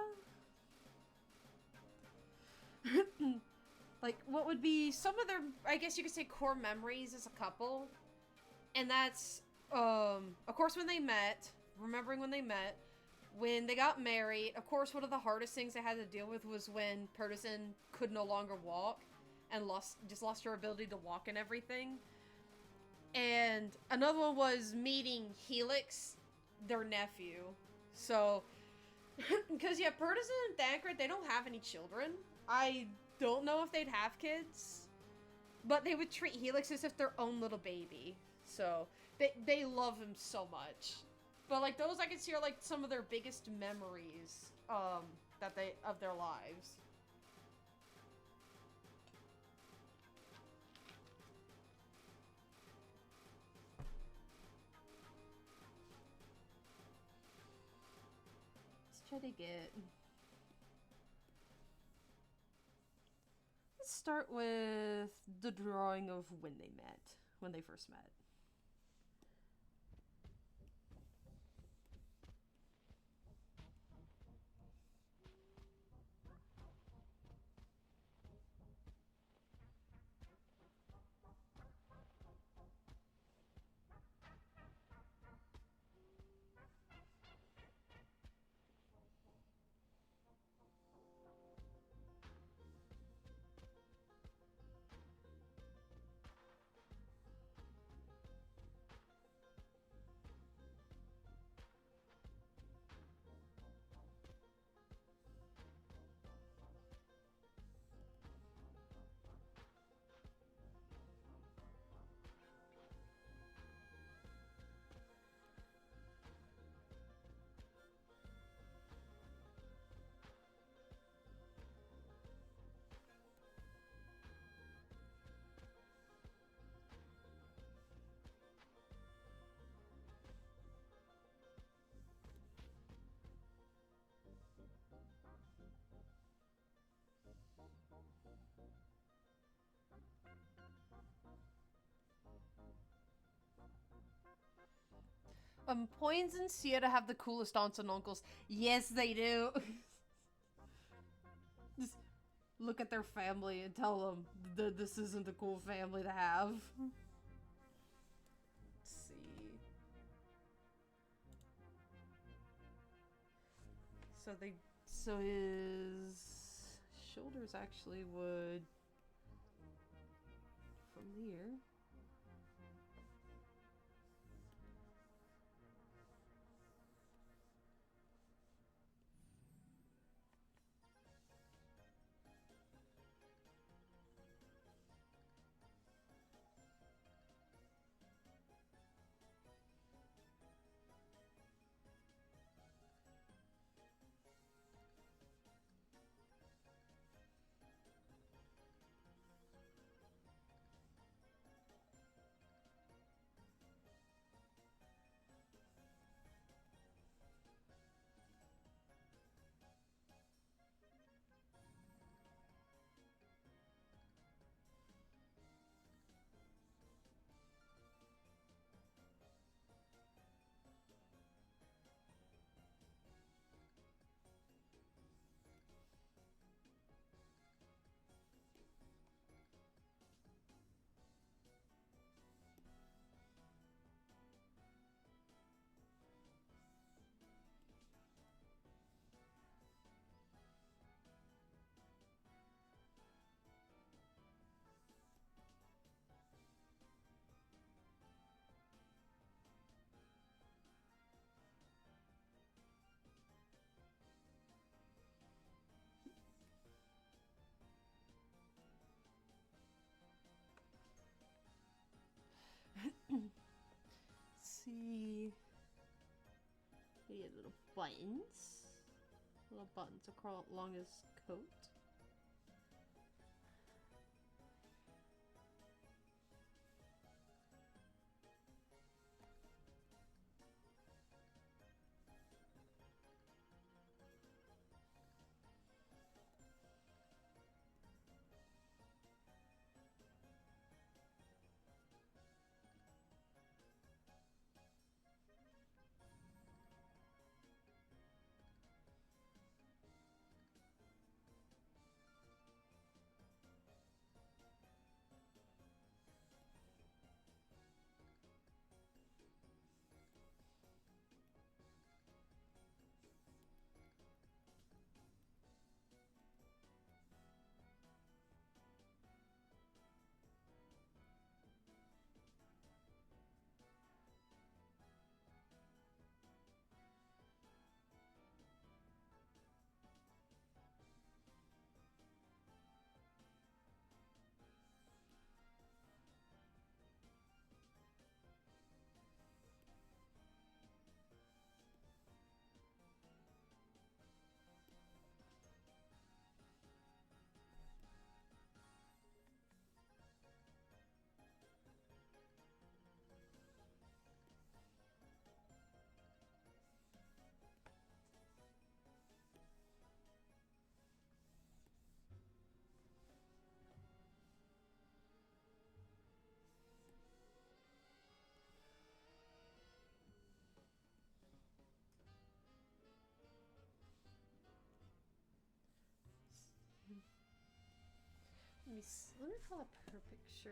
Like, what would be some of their, I guess you could say, core memories as a couple? And that's, of course, when they met, remembering when they got married. Of course, one of the hardest things they had to deal with was when Purtisan could no longer walk and lost her ability to walk and everything. And another one was meeting Helix, their nephew. So, because, yeah, Purtisan and Thancred, they don't have any children. I don't know if they'd have kids, but they would treat Helix as if their own little baby. So, they love him so much. But, like, those I can see are, like, some of their biggest memories, of their lives. Let's try to get... Let's start with the drawing of when they first met. Poins and Sierra have the coolest aunts and uncles. Yes, they do. Just look at their family and tell them that this isn't a cool family to have. Let's see. So his shoulders actually would, from here. see. He had little buttons. Little buttons across along his coat. Let me pull up her picture.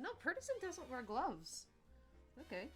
No, Purtison doesn't wear gloves. Okay.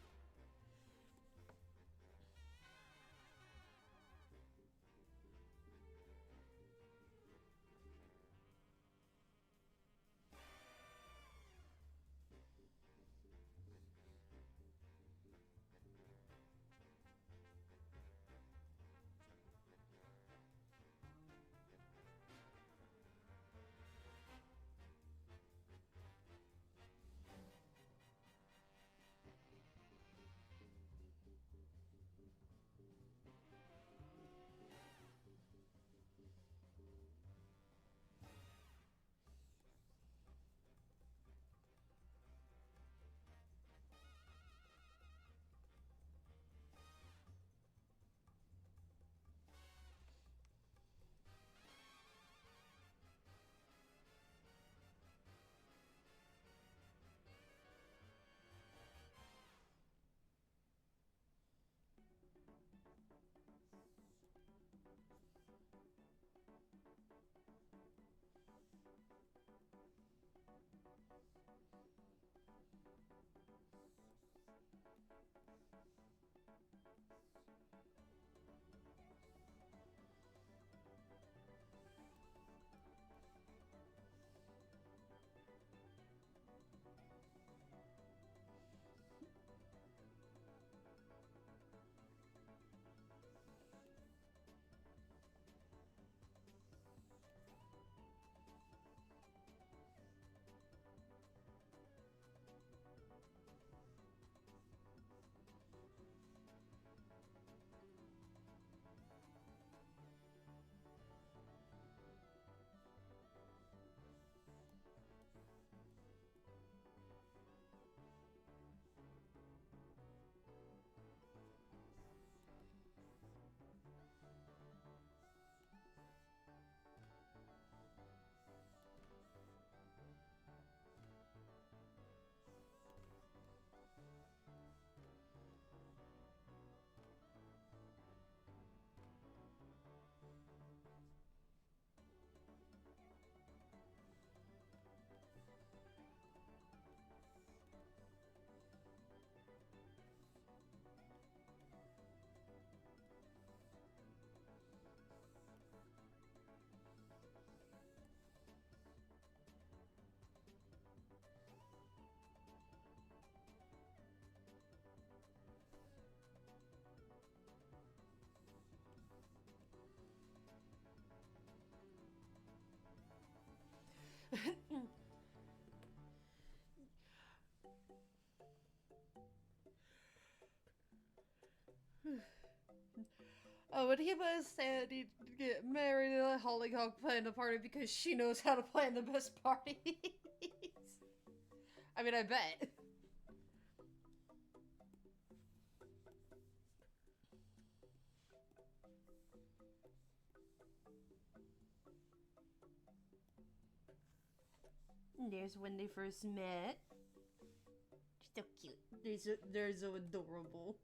when Heba said he'd get married and let Hollyhock plan the party because she knows how to plan the best parties. I mean, I bet. There's when they first met. So cute. They're so adorable.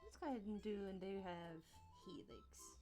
Let's go ahead and do, and they have Helix.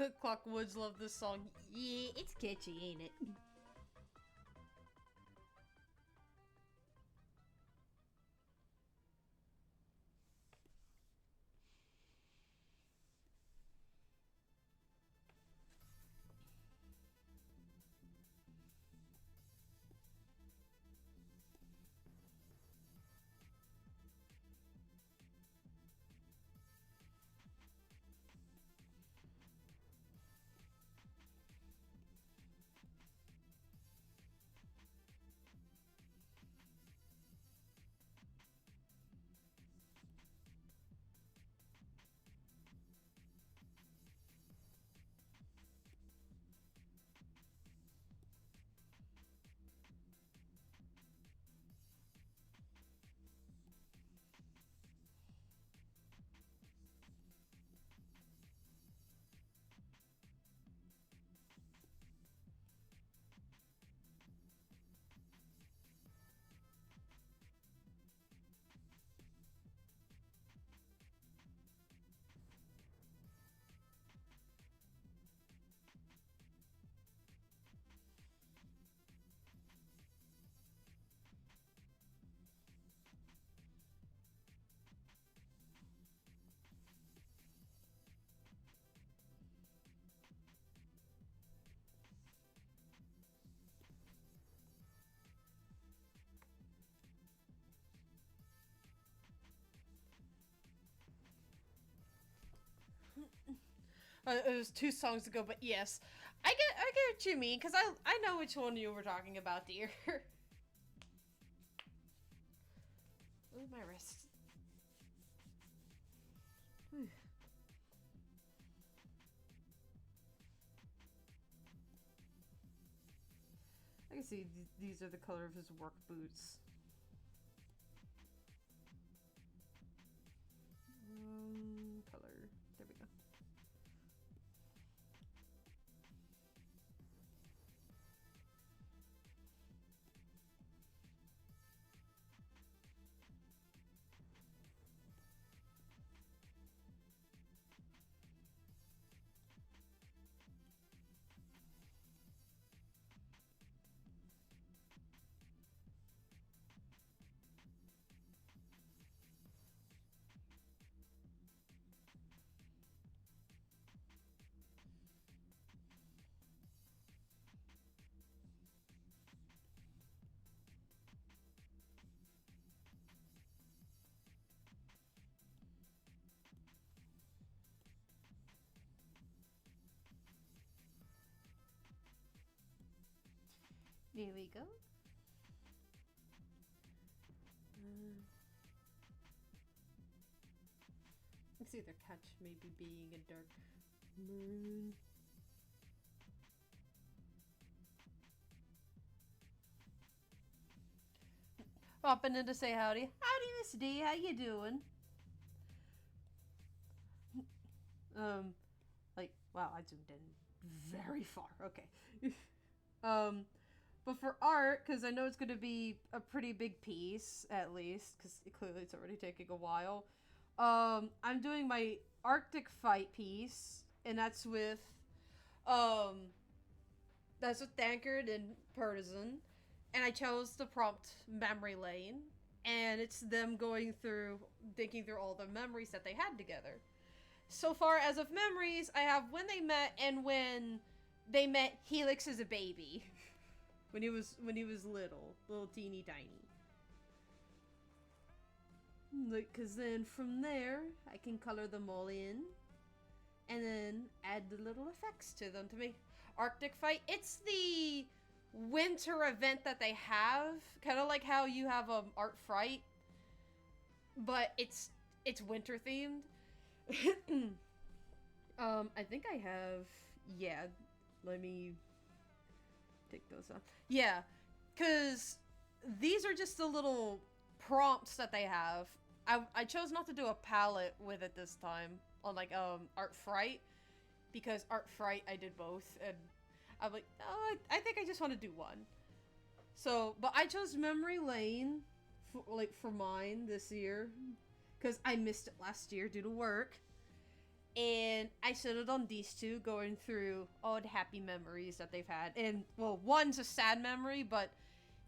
Click Clock Woods love this song.
Yeah, it's catchy, ain't it?
It was 2 songs ago, but yes. I get what you mean, because I know which one you were talking about, dear. Ooh, my wrist. Whew. I can see these are the color of his work boots. Color. There we go.
There we go.
Let's see their catch maybe being a dark maroon. Popping in to say howdy.
Howdy, Miss D. How you doing?
Like, wow, I zoomed in very far. Okay. But for art, because I know it's going to be a pretty big piece, at least, because clearly it's already taking a while. I'm doing my Arctic fight piece, and that's with Tankard and Partisan, and I chose the prompt Memory Lane, and it's them thinking through all the memories that they had together. So far as of memories, I have when they met and when they met Helix as a baby. when he was little teeny tiny. Like, cause then from there, I can color them all in, and then add the little effects to them to make Arctic Fight. It's the winter event that they have, kind of like how you have Art Fright, but it's winter themed. I think I have. Yeah, let me take those off. Yeah, cause these are just the little prompts that they have. I chose not to do a palette with it this time on like Art Fright, because Art Fright I did both, and I'm like, oh, I think I just want to do one. So, but I chose Memory Lane for mine this year because I missed it last year due to work, And I settled on these two, going through all the happy memories that they've had. And, well, one's a sad memory, but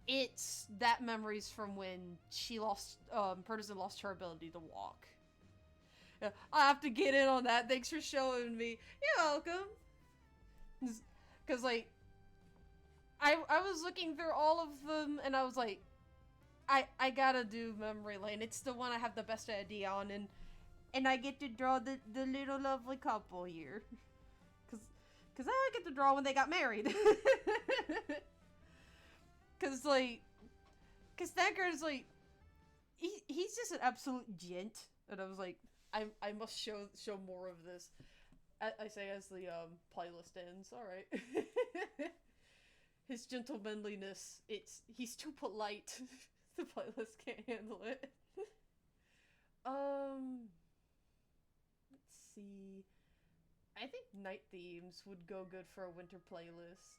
it's that memories from when she lost, Partisan lost her ability to walk. Yeah, I have to get in on that. Thanks for showing me. You're welcome. Because, like, I was looking through all of them, and I was like, I gotta do Memory Lane. It's the one I have the best idea on, and I get to draw the little lovely couple here. Cause I get to draw when they got married. Cause like, cause Thanker's like, he's just an absolute gent, and I was like, I must show more of this. I say as the playlist ends. All right. His gentlemanliness, he's too polite. The playlist can't handle it. Let's see. I think night themes would go good for a winter playlist.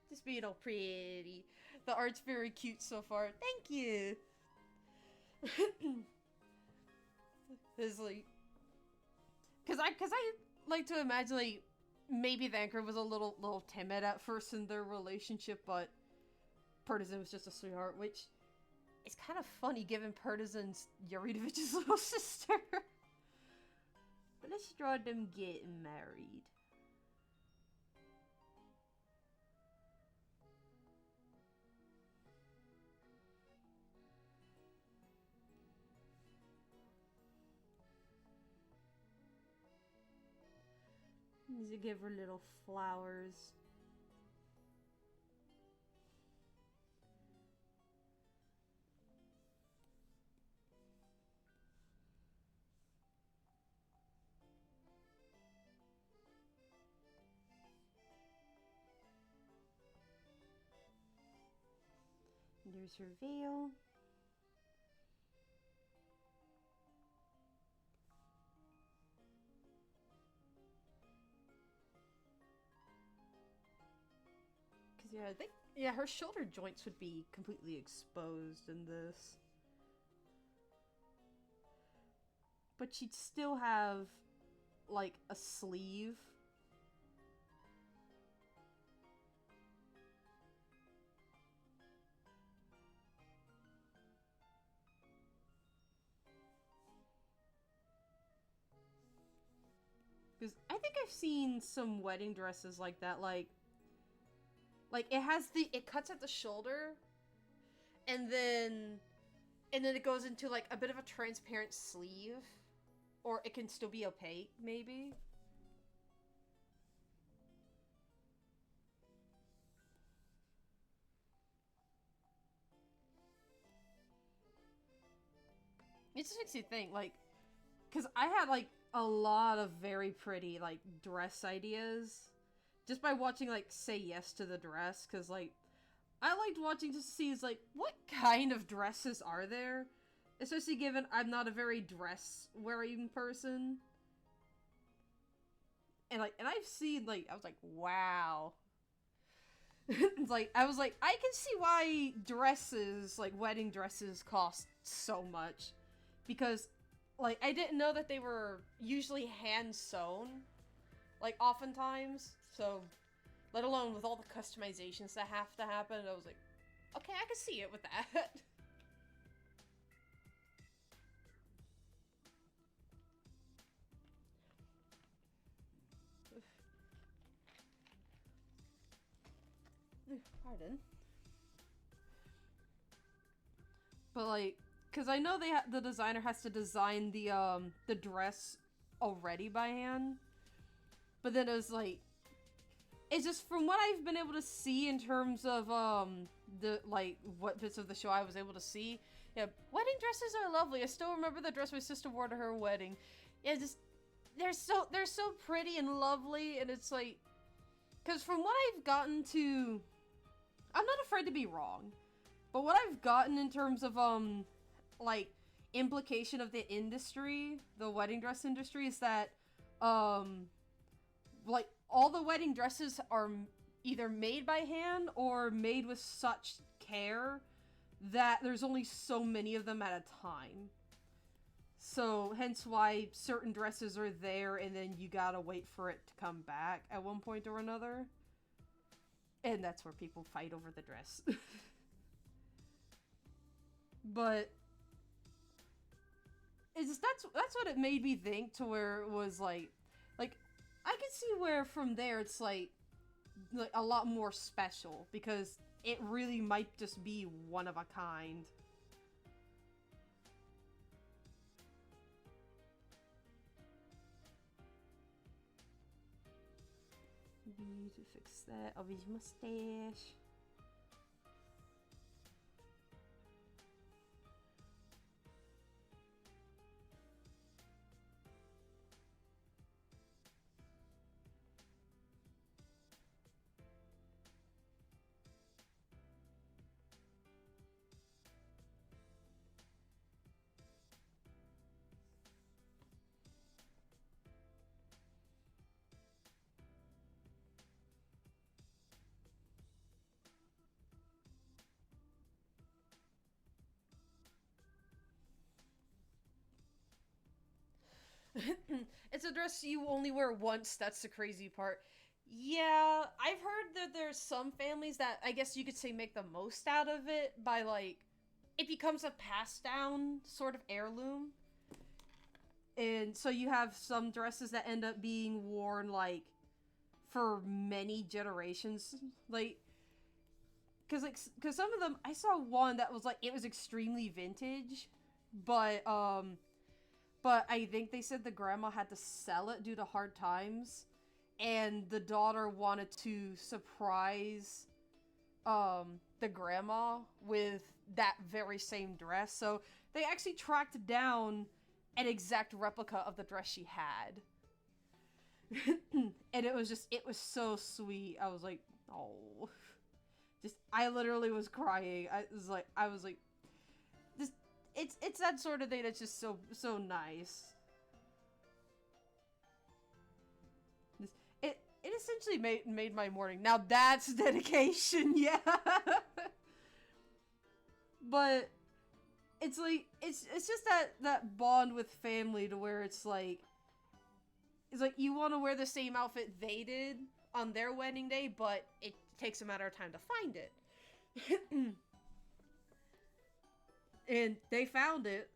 Just being all pretty. The art's very cute so far. Thank you. It's like, cause I like to imagine like maybe the anchor was a little timid at first in their relationship, but Partisan was just a sweetheart, which is kind of funny given Partisan's Yuridovich's little sister. But let's draw them getting married. Need to give her little flowers. There's her veil. Cause yeah, I think her shoulder joints would be completely exposed in this. But she'd still have like a sleeve. Because I think I've seen some wedding dresses like that, like it cuts at the shoulder, and then it goes into like a bit of a transparent sleeve, or it can still be opaque, maybe. It just makes you think, like, because I had like a lot of very pretty like dress ideas just by watching like Say Yes to the Dress, because like I liked watching to see is like what kind of dresses are there, especially given I'm not a very dress wearing person, and I've seen like I was like wow. It's like I was like I can see why dresses like wedding dresses cost so much, because like I didn't know that they were usually hand sewn, like oftentimes, so let alone with all the customizations that have to happen, I was like, okay, I can see it with that. Pardon. But like, cause I know the designer has to design the dress already by hand, but then it was like, it's just from what I've been able to see in terms of the like what bits of the show I was able to see. Yeah, wedding dresses are lovely. I still remember the dress my sister wore to her wedding. Yeah, just they're so pretty and lovely, and it's like, cause from what I've gotten to, I'm not afraid to be wrong, but what I've gotten in terms of like implication of the industry, the wedding dress industry, is that like all the wedding dresses are either made by hand or made with such care that there's only so many of them at a time. So hence why certain dresses are there and then you gotta wait for it to come back at one point or another. And that's where people fight over the dress. But that's what it made me think, to where it was like I could see where from there it's like a lot more special, because it really might just be one of a kind. Need to fix that of his mustache. It's a dress you only wear once, that's the crazy part. Yeah, I've heard that there's some families that I guess you could say make the most out of it by like, it becomes a passed down sort of heirloom. And so you have some dresses that end up being worn like for many generations. Like, cause some of them, I saw one that was like, it was extremely vintage, but I think they said the grandma had to sell it due to hard times, and the daughter wanted to surprise the grandma with that very same dress. So they actually tracked down an exact replica of the dress she had. And it was so sweet. I was like, oh. I literally was crying. I was like, it's that sort of thing that's just so nice. It essentially made my morning. Now that's dedication, yeah. But it's like it's just that bond with family, to where it's like you want to wear the same outfit they did on their wedding day, but it takes a matter of time to find it. And they found it.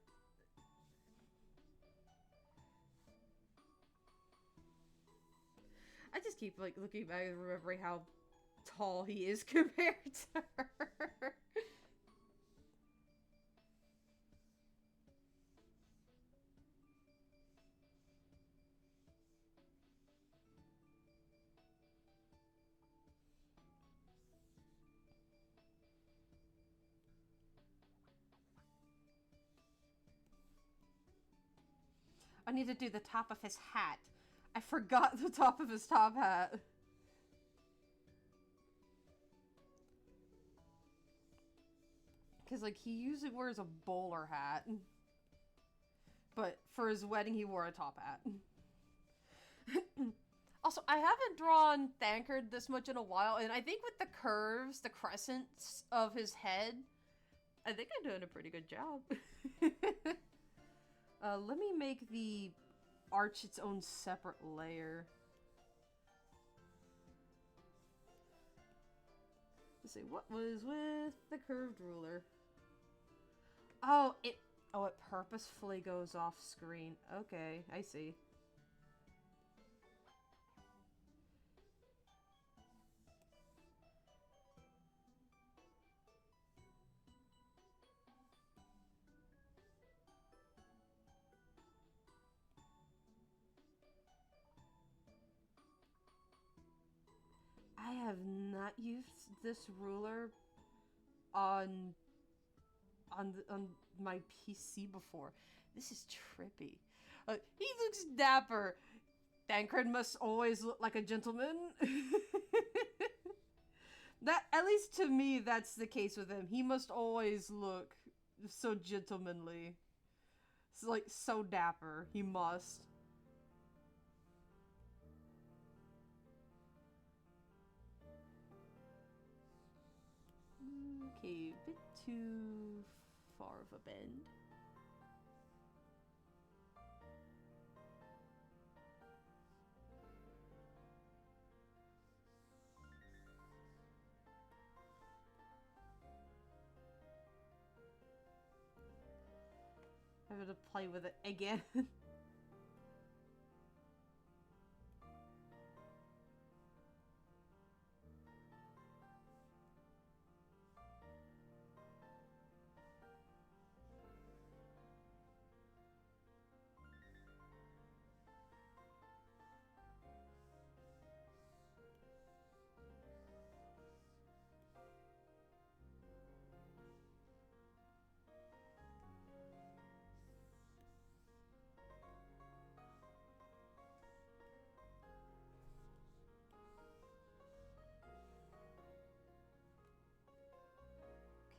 I just keep like looking back and remembering how tall he is compared to her. I need to do the top of his hat. I forgot the top of his top hat. Because, like, he usually wears a bowler hat. But for his wedding, he wore a top hat. Also, I haven't drawn Thancred this much in a while, and I think with the curves, the crescents of his head, I think I'm doing a pretty good job. Let me make the arch its own separate layer. Let's see, what was with the curved ruler? Oh, it purposefully goes off screen. Okay, I see. I have not used this ruler on my PC before. This is trippy. He looks dapper. Thancred must always look like a gentleman. That, at least to me, that's the case with him. He must always look so gentlemanly. It's like so dapper. He must. Okay, a bit too far of a bend. Having to play with it again.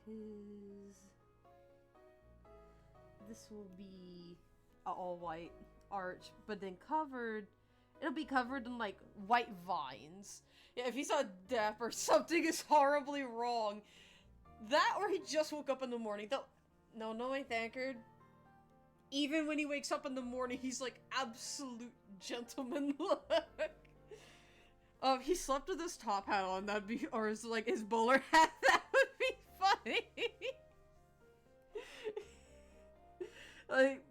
Cause this will be a all white arch, but then it'll be covered in like white vines. Yeah, if he saw Dapper, something is horribly wrong. That or he just woke up in the morning. No, ain't Thankard. Even when he wakes up in the morning, he's like absolute gentleman look. He slept with his top hat on, that'd be, or his bowler hat, that would be funny. Like,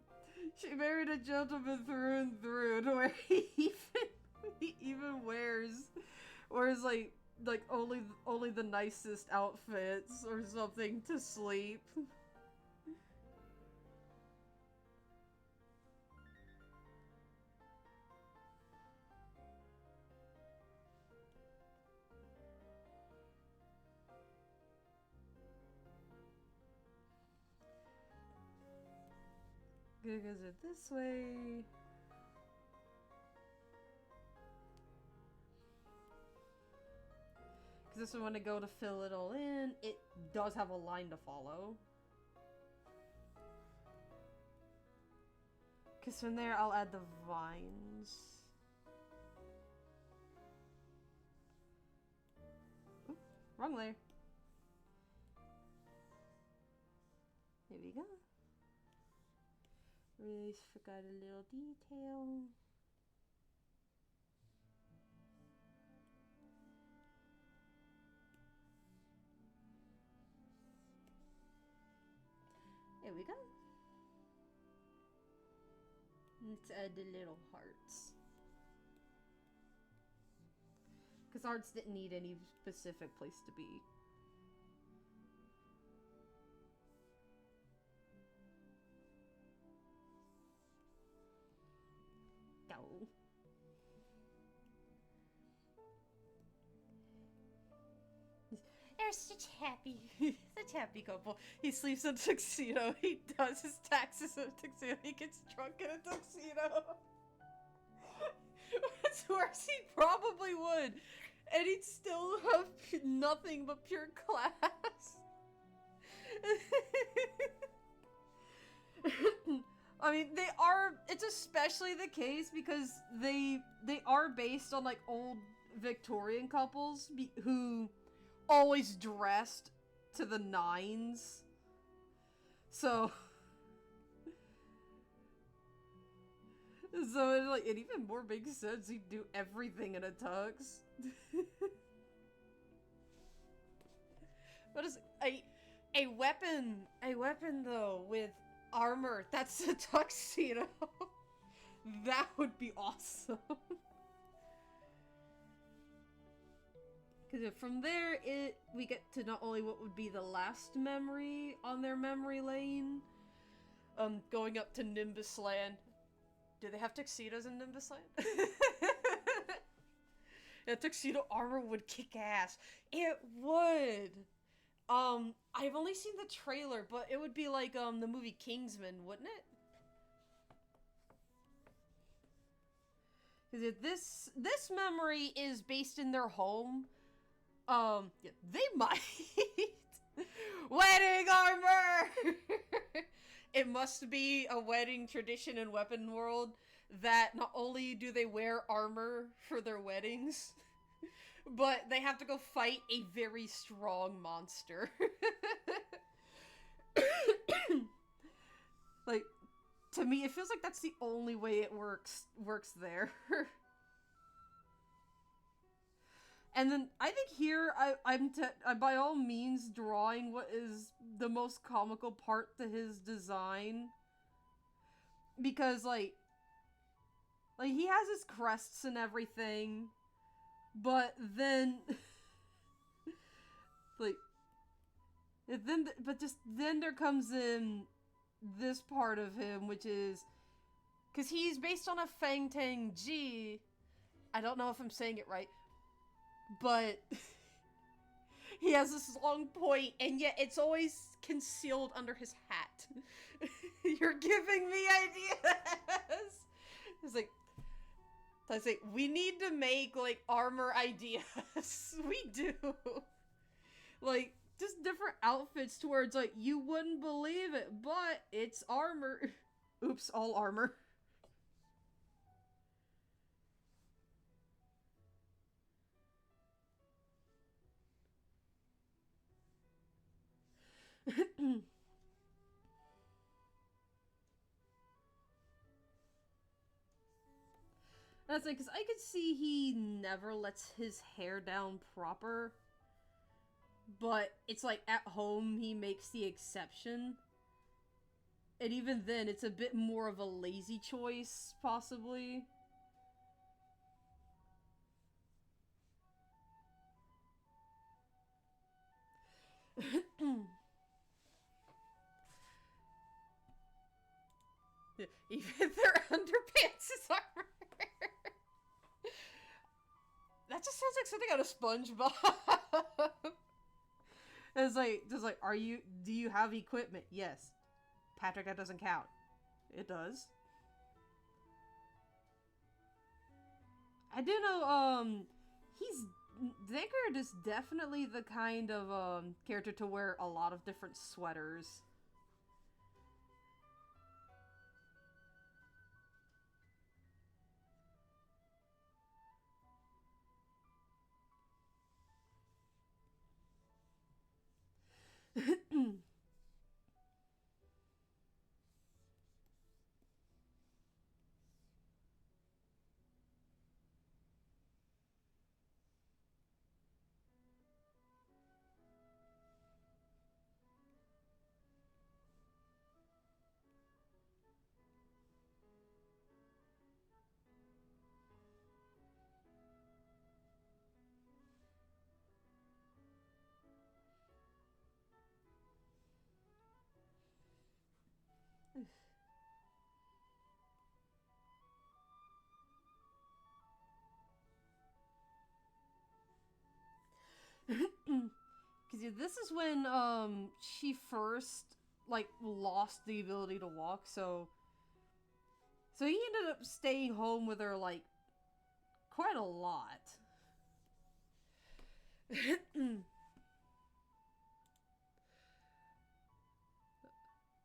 she married a gentleman through and through, to where he even wears like only the nicest outfits or something to sleep. Goes it this way. Because this one, when I go to fill it all in, it does have a line to follow. Because from there, I'll add the vines. Oop, wrong layer. Here we go. Really forgot a little detail. There we go. Let's add the little hearts. Because hearts didn't need any specific place to be. No. They're such happy couple. He sleeps in a tuxedo. He does his taxes in a tuxedo. He gets drunk in a tuxedo. What's worse, he probably would. And he'd still have nothing but pure class. I mean, it's especially the case because they are based on like old Victorian couples who always dressed to the nines. So it even more makes sense he'd do everything in a tux. What is a weapon though with armor that's a tuxedo? That would be awesome. Because from there, we get to not only what would be the last memory on their memory lane, going up to Nimbus Land. Do they have tuxedos in Nimbus Land? Yeah, tuxedo armor would kick ass. It would. I've only seen the trailer, but it would be like the movie Kingsman, wouldn't it? Because this memory is based in their home. Yeah, they might. Wedding armor! It must be a wedding tradition in Weapon World that not only do they wear armor for their weddings, but they have to go fight a very strong monster. Like, to me, it feels like that's the only way it works there. And then I think here I'm by all means drawing what is the most comical part to his design because like he has his crests and everything, but then like then there comes in this part of him, which is because he's based on a Fang Tang Ji. I don't know if I'm saying it right, but he has this long point, and yet it's always concealed under his hat. You're giving me ideas. It's like, I say, we need to make like armor ideas. We do. Like, just different outfits towards like you wouldn't believe it, but it's armor. Oops, all armor. That's like, because I could see he never lets his hair down proper, but it's like at home he makes the exception. And even then, it's a bit more of a lazy choice, possibly. Even their underpants is armor. That just sounds like something out of SpongeBob. It's like, just like, do you have equipment? Yes. Patrick, that doesn't count. It does. I do know, Deckard is definitely the kind of, character to wear a lot of different sweaters. Because this is when, she first, like, lost the ability to walk, so he ended up staying home with her, like, quite a lot.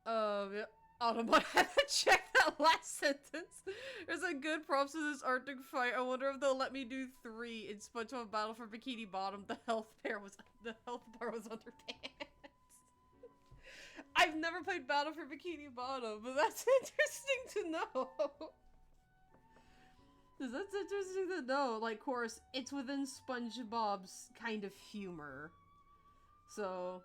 Yeah. Autobot had to check that last sentence. There's a good props to this Arctic fight. I wonder if they'll let me do 3 in SpongeBob Battle for Bikini Bottom. The health bar was underpants. I've never played Battle for Bikini Bottom, but that's interesting to know. That's interesting to know. Like, of course, it's within SpongeBob's kind of humor. So...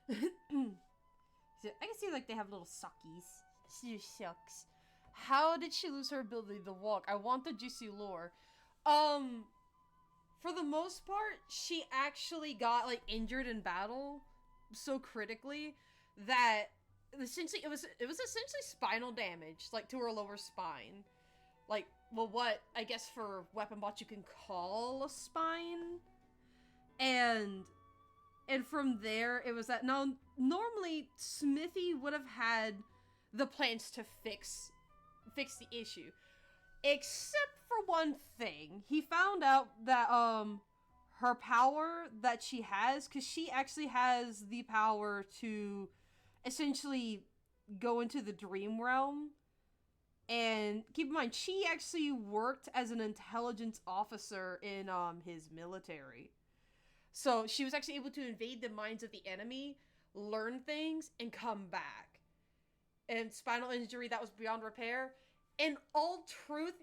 So I can see, like, they have little suckies. She sucks. How did she lose her ability to walk? I want the juicy lore. For the most part, she actually got, like, injured in battle so critically that essentially it was essentially spinal damage, like, to her lower spine. Like, well, what I guess for weapon bots you can call a spine. And from there, it was that now normally Smithy would have had the plans to fix the issue, except for one thing. He found out that her power that she has, because she actually has the power to essentially go into the dream realm. And keep in mind, she actually worked as an intelligence officer in his military. So she was actually able to invade the minds of the enemy, learn things, and come back. And spinal injury that was beyond repair. In all truth,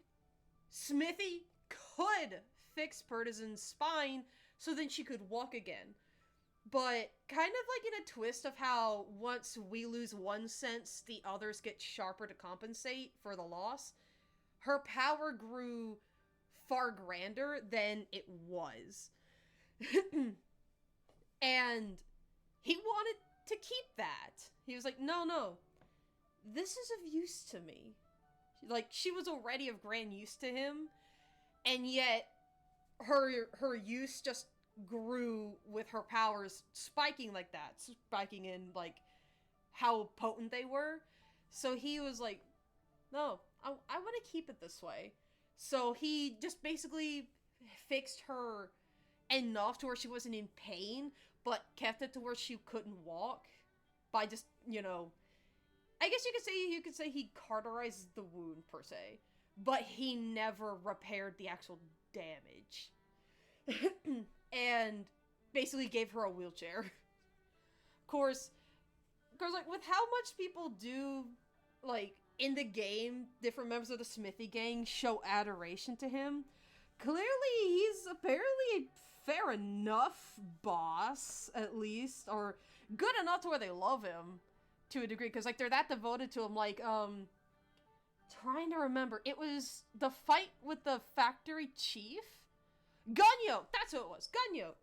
Smithy could fix Purtison's spine so then she could walk again. But kind of like in a twist of how once we lose one sense, the others get sharper to compensate for the loss, her power grew far grander than it was. And he wanted to keep that. He was like, no, this is of use to me. Like, she was already of grand use to him, and yet her use just grew with her powers spiking like that, spiking in like how potent they were. So he was like, no, I want to keep it this way. So he just basically fixed her enough to where she wasn't in pain, but kept it to where she couldn't walk by just, I guess you could say he cauterized the wound per se, but he never repaired the actual damage. And basically gave her a wheelchair. Of course, like, with how much people do, like, in the game, different members of the Smithy gang show adoration to him, clearly he's apparently a fair enough boss, at least, or good enough to where they love him to a degree, because, like, they're that devoted to him. Like, trying to remember, it was the fight with the factory chief? Gunyo! That's who it was. Gunyo!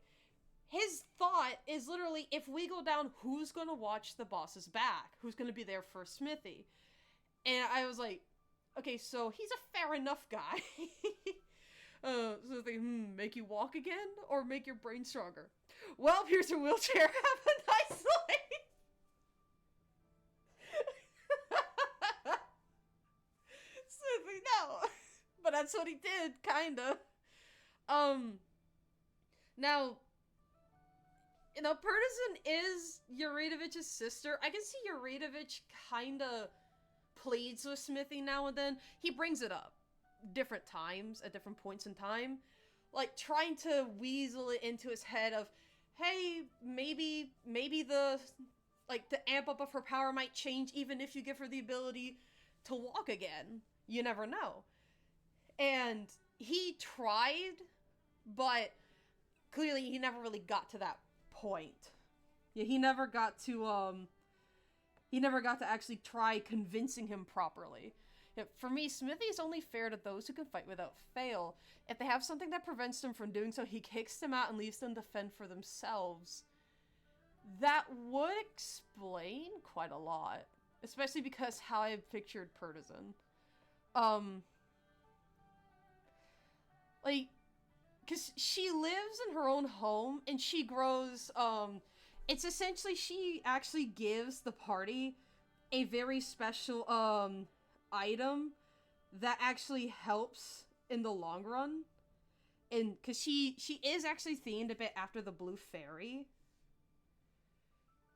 His thought is literally, if we go down, who's gonna watch the boss's back? Who's gonna be there for Smithy? And I was like, okay, so he's a fair enough guy. So they make you walk again? Or make your brain stronger? Well, here's your wheelchair. Have a nice life! Smithy, no! But that's what he did, kinda. Now, Purtison is Yuridovich's sister. I can see Yuridovich kinda pleads with Smithy now and then. He brings it up different times, at different points in time. Like, trying to weasel it into his head of, hey, maybe the amp up of her power might change even if you give her the ability to walk again. You never know. And he tried, but clearly he never really got to that point. Yeah, he never got to actually try convincing him properly. Yeah, for me, Smithy is only fair to those who can fight without fail. If they have something that prevents them from doing so, he kicks them out and leaves them to fend for themselves. That would explain quite a lot. Especially because how I pictured Purtison. Because she lives in her own home, and she grows, it's essentially, she actually gives the party a very special, item that actually helps in the long run. And, because she is actually themed a bit after the Blue Fairy.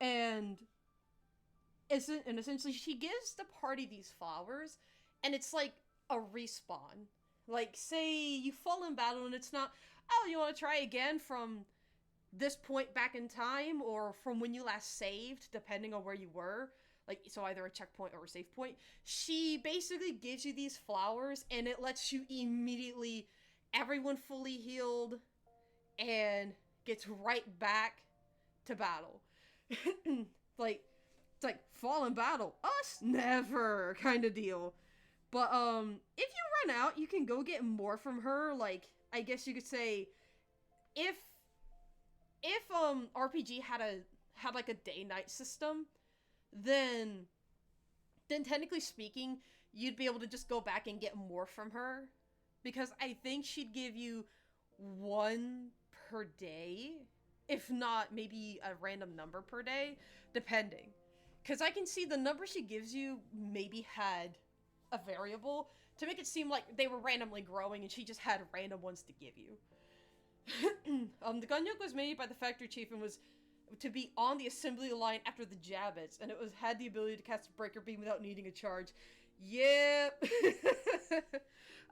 And essentially, she gives the party these flowers, and it's like a respawn. Like, say you fall in battle and it's not, oh, you want to try again from this point back in time, or from when you last saved, depending on where you were. Like, so either a checkpoint or a save point. She basically gives you these flowers, and it lets you immediately, everyone fully healed, and gets right back to battle. Like, it's like, fall in battle. Us? Never, kind of deal. But, if you run out, you can go get more from her. Like, I guess you could say, if RPG had like a day-night system, then technically speaking, you'd be able to just go back and get more from her. Because I think she'd give you one per day, if not maybe a random number per day, depending. Because I can see the number she gives you maybe had a variable to make it seem like they were randomly growing and she just had random ones to give you. The Ganyok was made by the factory chief and was to be on the assembly line after the Jabbits, and it had the ability to cast a breaker beam without needing a charge. Yep.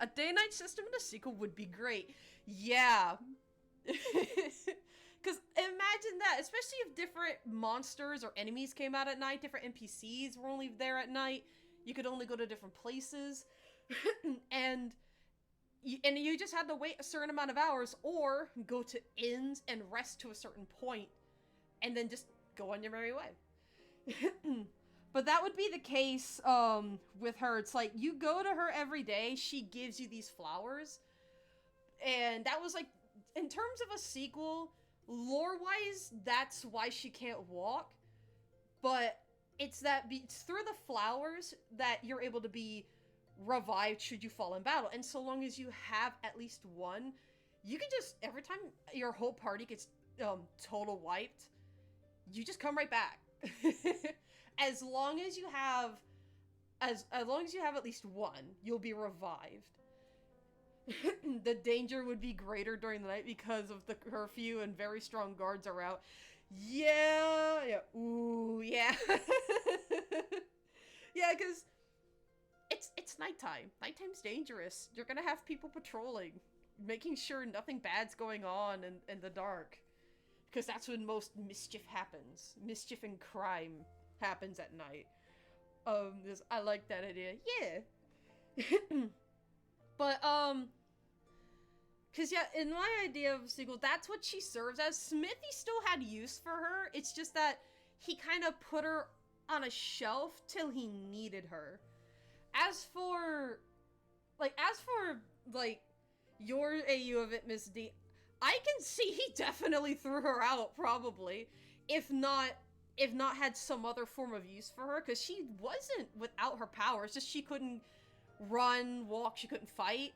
A day-night system in a sequel would be great. Yeah. Because imagine that, especially if different monsters or enemies came out at night, different NPCs were only there at night, you could only go to different places, and you just had to wait a certain amount of hours, or go to inns and rest to a certain point, and then just go on your merry way. But that would be the case with her. It's like, you go to her every day, she gives you these flowers, and that was like, in terms of a sequel, lore-wise, that's why she can't walk, but it's through the flowers that you're able to be revived should you fall in battle. And so long as you have at least one, you can just, every time your whole party gets total wiped, you just come right back. As long as you have at least one, you'll be revived. The danger would be greater during the night because of the curfew and very strong guards are out. Yeah, ooh, yeah. Yeah, because it's nighttime. Nighttime's dangerous. You're gonna have people patrolling, making sure nothing bad's going on in the dark. Because that's when most mischief happens. Mischief and crime happens at night. I like that idea. Yeah. But, cause yeah, in my idea of a sequel, that's what she serves as. Smithy still had use for her. It's just that he kind of put her on a shelf till he needed her. As for your AU of it, Miss D, I can see he definitely threw her out, probably. If not had some other form of use for her, because she wasn't without her powers, just she couldn't run, walk, she couldn't fight.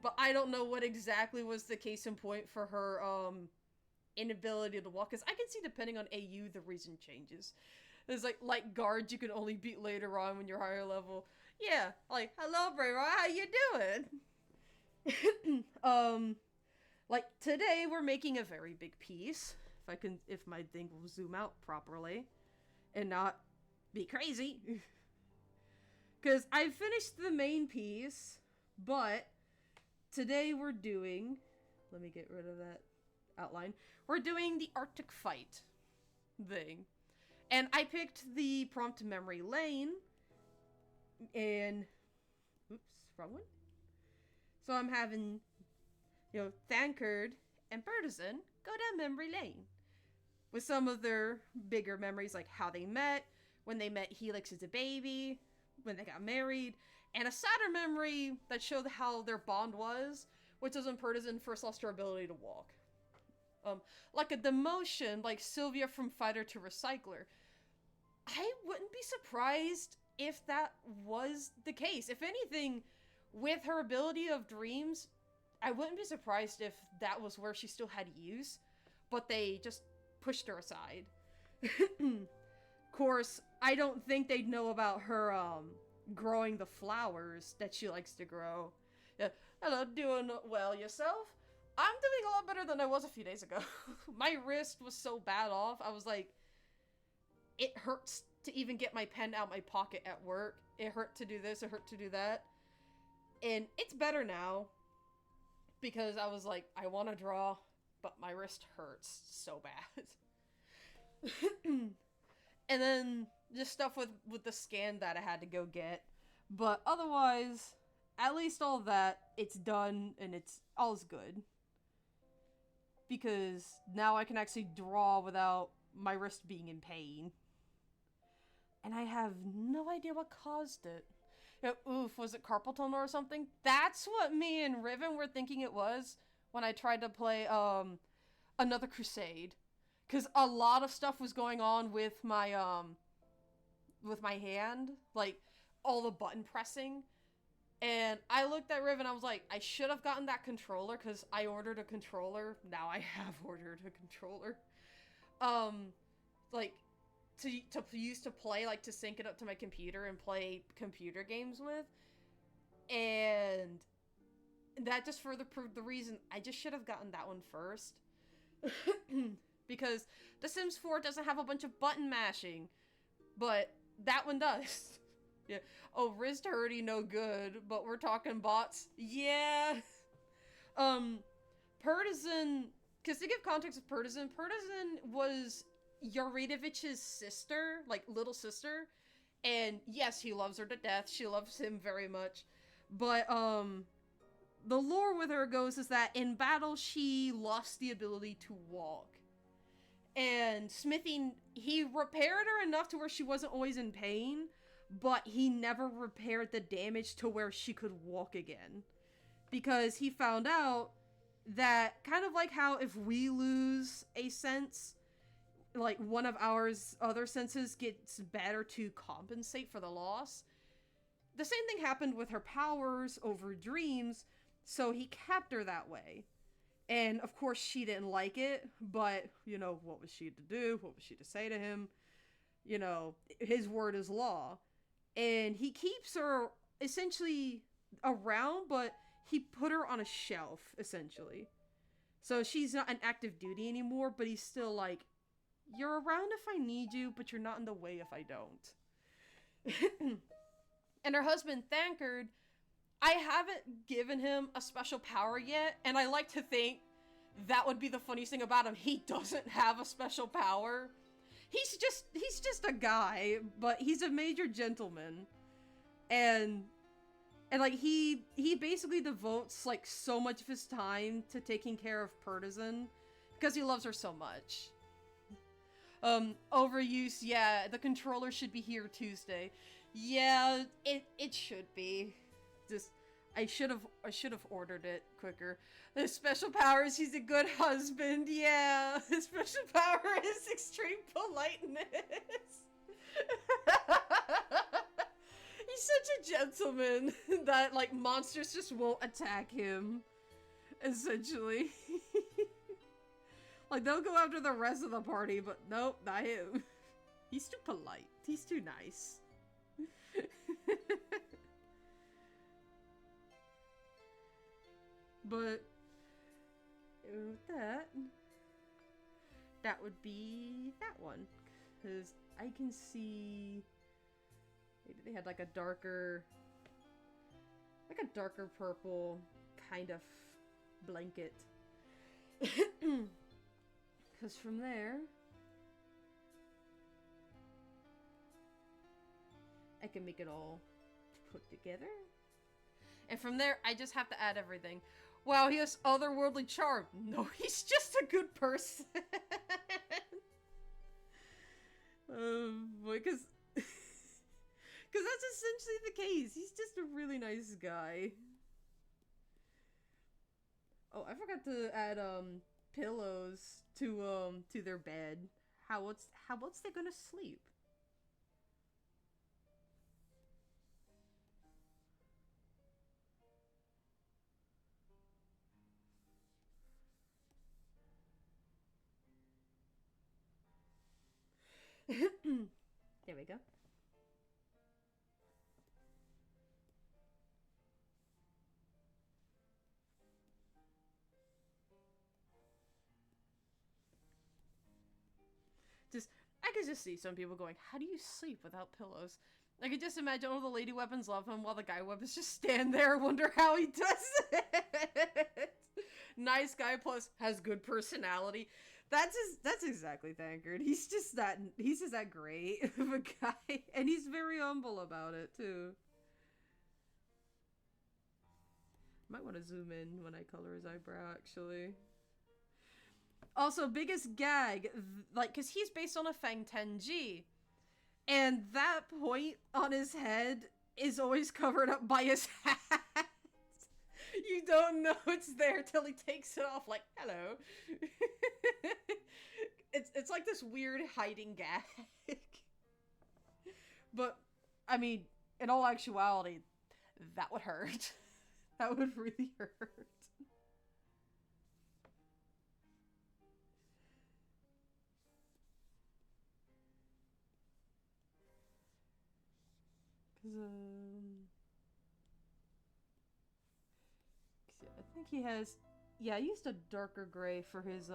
But I don't know what exactly was the case in point for her inability to walk, because I can see, depending on AU, the reason changes. There's like guards you can only beat later on when you're higher level. Yeah, like, hello Bray, how you doing? Like, today we're making a very big piece. If my thing will zoom out properly and not be crazy. Because I finished the main piece, but today we're doing, let me get rid of that outline. We're doing the Arctic fight thing. And I picked the prompt memory lane and, oops, wrong one. So I'm having, Thancred and Bertizen go down memory lane with some of their bigger memories, like how they met, when they met Helix as a baby, when they got married, and a sadder memory that showed how their bond was, which is when Bertizen first lost her ability to walk. Like a demotion, like Sylvia from fighter to recycler. I wouldn't be surprised if that was the case. If anything, with her ability of dreams, I wouldn't be surprised if that was where she still had use, but they just pushed her aside. Of course, I don't think they'd know about her growing the flowers that she likes to grow. Yeah. Hello, doing well yourself? I'm doing a lot better than I was a few days ago. My wrist was so bad off, I was like, it hurts to even get my pen out my pocket at work. It hurt to do this, it hurt to do that. And it's better now, because I was like, I want to draw, but my wrist hurts so bad. And then just stuff with the scan that I had to go get. But otherwise, at least all that, it's done and it's all's good. Because now I can actually draw without my wrist being in pain. And I have no idea what caused it. Oof, was it carpal tunnel or something? That's what me and Riven were thinking it was when I tried to play another Crusade. Because a lot of stuff was going on with my hand, like all the button pressing, And I looked at Riv and I was like, I should have gotten that controller because I ordered a controller. Now I have ordered a controller. Like, to use to play, like, to sync it up to my computer and play computer games with. And that just further proved the reason I just should have gotten that one first. Because The Sims 4 doesn't have a bunch of button mashing, but that one does. Yeah. Oh, Riz already no good, but we're talking bots. Yeah. Partisan, because to give context of Partisan was Yuridovich's sister, like little sister, and yes, he loves her to death. She loves him very much, but the lore with her goes is that in battle she lost the ability to walk, and Smithing, he repaired her enough to where she wasn't always in pain, but he never repaired the damage to where she could walk again, because he found out that kind of like how if we lose a sense, like one of our other senses gets better to compensate for the loss. The same thing happened with her powers over dreams, so he kept her that way. And of course she didn't like it, but, you know, what was she to do? What was she to say to him? You know, his word is law. And he keeps her essentially around, but he put her on a shelf, essentially. So she's not an active duty anymore, but he's still like, you're around if I need you, but you're not in the way if I don't. And her husband, Thankard, I haven't given him a special power yet, and I like to think that would be the funniest thing about him. He doesn't have a special power. He's just a guy, but he's a major gentleman. And like he basically devotes like so much of his time to taking care of Partisan because he loves her so much. Overuse, yeah, the controller should be here Tuesday. Yeah, it should be. Just I should have ordered it quicker. The special powers, he's a good husband, yeah. His special power is extreme politeness. He's such a gentleman that like monsters just won't attack him. Essentially. Like they'll go after the rest of the party, but nope, not him. He's too polite. He's too nice. But with that would be that one, because I can see maybe they had like a darker purple kind of blanket. Because from there I can make it all put together, and from there I just have to add everything. Wow, he has otherworldly charm. No, he's just a good person. Because that's essentially the case. He's just a really nice guy. Oh, I forgot to add pillows to their bed. How else they gonna sleep? There we go. I could just see some people going, how do you sleep without pillows? I could just imagine all the lady weapons love him while the guy weapons just stand there, wonder how he does it. Nice guy plus has good personality. That's exactly Thankard. He's just that great of a guy, and he's very humble about it too. Might want to zoom in when I color his eyebrow, actually. Also, biggest gag, like, because he's based on a Fang 10G, and that point on his head is always covered up by his hat. You don't know it's there till he takes it off, like, hello. It's like this weird hiding gag. But, I mean, in all actuality, that would hurt. That would really hurt. Cause, I think he has, yeah, I used a darker gray for his,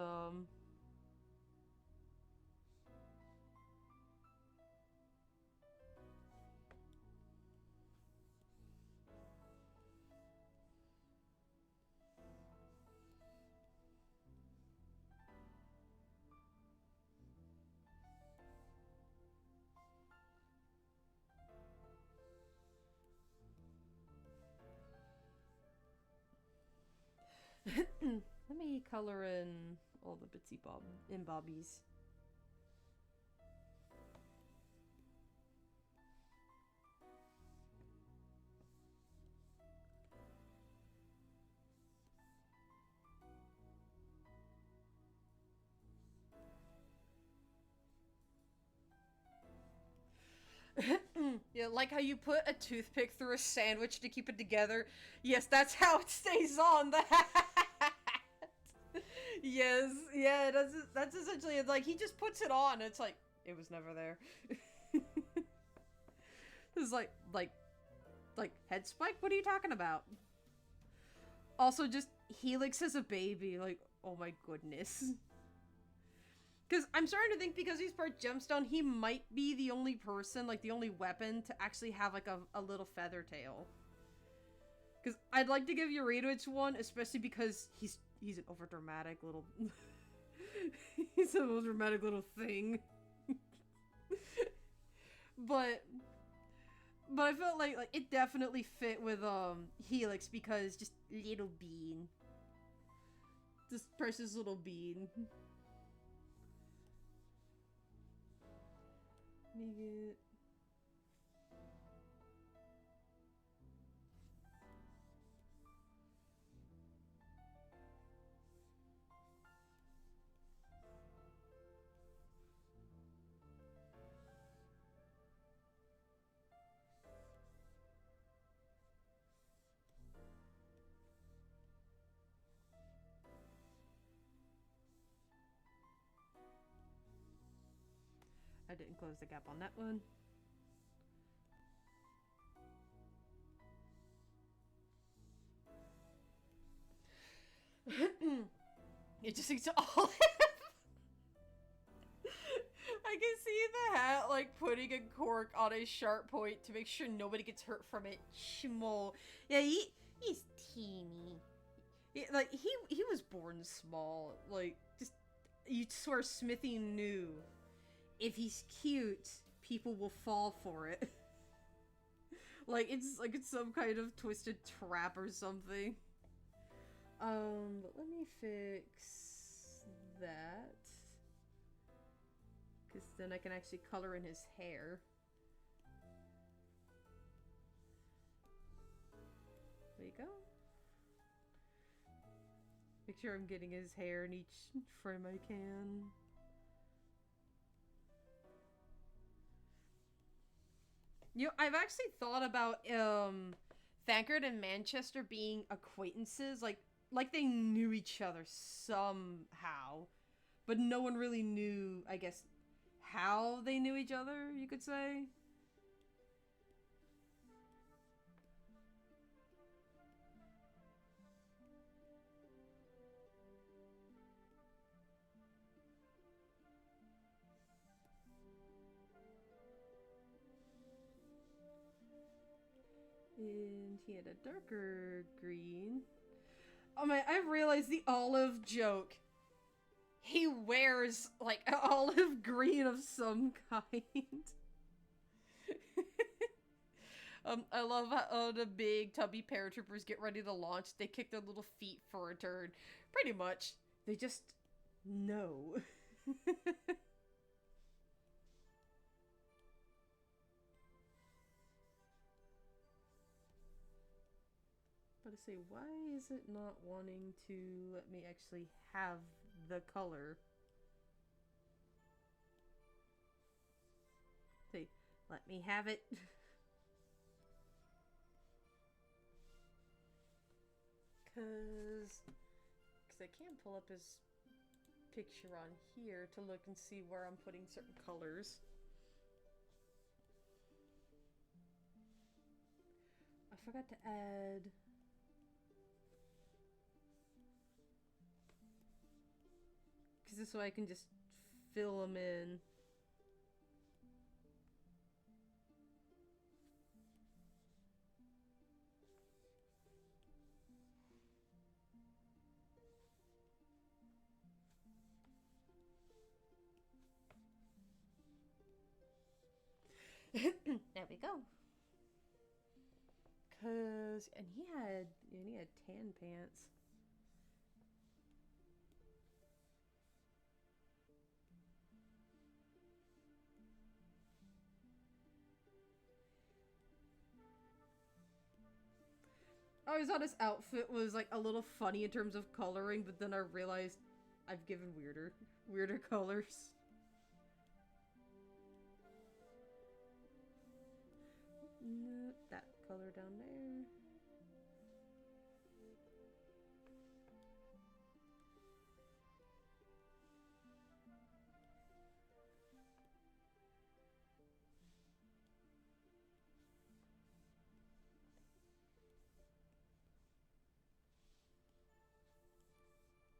let me color in all the bitsy bobbies. Yeah, like how you put a toothpick through a sandwich to keep it together. Yes, that's how it stays on the hat. Yes, yeah, that's essentially it. Like, he just puts it on. It's like, it was never there. It's like, head spike? What are you talking about? Also, just Helix as a baby. Like, oh my goodness. Because I'm starting to think, because he's part gemstone, he might be the only person, like the only weapon to actually have like a little feather tail. Because I'd like to give Eurydice one, especially because he's an overdramatic little... he's an overdramatic little thing. But I felt like it definitely fit with Helix, because just little bean. This precious little bean. Let me get... I didn't close the gap on that one. It just needs to all... I can see the hat, like, putting a cork on a sharp point to make sure nobody gets hurt from it. Schmo. Yeah, he's teeny. Like, he was born small. Like, just... You'd swear Smithy knew. If he's cute, people will fall for it. It's some kind of twisted trap or something. But let me fix that. Because then I can actually color in his hair. There you go. Make sure I'm getting his hair in each frame I can. You know, I've actually thought about Thancred and Manchester being acquaintances, like they knew each other somehow, but no one really knew, I guess, how they knew each other, you could say. And he had a darker green. Oh man, I've realized the olive joke. He wears, like, an olive green of some kind. I love how the big tubby paratroopers get ready to launch. They kick their little feet for a turn. Pretty much. They just know. But I say, why is it not wanting to let me actually have the color? Say, let me have it. Cause I can pull up his picture on here to look and see where I'm putting certain colors. I forgot to add... Because this way I can just fill them in.
There we go.
And he had tan pants. I always thought his outfit was like a little funny in terms of coloring, but then I realized I've given weirder colors. Nope, that color down there.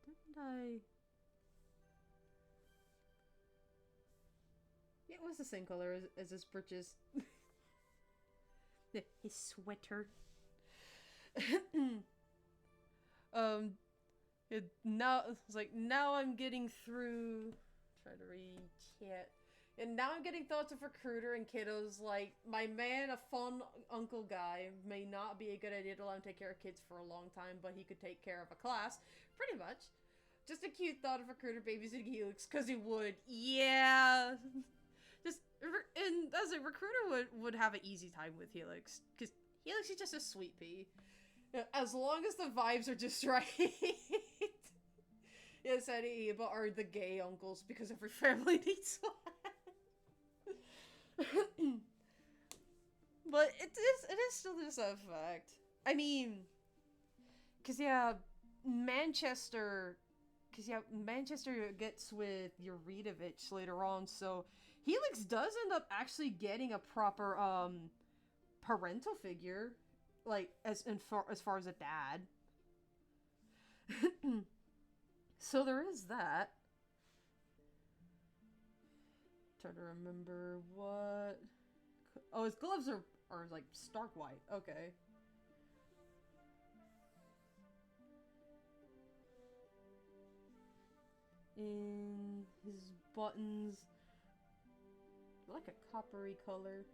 Didn't I? Yeah, it was the same color as his britches. His sweater. Now it's like now I'm getting through. Try to read chat. And now I'm getting thoughts of recruiter and kiddos like my man, a fun uncle guy, may not be a good idea to let him take care of kids for a long time, but he could take care of a class, pretty much. Just a cute thought of recruiter babysitting Helix, cause he would. Yeah. And as a recruiter would have an easy time with Helix, because Helix is just a sweet pea. As long as the vibes are just right. Yes, Eddie Eva are the gay uncles, because every family needs one. But it is still just a fact. I mean, because Manchester gets with Yuridovich later on, so Helix does end up actually getting a proper parental figure, like as far as a dad. So there is that. Trying to remember what. Oh, his gloves are like stark white. Okay. And his buttons, like a coppery color.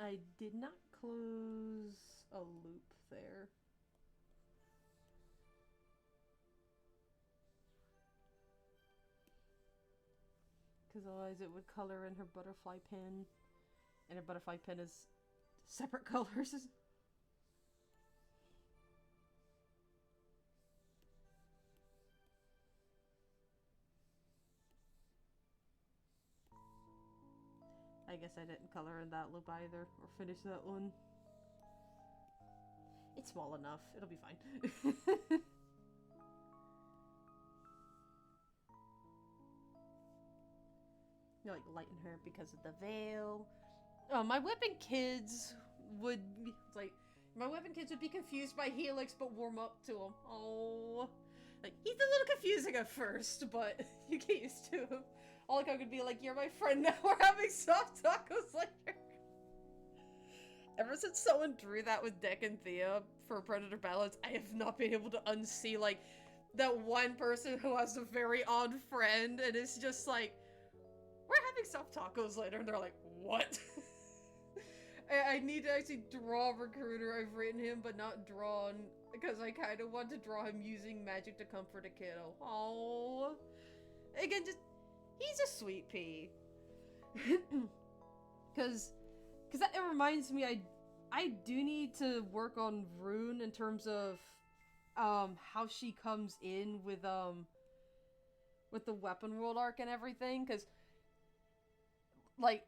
I did not close a loop there. Because otherwise it would color in her butterfly pin. And her butterfly pin is separate colors. I guess I didn't color in that loop either, or finish that one. It's small enough, it'll be fine. You know, like lighten her because of the veil. Oh, my weapon kids would be, confused by Helix, but warm up to him. Oh, like he's a little confusing at first, but you get used to him. All I could be like, "You're my friend now. We're having soft tacos later." Ever since someone drew that with Deck and Thea for Predator Balance, I have not been able to unsee like that one person who has a very odd friend, and it's just like, "We're having soft tacos later," and they're like, "What?" I need to actually draw Recruiter. I've written him, but not drawn, because I kind of want to draw him using magic to comfort a kiddo. Oh, again, he's a sweet pea. Because it reminds me, I do need to work on Rune in terms of how she comes in with the Weapon World arc and everything, because like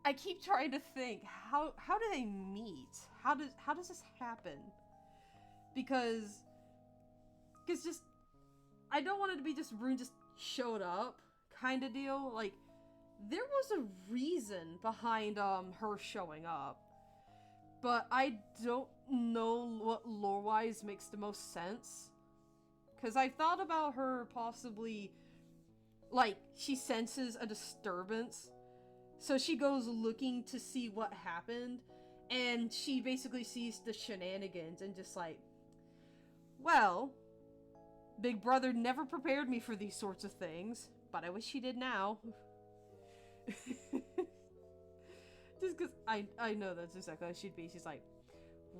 I keep trying to think how do they meet? How does this happen? Because just I don't want it to be just Rune just showed up kind of deal. Like there was a reason behind her showing up, but I don't know what lore-wise makes the most sense. Because I thought about her possibly, like, she senses a disturbance, so she goes looking to see what happened, and she basically sees the shenanigans and just like, well, Big Brother never prepared me for these sorts of things, but I wish he did now. Just because I know that's exactly how she'd be. She's like,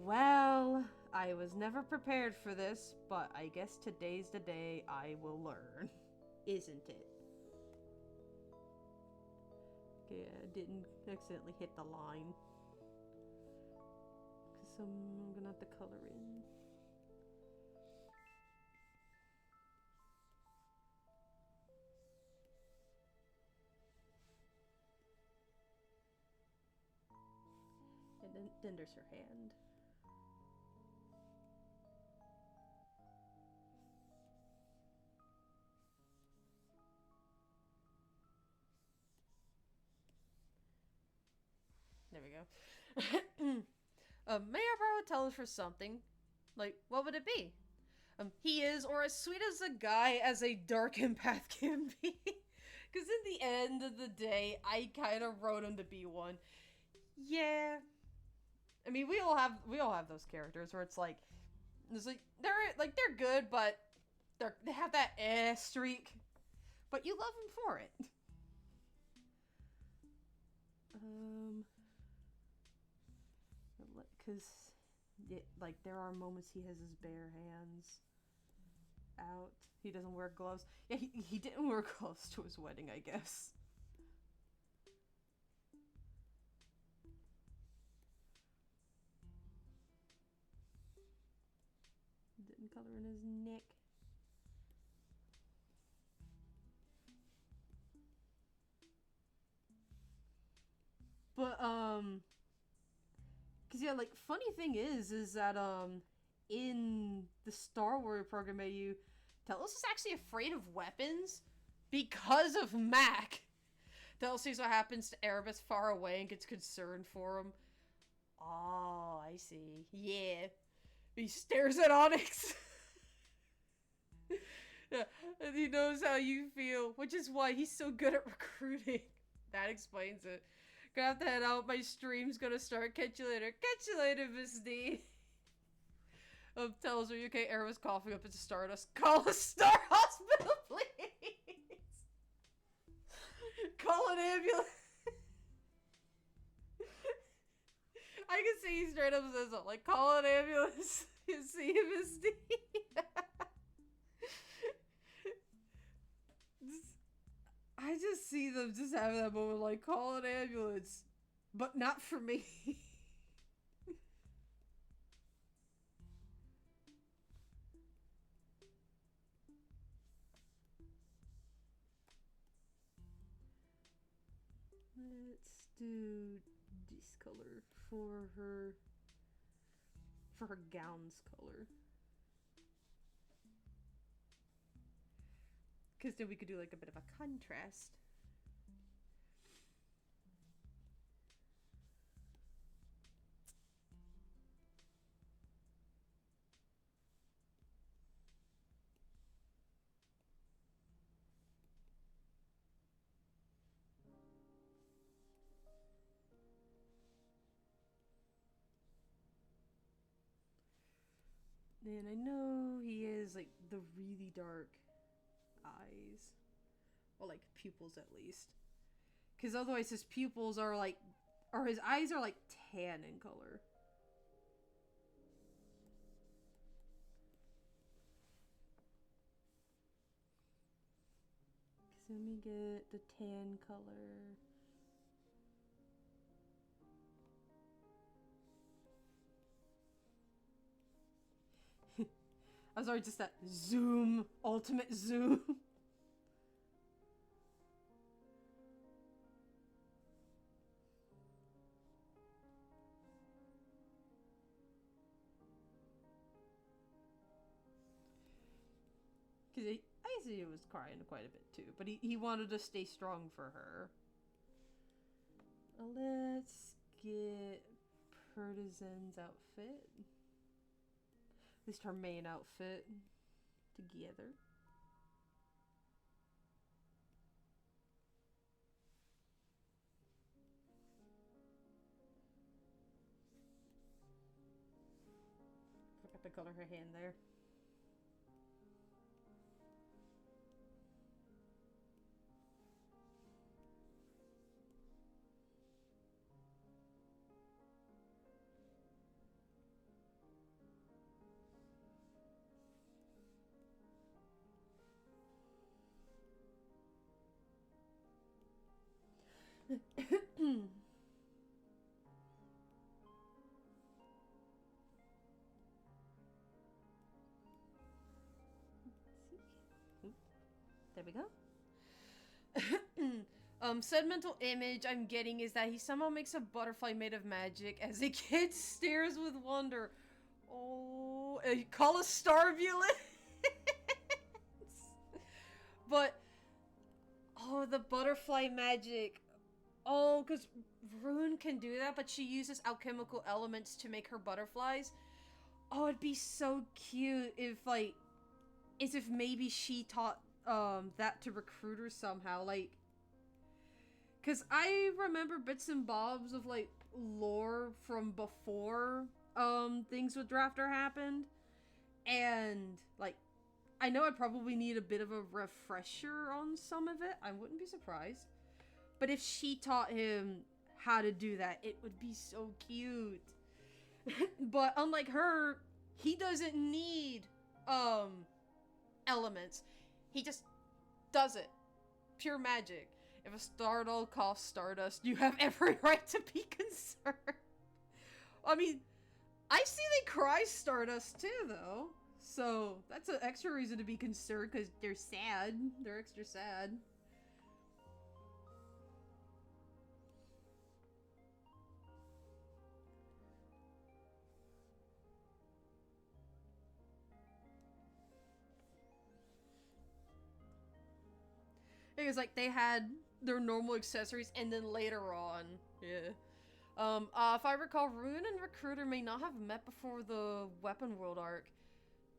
well, I was never prepared for this, but I guess today's the day I will learn. Isn't it? Okay, I didn't accidentally hit the line. Because I'm gonna have to color in. And then there's her hand. There we go. May I borrow a teller for something? Like, what would it be? He is, or as sweet as a guy as a dark empath can be. Because in the end of the day, I kind of wrote him to be one. Yeah. I mean, we all have those characters where it's like they're good, but they have that streak, but you love him for it. Because like there are moments he has his bare hands out. He doesn't wear gloves. Yeah, he didn't wear gloves to his wedding, I guess. Didn't color in his neck. But cause yeah, like funny thing is that in the Star Wars program AU, Telos is actually afraid of weapons because of Mac. Telos sees what happens to Erebus far away and gets concerned for him. Oh, I see. Yeah. He stares at Onyx. Yeah, and he knows how you feel, which is why he's so good at recruiting. That explains it. Gonna have to head out. My stream's gonna start. Catch you later. Catch you later, Miss D. Tells me, okay, Erebus coughing up into Stardust. Call a Star Hospital, please. Call an ambulance. I can see he straight up says it, like, call an ambulance. You see him, Miss D. I just see them just having that moment, like, call an ambulance. But not for me. Let's do this color for her gown's color. Because then we could do like a bit of a contrast. And I know he is like the really dark eyes. Or like pupils at least. Because otherwise his pupils are like, or his eyes are like tan in color. So let me get the tan color. I'm sorry, just that zoom, ultimate zoom. Because I see he was crying quite a bit too, but he wanted to stay strong for her. Let's get Partisan's outfit. At least her main outfit together. Forgot to color her hand there. There we go. Said mental image I'm getting is that he somehow makes a butterfly made of magic as a kid stares with wonder. Oh, you call a starvulence? But, oh, the butterfly magic. Oh, because Rune can do that, but she uses alchemical elements to make her butterflies. Oh, it'd be so cute if, like, as if maybe she taught that to recruiters somehow, like, because I remember bits and bobs of, like, lore from before things with Drafter happened, and, like, I know I probably need a bit of a refresher on some of it. I wouldn't be surprised. But if she taught him how to do that, it would be so cute. But unlike her, he doesn't need elements. He just does it. Pure magic. If a stardoll costs Stardust, you have every right to be concerned. I mean, I see they cry Stardust too, though. So, that's an extra reason to be concerned, because they're sad. They're extra sad. Because, like, they had their normal accessories, and then later on, yeah. If I recall, Rune and Recruiter may not have met before the Weapon World arc.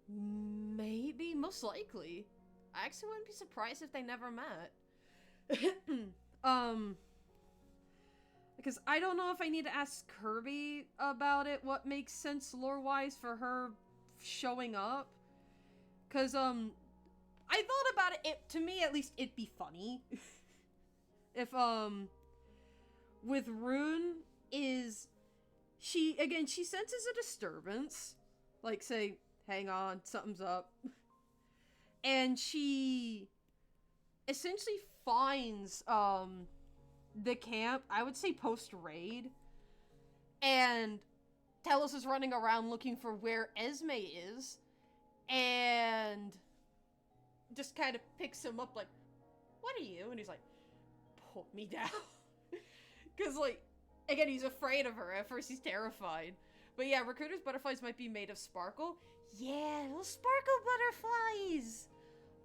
Maybe, most likely. I actually wouldn't be surprised if they never met. Because I don't know if I need to ask Kirby about it, what makes sense lore-wise for her showing up. Because, I thought about it, to me at least, it'd be funny. If, with Rune, she senses a disturbance. Like, say, hang on, something's up. And she essentially finds, the camp, I would say post-raid. And Telos is running around looking for where Esme is. And just kind of picks him up like, what are you? And he's like, put me down. Because, like, again, he's afraid of her. At first, he's terrified. But yeah, Recruiter's butterflies might be made of sparkle. Yeah, little sparkle butterflies!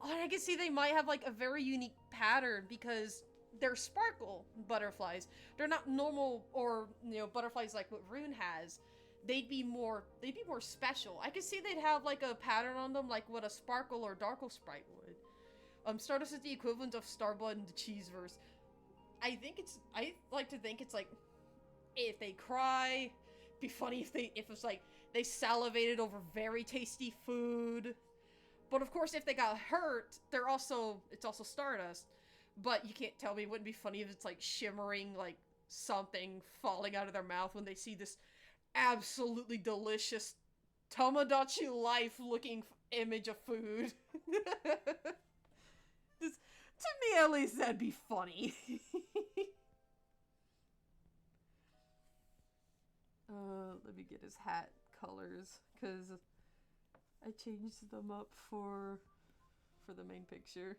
Oh, and I can see they might have, like, a very unique pattern because they're sparkle butterflies. They're not normal or, you know, butterflies like what Rune has. They'd be more special. I could see they'd have, like, a pattern on them like what a Sparkle or Darkle Sprite would. Stardust is the equivalent of Starblood in the Cheeseverse. I like to think it's like, if they cry, be funny if it's like, they salivated over very tasty food. But of course, if they got hurt, it's also Stardust. But you can't tell me it wouldn't be funny if it's like shimmering, like, something falling out of their mouth when they see this absolutely delicious Tomodachi Life-looking image of food. Just, to me, at least, that'd be funny. Let me get his hat colors, because I changed them up for the main picture.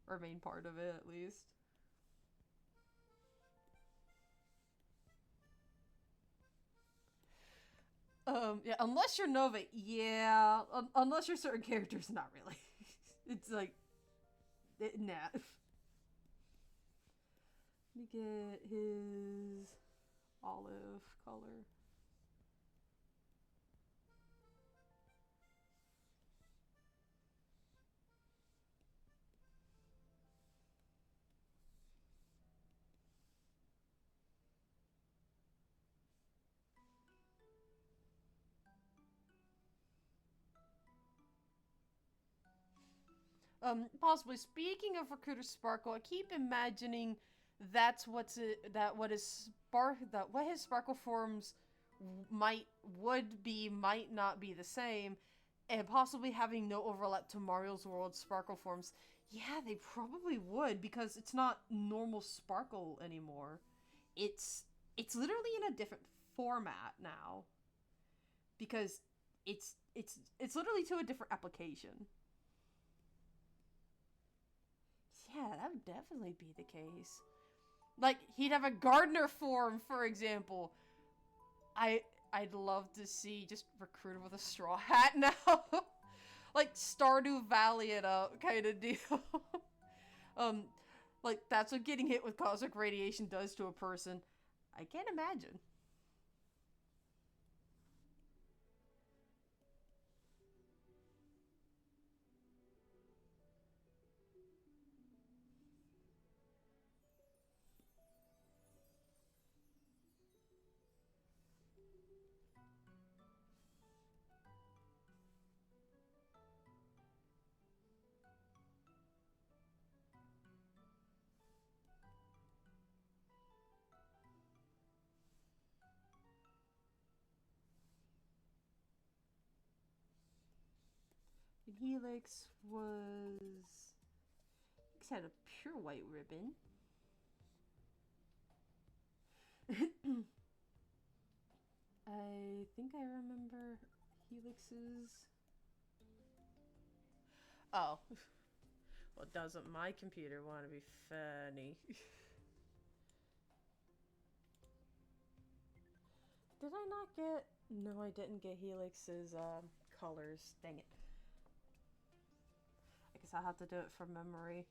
Or main part of it, at least. Yeah, unless you're Nova, yeah. Unless you're certain characters, not really. It's like, nah. Let me get his olive color. Possibly speaking of Recruiter Sparkle, I keep imagining that's what his Sparkle forms might not be the same, and possibly having no overlap to Mario's World Sparkle forms. Yeah, they probably would, because it's not normal Sparkle anymore. It's literally in a different format now, because it's literally to a different application. Yeah, that would definitely be the case. Like, he'd have a gardener form, for example. I'd love to see just Recruiter with a straw hat now. Like, Stardew Valley it up kind of deal. um, like, that's what getting hit with cosmic radiation does to a person. I can't imagine. And Helix had a pure white ribbon. I think I remember Helix's. Oh. Well, doesn't my computer want to be funny? Did I not get... No, I didn't get Helix's colors. Dang it. I guess I'll have to do it from memory.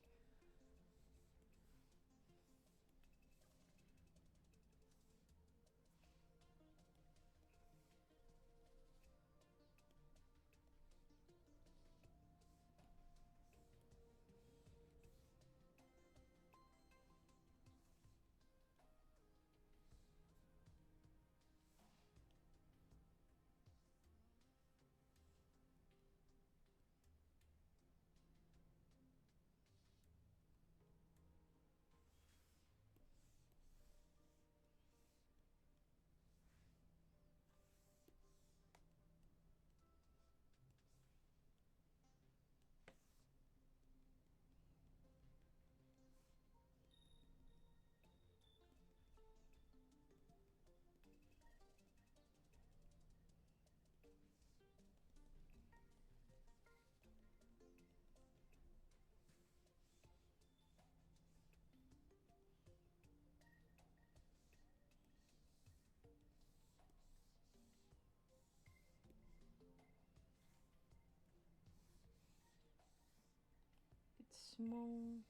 It's small.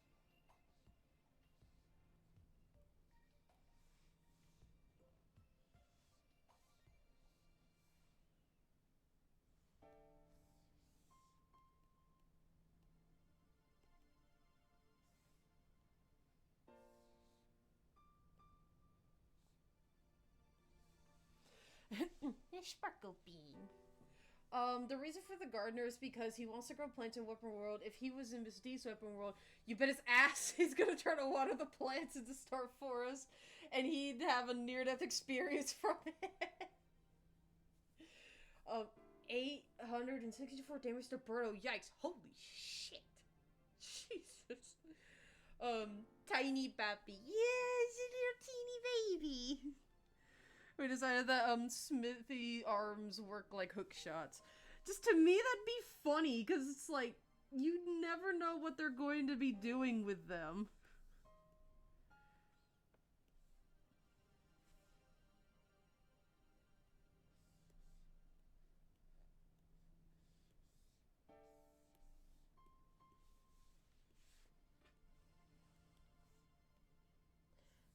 Sparkle Bean. The reason for the gardener is because he wants to grow plants in Weapon World. If he was in Miss D's Weapon World, you bet his ass he's gonna try to water the plants in the Star Forest, and he'd have a near-death experience from it. 864 damage to Birdo. Yikes. Holy shit. Jesus. Tiny Pappy. Yes, a little teeny baby. We decided that, Smithy arms work like hook shots. Just to me, that'd be funny, because it's like, you never know what they're going to be doing with them.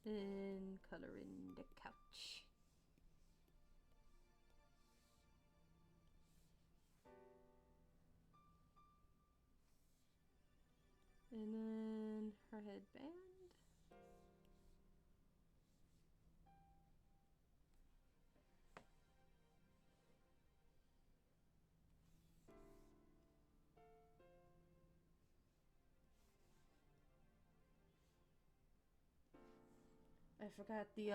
And color in the couch. And then her headband. I forgot the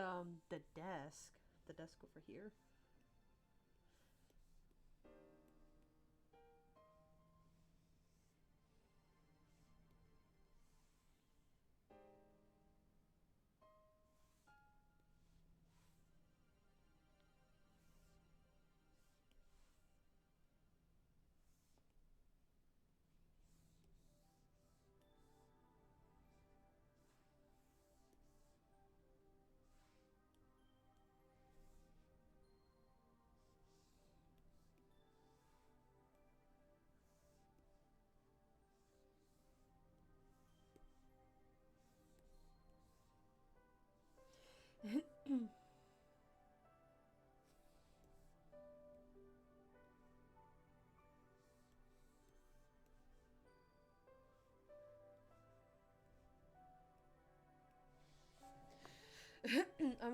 desk. The desk over here.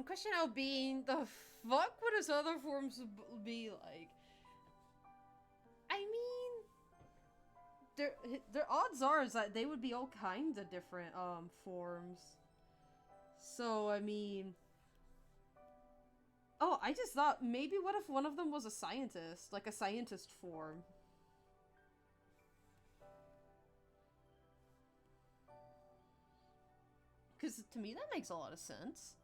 Question now being, the fuck would his other forms be like? I mean, their odds are is that they would be all kinds of different forms. So I mean, oh, I just thought maybe what if one of them was a scientist, like a scientist form? Because to me that makes a lot of sense.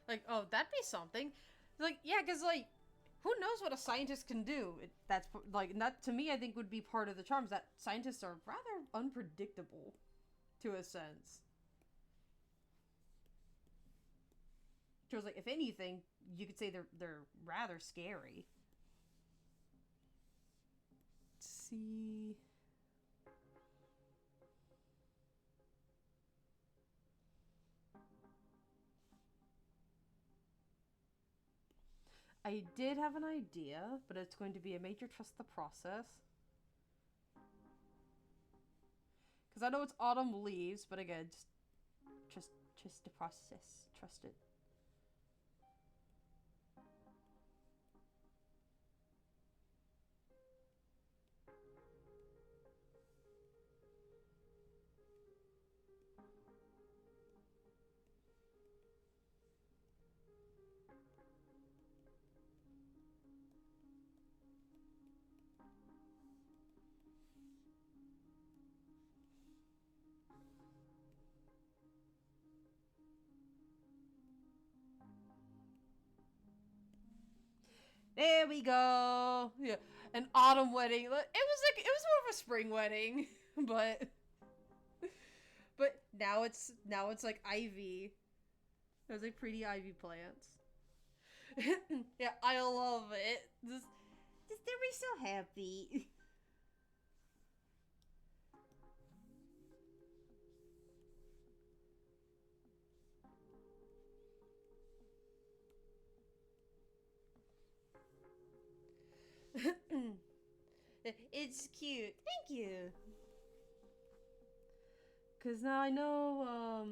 Like, oh, that'd be something. Like, yeah, because, like, who knows what a scientist can do? That's, like, that, to me, I think would be part of the charms, that scientists are rather unpredictable, to a sense. So, like, if anything, you could say they're rather scary. Let's see... I did have an idea, but it's going to be a major trust the process. Because I know it's autumn leaves, but again, just the process. Trust it. There we go. Yeah, an autumn wedding. It was more of a spring wedding, but now it's like ivy. There's like pretty ivy plants. Yeah, I love it.
Just they were so happy.
It's cute. Thank you. Cause now I know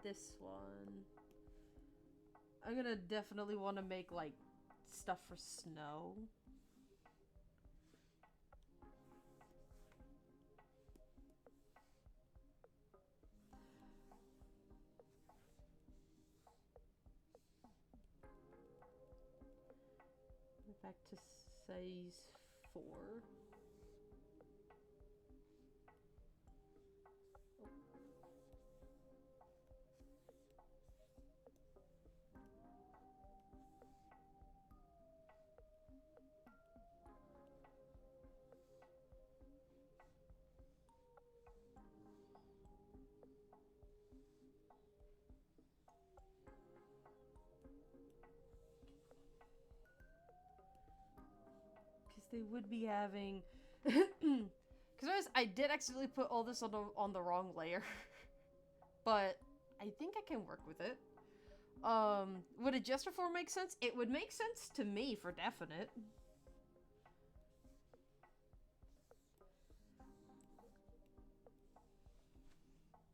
this one. I'm gonna definitely want to make like stuff for snow. Back to size 4. They would be having, because I did accidentally put all this on the wrong layer, but I think I can work with it. Would a gesture form make sense? It would make sense to me for definite.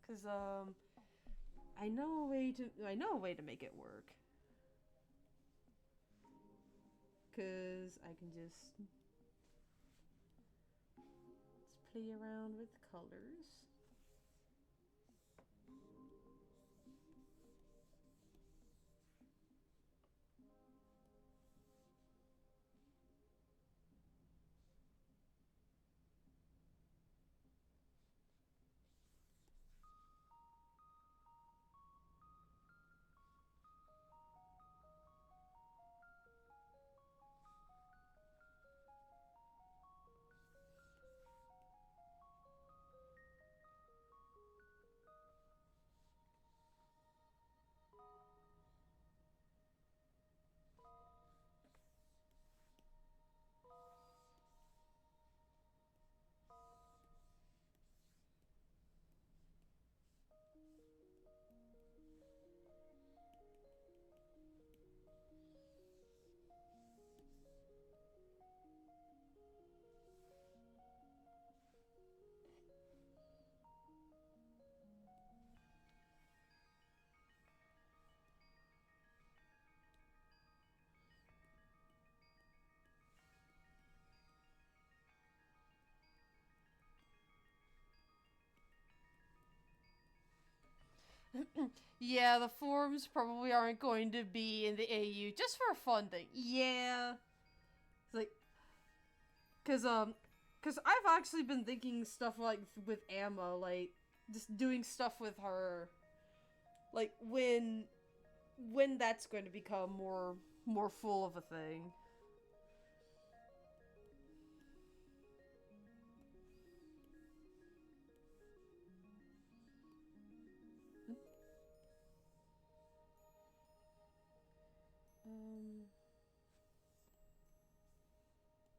Cause I know a way to make it work. Cause I can just play around with colors. Yeah, the forms probably aren't going to be in the AU just for a fun thing. Yeah. It's like, cause I've actually been thinking stuff like with Amma, like just doing stuff with her, like when that's going to become more full of a thing.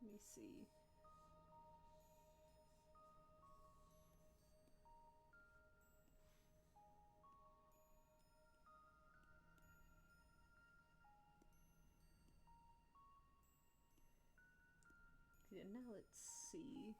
Let me see. Yeah, now let's see.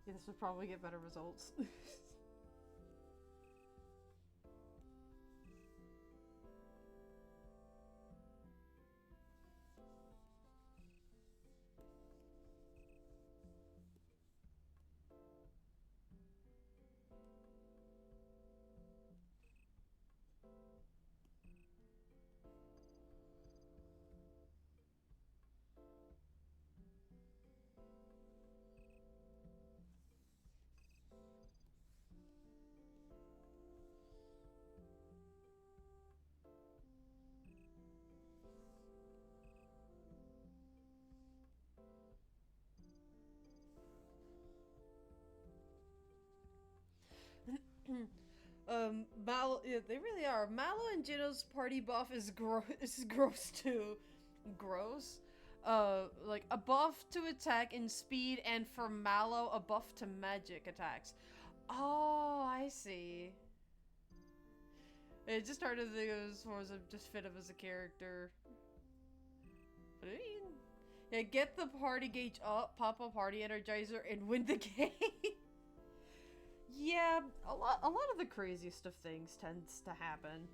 Yeah, this would probably get better results. Mallow, yeah, they really are. Mallow and Jino's party buff is is gross too. Gross? Like a buff to attack and speed, and for Mallow, a buff to magic attacks. Oh, I see. It just started to think it was just fit him as a character. But I mean, yeah, get the party gauge up, pop a party energizer, and win the game. Yeah, a lot of the craziest of things tends to happen.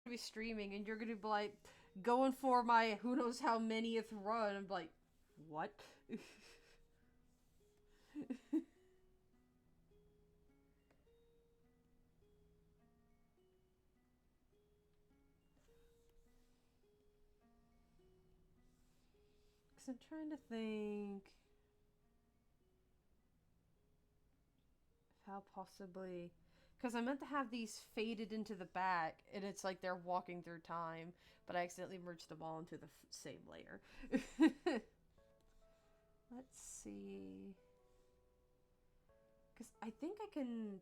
be streaming and you're gonna be like going for my who knows how manyth run. I'm like, what? Because I'm trying to think of how possibly. Because I meant to have these faded into the back, and it's like they're walking through time, but I accidentally merged them all into the same layer. Let's see. Because I think I can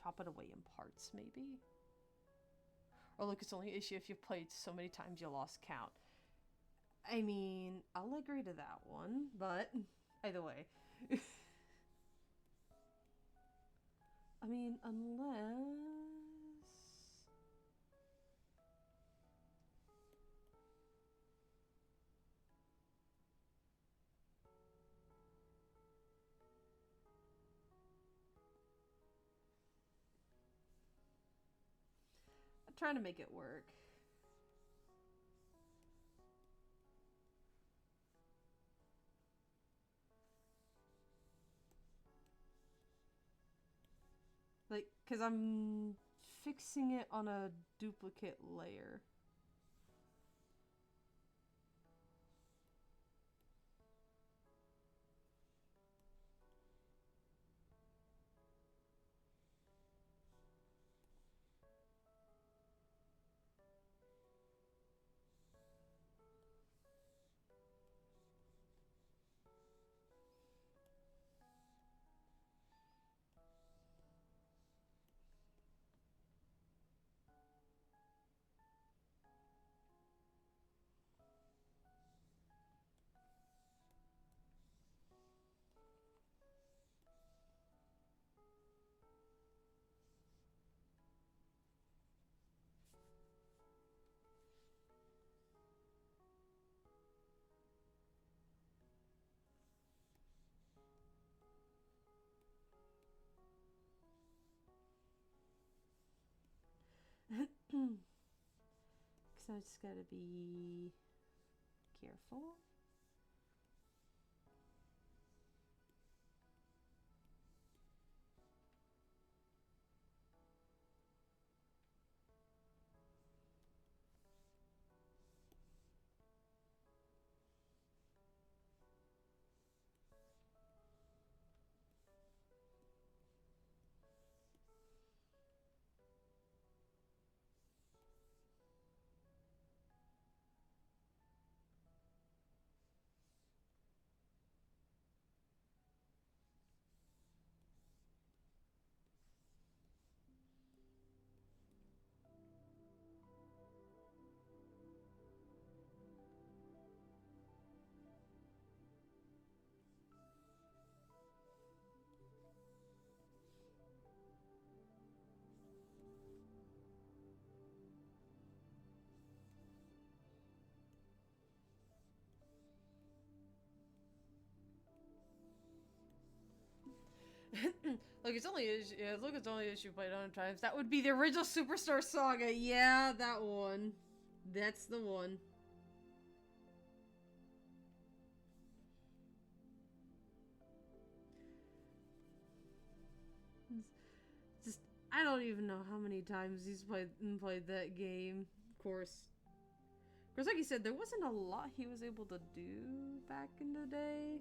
chop it away in parts, maybe. Or look, it's only an issue if you've played so many times you lost count. I mean, I'll agree to that one, but either way. I mean, unless... I'm trying to make it work. Like, because I'm fixing it on a duplicate layer. Because I just gotta be careful. Look, it's only it's only issue played 100 times. That would be the original Superstar Saga. Yeah, that one. That's the one. Just I don't even know how many times he's played that game. Of course, like you said, there wasn't a lot he was able to do back in the day.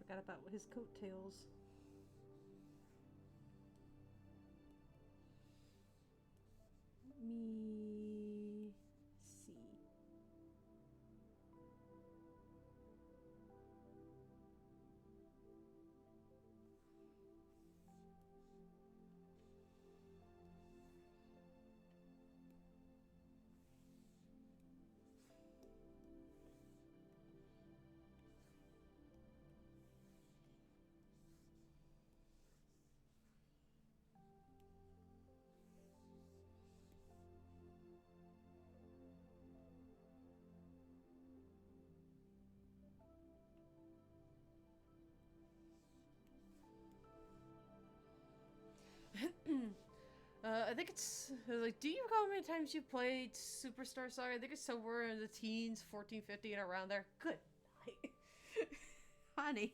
Forgot about his coattails. Let me see. I think it's like, do you recall how many times you played Superstar Saga? I think it's somewhere in the teens, 14, 15, and around there. Good night.
Honey.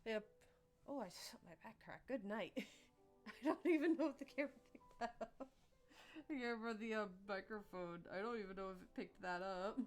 Yep. Oh, I just felt my back crack. Good night. I don't even know if the camera picked that up. The camera, the microphone. I don't even know if it picked that up.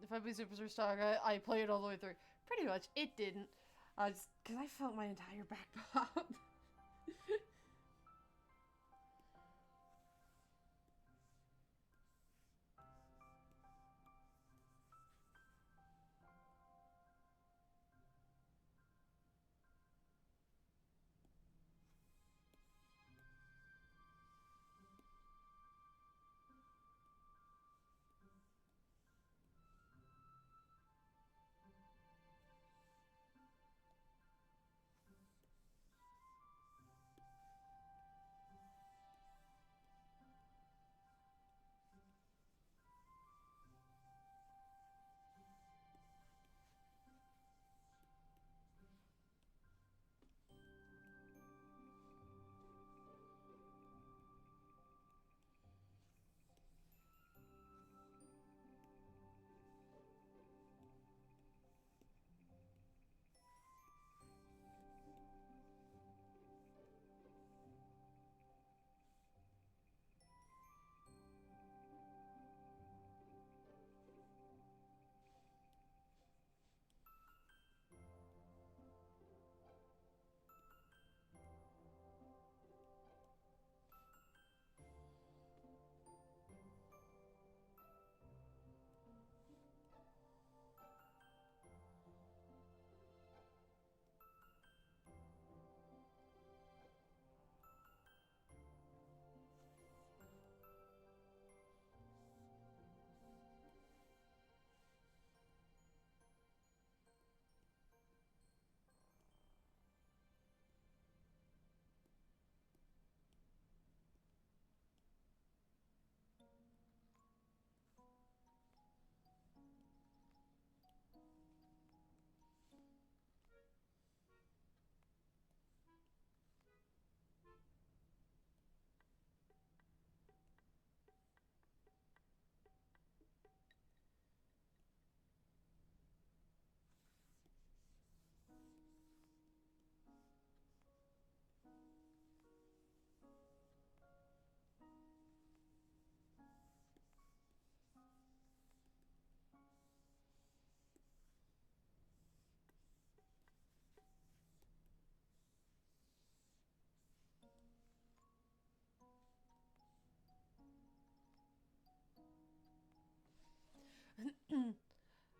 If I play Superstar Saga, I play it all the way through. Pretty much, it didn't. Just because I felt my entire back pop.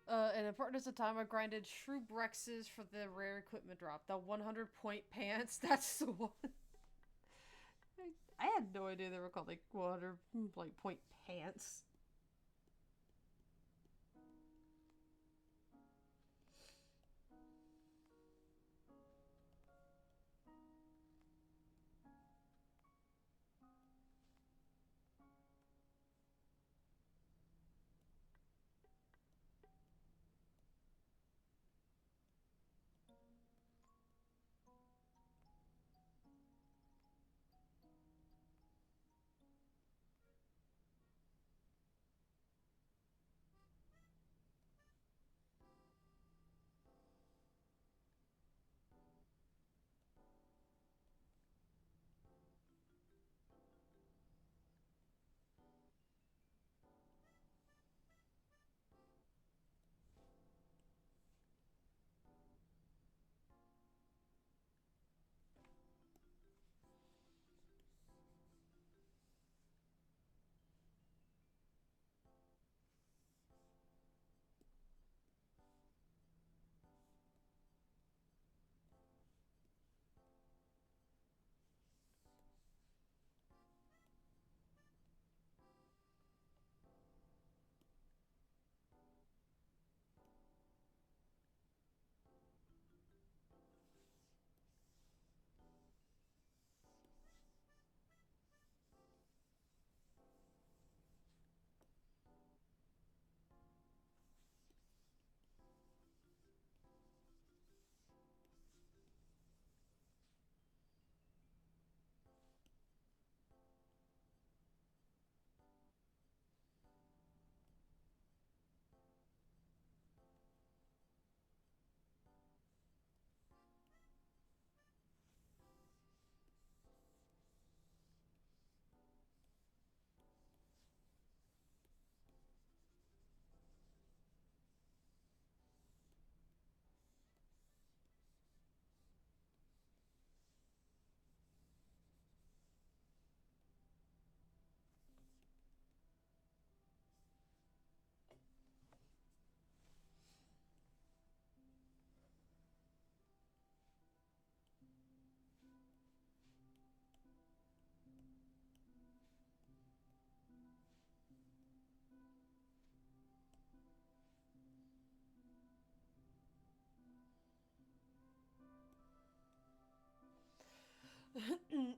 And important as the time I grinded Shrew Brexes for the rare equipment drop. The 100 point pants, that's the one. I had no idea they were called like 100 like point pants.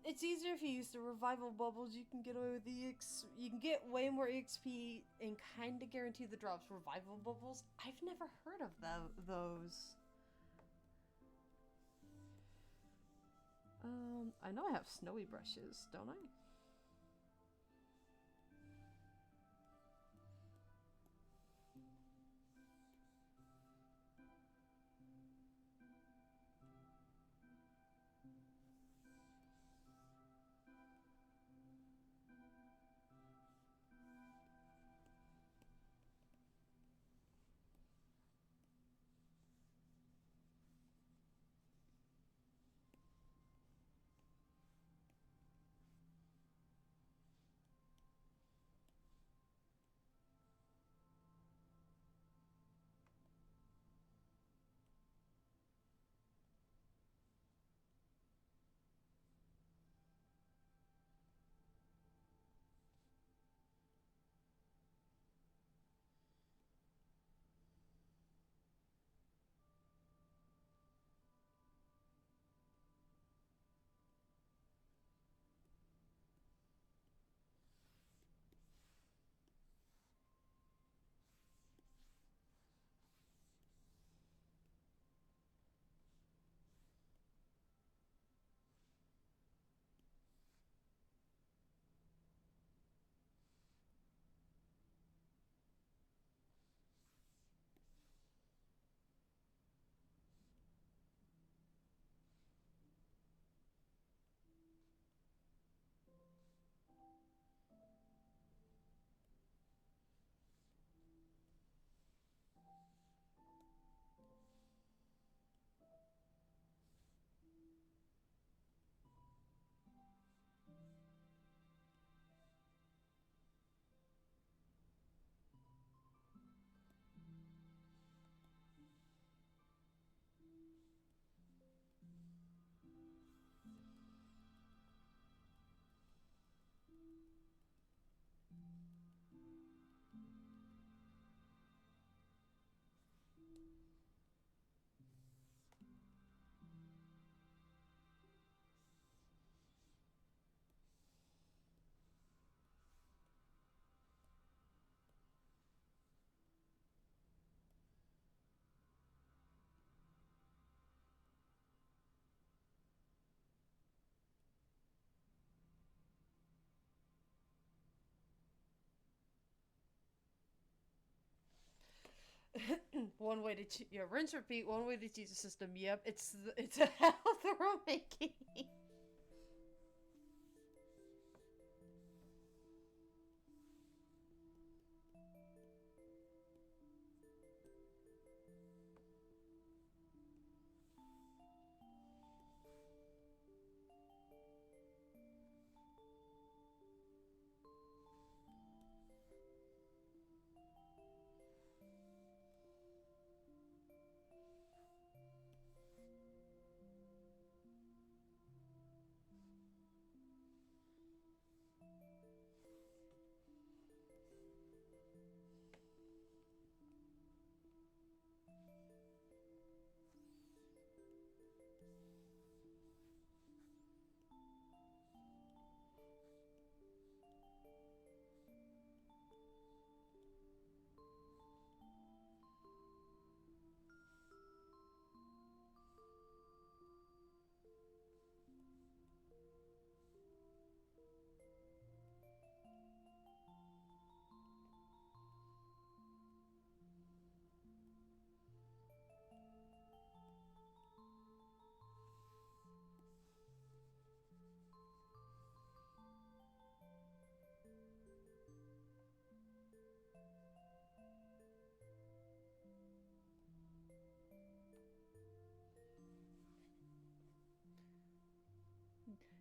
It's easier if you use the revival bubbles. You can get away with you can get way more EXP and kind of guarantee the drops. Revival bubbles? I've never heard of those. I know I have snowy brushes, don't I? One way to yeah, rinse repeat. One way to cheat the system. Yep, it's a hell thorough making.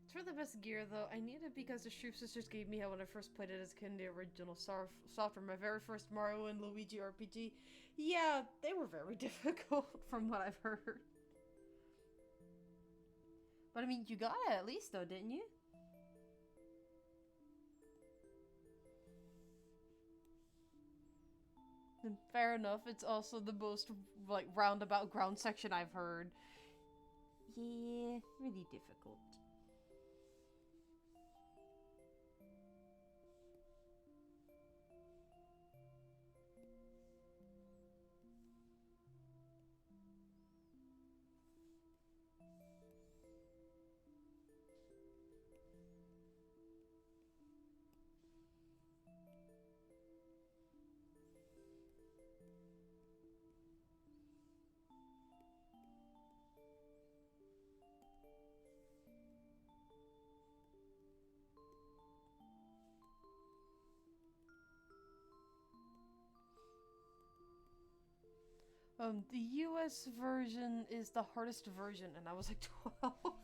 It's for the best gear, though. I need it because the Shroop Sisters gave me hell when I first played it as a kid in the original software. My very first Mario and Luigi RPG. Yeah, they were very difficult from what I've heard. But I mean, you got it at least, though, didn't you? And fair enough, it's also the most, like, roundabout ground section I've heard. Yeah, really difficult. The US version is the hardest version, and I was like 12.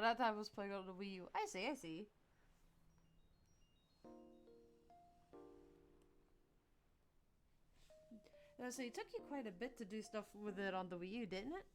that time I was playing on the Wii U. I see, I see. So it took you quite a bit to do stuff with it on the Wii U, didn't it?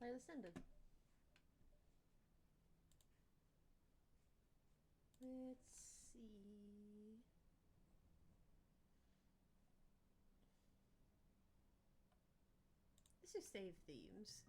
Playlist ended. Let's see. Let's just save themes.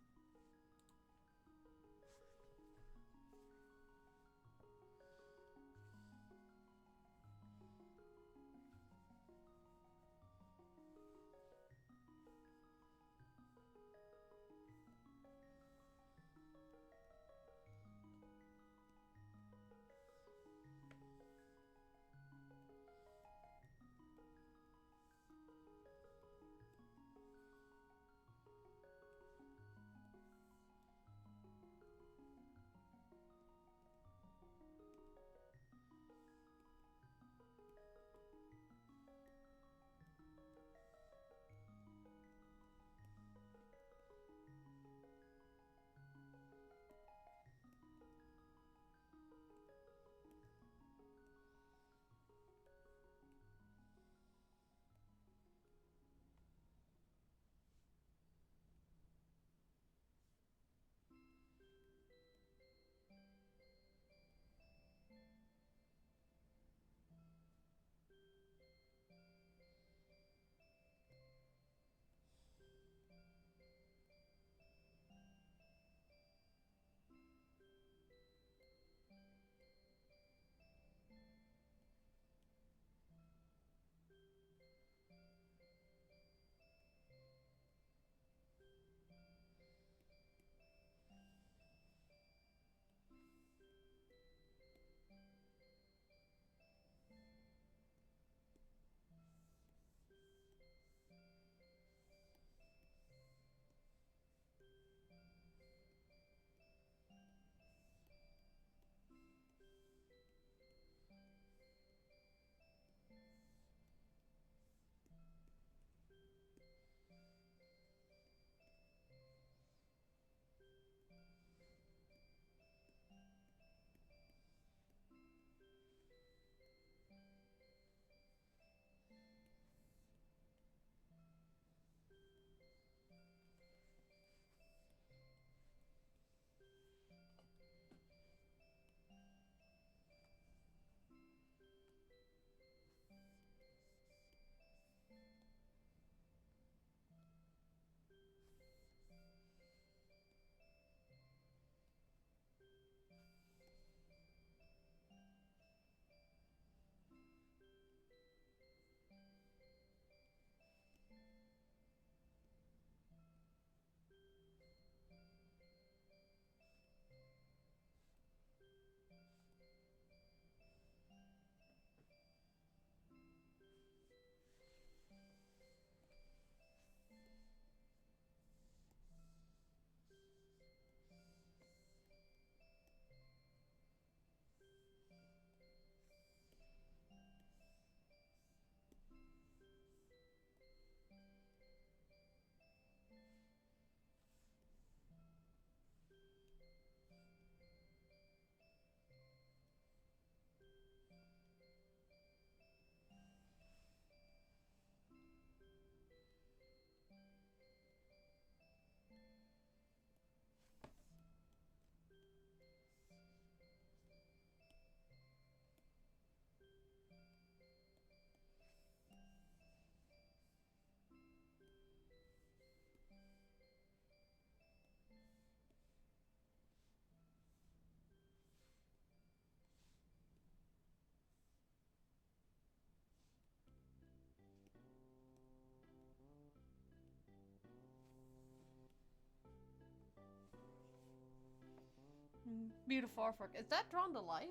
Beautiful artwork. Is that drawn to life?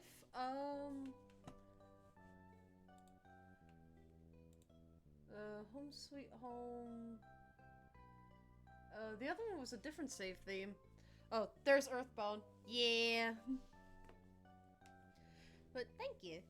Home Sweet Home. The other one was a different save theme. Oh, there's Earthbound. Yeah. But thank you.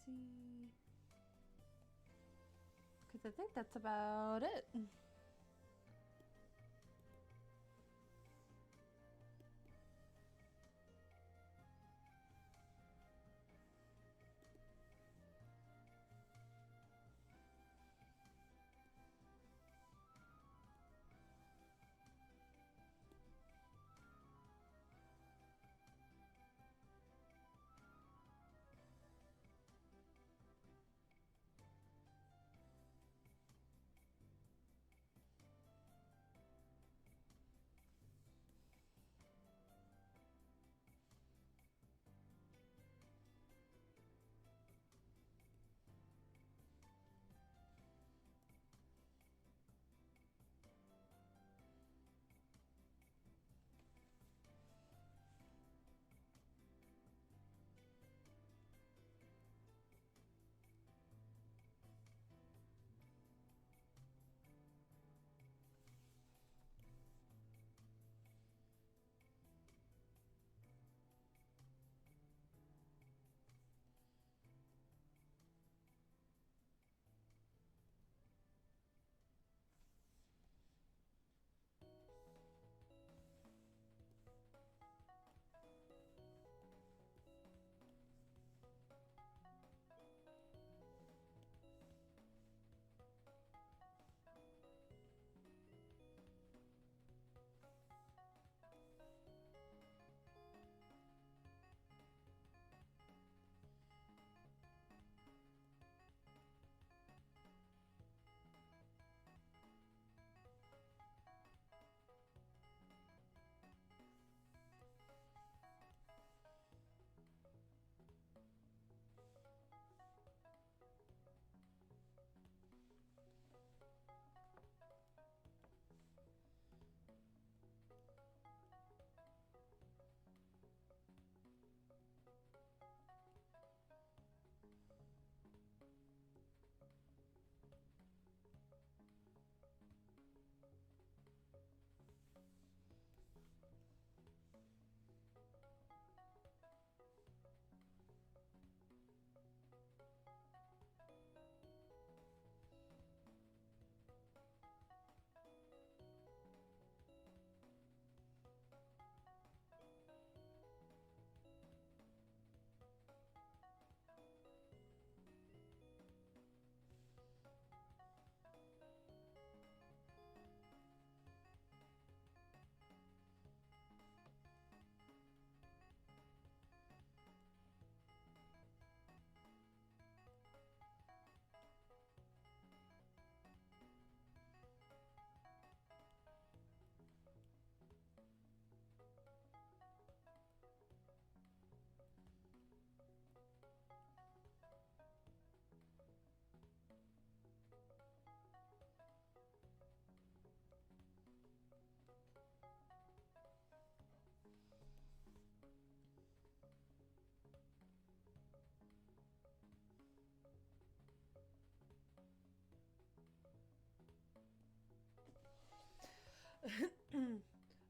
See. Because I think that's about it.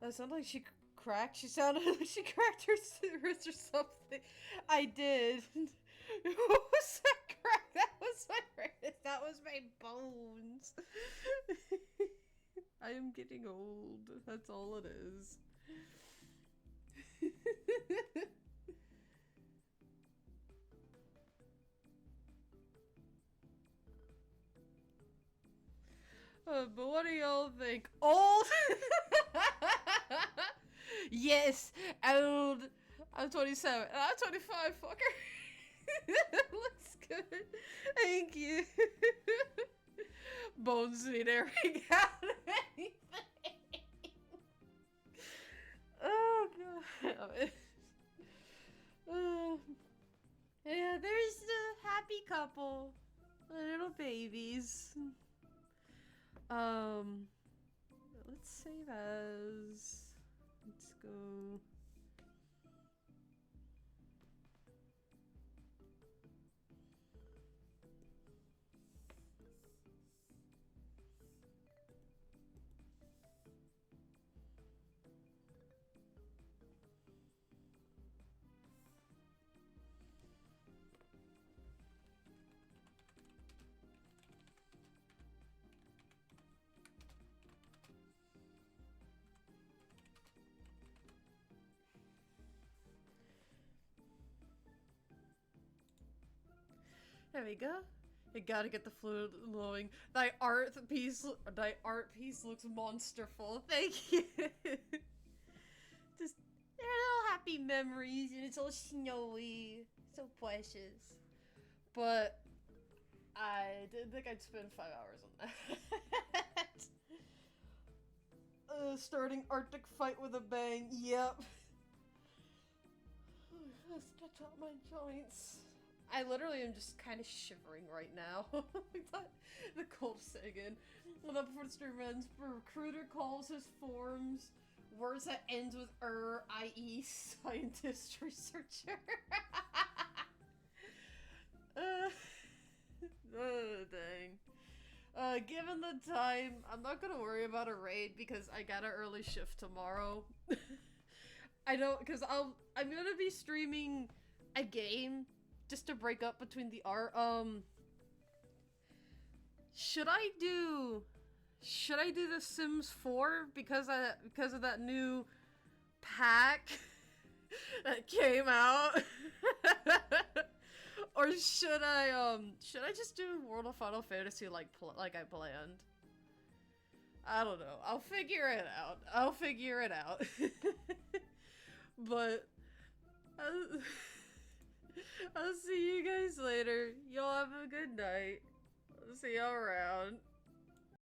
That sounded like she cracked. She sounded like she cracked her wrist or something. I did. What was that crack? That was my wrist. That was my bones. I am getting old. That's all it is. But what do y'all think? Old? Yes, old. I'm 27. I'm 25, fucker. Looks good. Thank you. Bones need airing out of anything. Oh, God. Yeah, there's the happy couple. Little babies. Let's save as. Let's go. There we go. You gotta get the fluid flowing. Thy art piece looks monsterful. Thank you. Just they're little happy memories, and it's all snowy, so precious. But I didn't think I'd spend 5 hours on that. Starting Arctic fight with a bang. Yep. Stretch out my joints. I literally am just kind of shivering right now. The cold second. Well, up before the stream ends, recruiter calls his forms. Words that ends with i.e. scientist researcher. Dang. Given the time, I'm not gonna worry about a raid because I got an early shift tomorrow. I don't, because I'm gonna be streaming a game just to break up between the art. Should I do The Sims 4 because of that new pack that came out? Or should I just do World of Final Fantasy like I planned? I don't know. I'll figure it out. But I'll see you guys later. Y'all have a good night. I'll see y'all around.